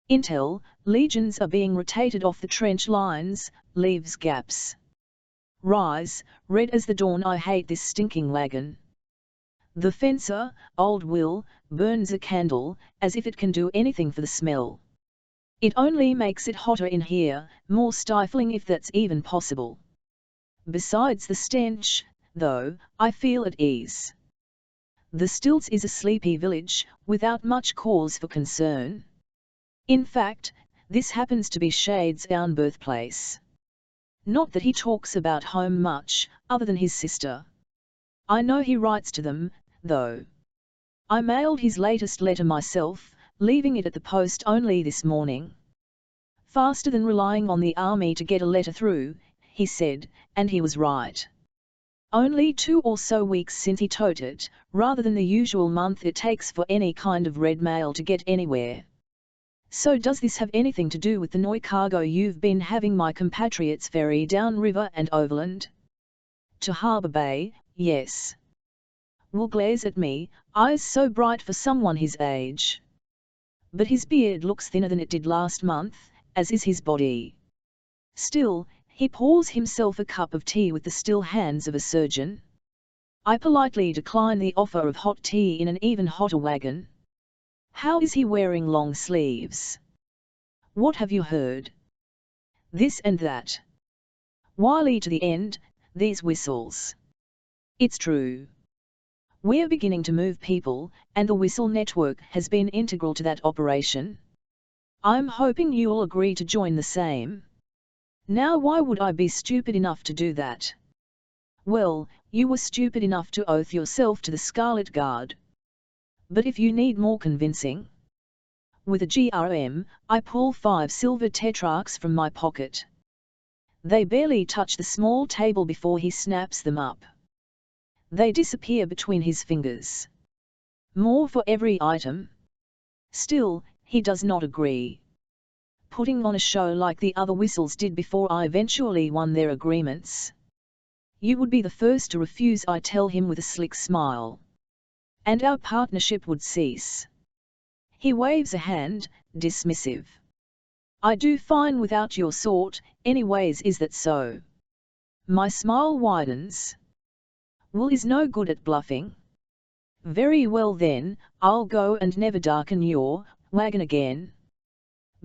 Intel, legions are being rotated off the trench lines, leaves gaps. Rise, red as the dawn. I hate this stinking wagon. The fencer, Old Will, burns a candle, as if it can do anything for the smell. It only makes it hotter in here, more stifling if that's even possible. Besides the stench, though, I feel at ease. The Stilts is a sleepy village, without much cause for concern. In fact, this happens to be Shade's own birthplace. Not that he talks about home much, other than his sister. I know he writes to them, though. I mailed his latest letter myself, leaving it at the post only this morning. Faster than relying on the army to get a letter through, he said, and he was right. Only 2 or so weeks since he tote it, rather than the usual month it takes for any kind of red mail to get anywhere. So does this have anything to do with the Noi cargo you've been having my compatriots ferry down river and overland? To Harbour Bay, yes. Will glares at me, eyes so bright for someone his age. But his beard looks thinner than it did last month, as is his body. Still, he pours himself a cup of tea with the still hands of a surgeon. I politely decline the offer of hot tea in an even hotter wagon. How is he wearing long sleeves? What have you heard? This and that. Wily to the end, these whistles. It's true. We're beginning to move people, and the whistle network has been integral to that operation. I'm hoping you'll agree to join the same. Now why would I be stupid enough to do that? Well, you were stupid enough to oath yourself to the Scarlet Guard. But if you need more convincing. With a GRM, I pull 5 silver tetrarchs from my pocket. They barely touch the small table before he snaps them up. They disappear between his fingers. More for every item. Still, he does not agree. Putting on a show like the other whistles did before I eventually won their agreements. You would be the first to refuse, I tell him with a slick smile. And our partnership would cease. He waves a hand, dismissive. I do fine without your sort, anyways, is that so? My smile widens. Will is no good at bluffing. Very well then, I'll go and never darken your wagon again.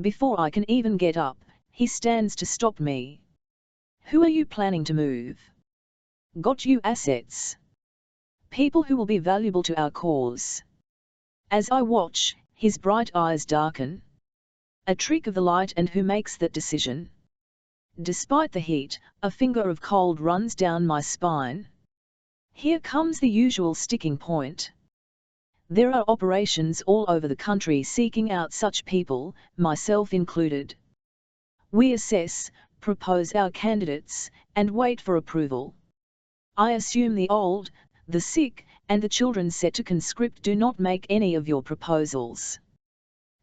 Before I can even get up, he stands to stop me. Who are you planning to move? Got you assets. People who will be valuable to our cause. As I watch, his bright eyes darken. A trick of the light, and who makes that decision? Despite the heat, a finger of cold runs down my spine. Here comes the usual sticking point. There are operations all over the country seeking out such people, myself included. We assess, propose our candidates, and wait for approval. I assume the old, the sick, and the children set to conscript do not make any of your proposals.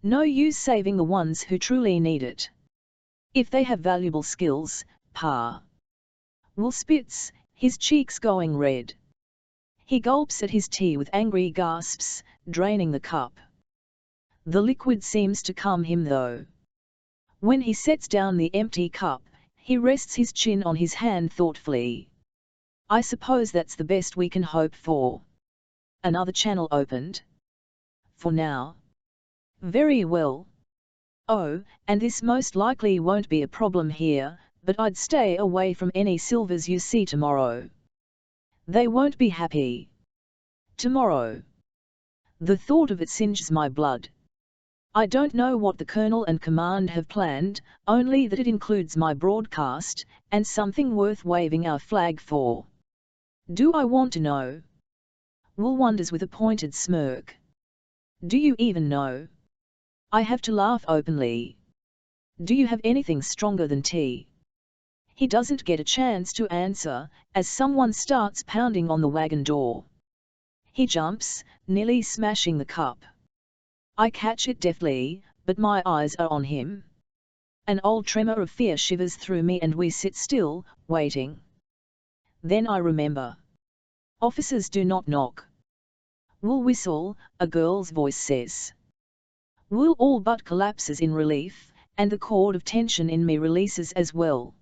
No use saving the ones who truly need it. If they have valuable skills, Pa. Will spits, his cheeks going red. He gulps at his tea with angry gasps, draining the cup. The liquid seems to calm him though. When he sets down the empty cup, he rests his chin on his hand thoughtfully. I suppose that's the best we can hope for. Another channel opened. For now. Very well. Oh, and this most likely won't be a problem here, but I'd stay away from any Silvers you see tomorrow. They won't be happy. Tomorrow. The thought of it singes my blood. I don't know what the Colonel and Command have planned, only that it includes my broadcast, and something worth waving our flag for. Do I want to know? Will wonders with a pointed smirk. Do you even know? I have to laugh openly. Do you have anything stronger than tea? He doesn't get a chance to answer, as someone starts pounding on the wagon door. He jumps, nearly smashing the cup. I catch it deftly, but my eyes are on him. An old tremor of fear shivers through me and we sit still, waiting. Then I remember. Officers do not knock. Will whistle, a girl's voice says. Will all but collapses in relief, and the cord of tension in me releases as well.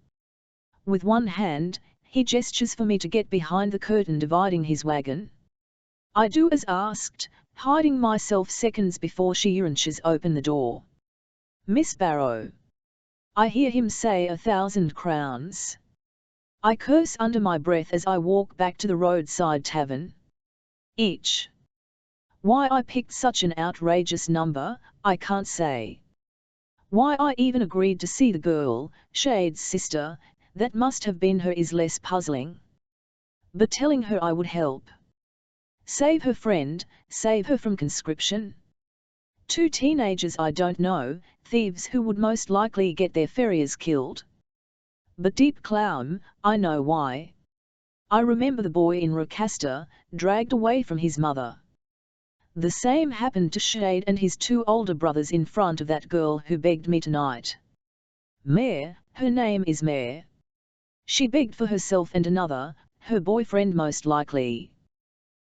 With one hand, he gestures for me to get behind the curtain dividing his wagon. I do as asked, hiding myself seconds before she wrenches open the door. Miss Barrow. I hear him say 1,000 crowns. I curse under my breath as I walk back to the roadside tavern. Each. Why I picked such an outrageous number, I can't say. Why I even agreed to see the girl, Shade's sister, that must have been her, is less puzzling. But telling her I would help. Save her friend, save her from conscription. 2 teenagers I don't know, thieves who would most likely get their farriers killed. But deep clown, I know why. I remember the boy in Rocasta, dragged away from his mother. The same happened to Shade and his 2 older brothers in front of that girl who begged me tonight. Mare, her name is Mare. She begged for herself and another, her boyfriend most likely.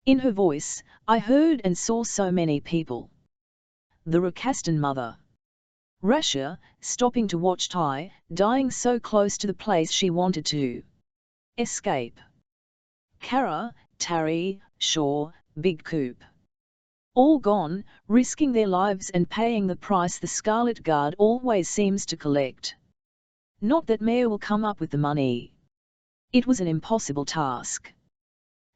In her voice, I heard and saw so many people. The Rocastan mother. Rasha, stopping to watch Ty, dying so close to the place she wanted to escape. Kara, Tarry, Shaw, Big Coop. All gone, risking their lives and paying the price the Scarlet Guard always seems to collect. Not that Mayor will come up with the money. It was an impossible task.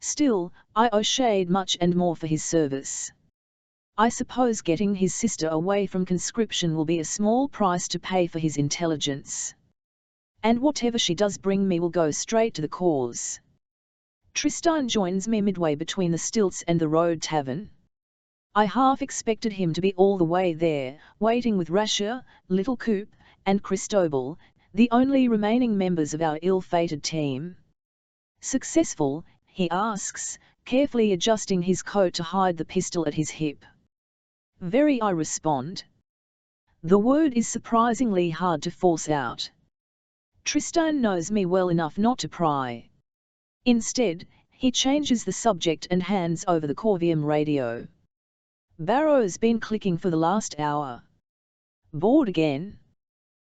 Still, I owe Shade much and more for his service. I suppose getting his sister away from conscription will be a small price to pay for his intelligence. And whatever she does bring me will go straight to the cause. Tristan joins me midway between the stilts and the road tavern. I half expected him to be all the way there, waiting with Rasha, Little Coop, and Cristobal, the only remaining members of our ill-fated team. Successful, he asks, carefully adjusting his coat to hide the pistol at his hip. Very, I respond. The word is surprisingly hard to force out. Tristan knows me well enough not to pry. Instead, he changes the subject and hands over the Corvium radio. Barrow's been clicking for the last hour. Bored again?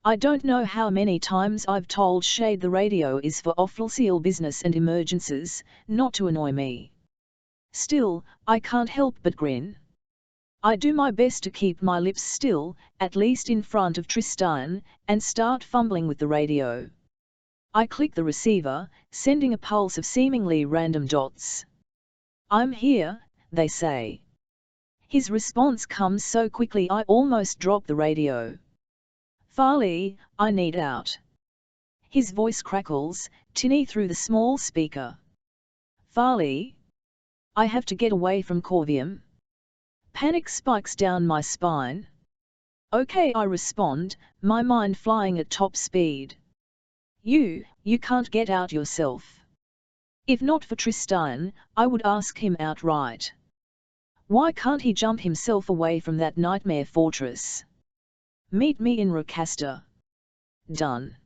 I don't know how many times I've told Shade the radio is for official business and emergencies, not to annoy me. Still, I can't help but grin. I do my best to keep my lips still, at least in front of Tristan, and start fumbling with the radio. I click the receiver, sending a pulse of seemingly random dots. "I'm here," they say. His response comes so quickly I almost drop the radio. "Farley, I need out." His voice crackles, tinny through the small speaker. "Farley? I have to get away from Corvium." Panic spikes down my spine. "Okay," I respond, my mind flying at top speed. You can't get out yourself." If not for Tristan, I would ask him outright. Why can't he jump himself away from that nightmare fortress? Meet me in Rakasta. Done.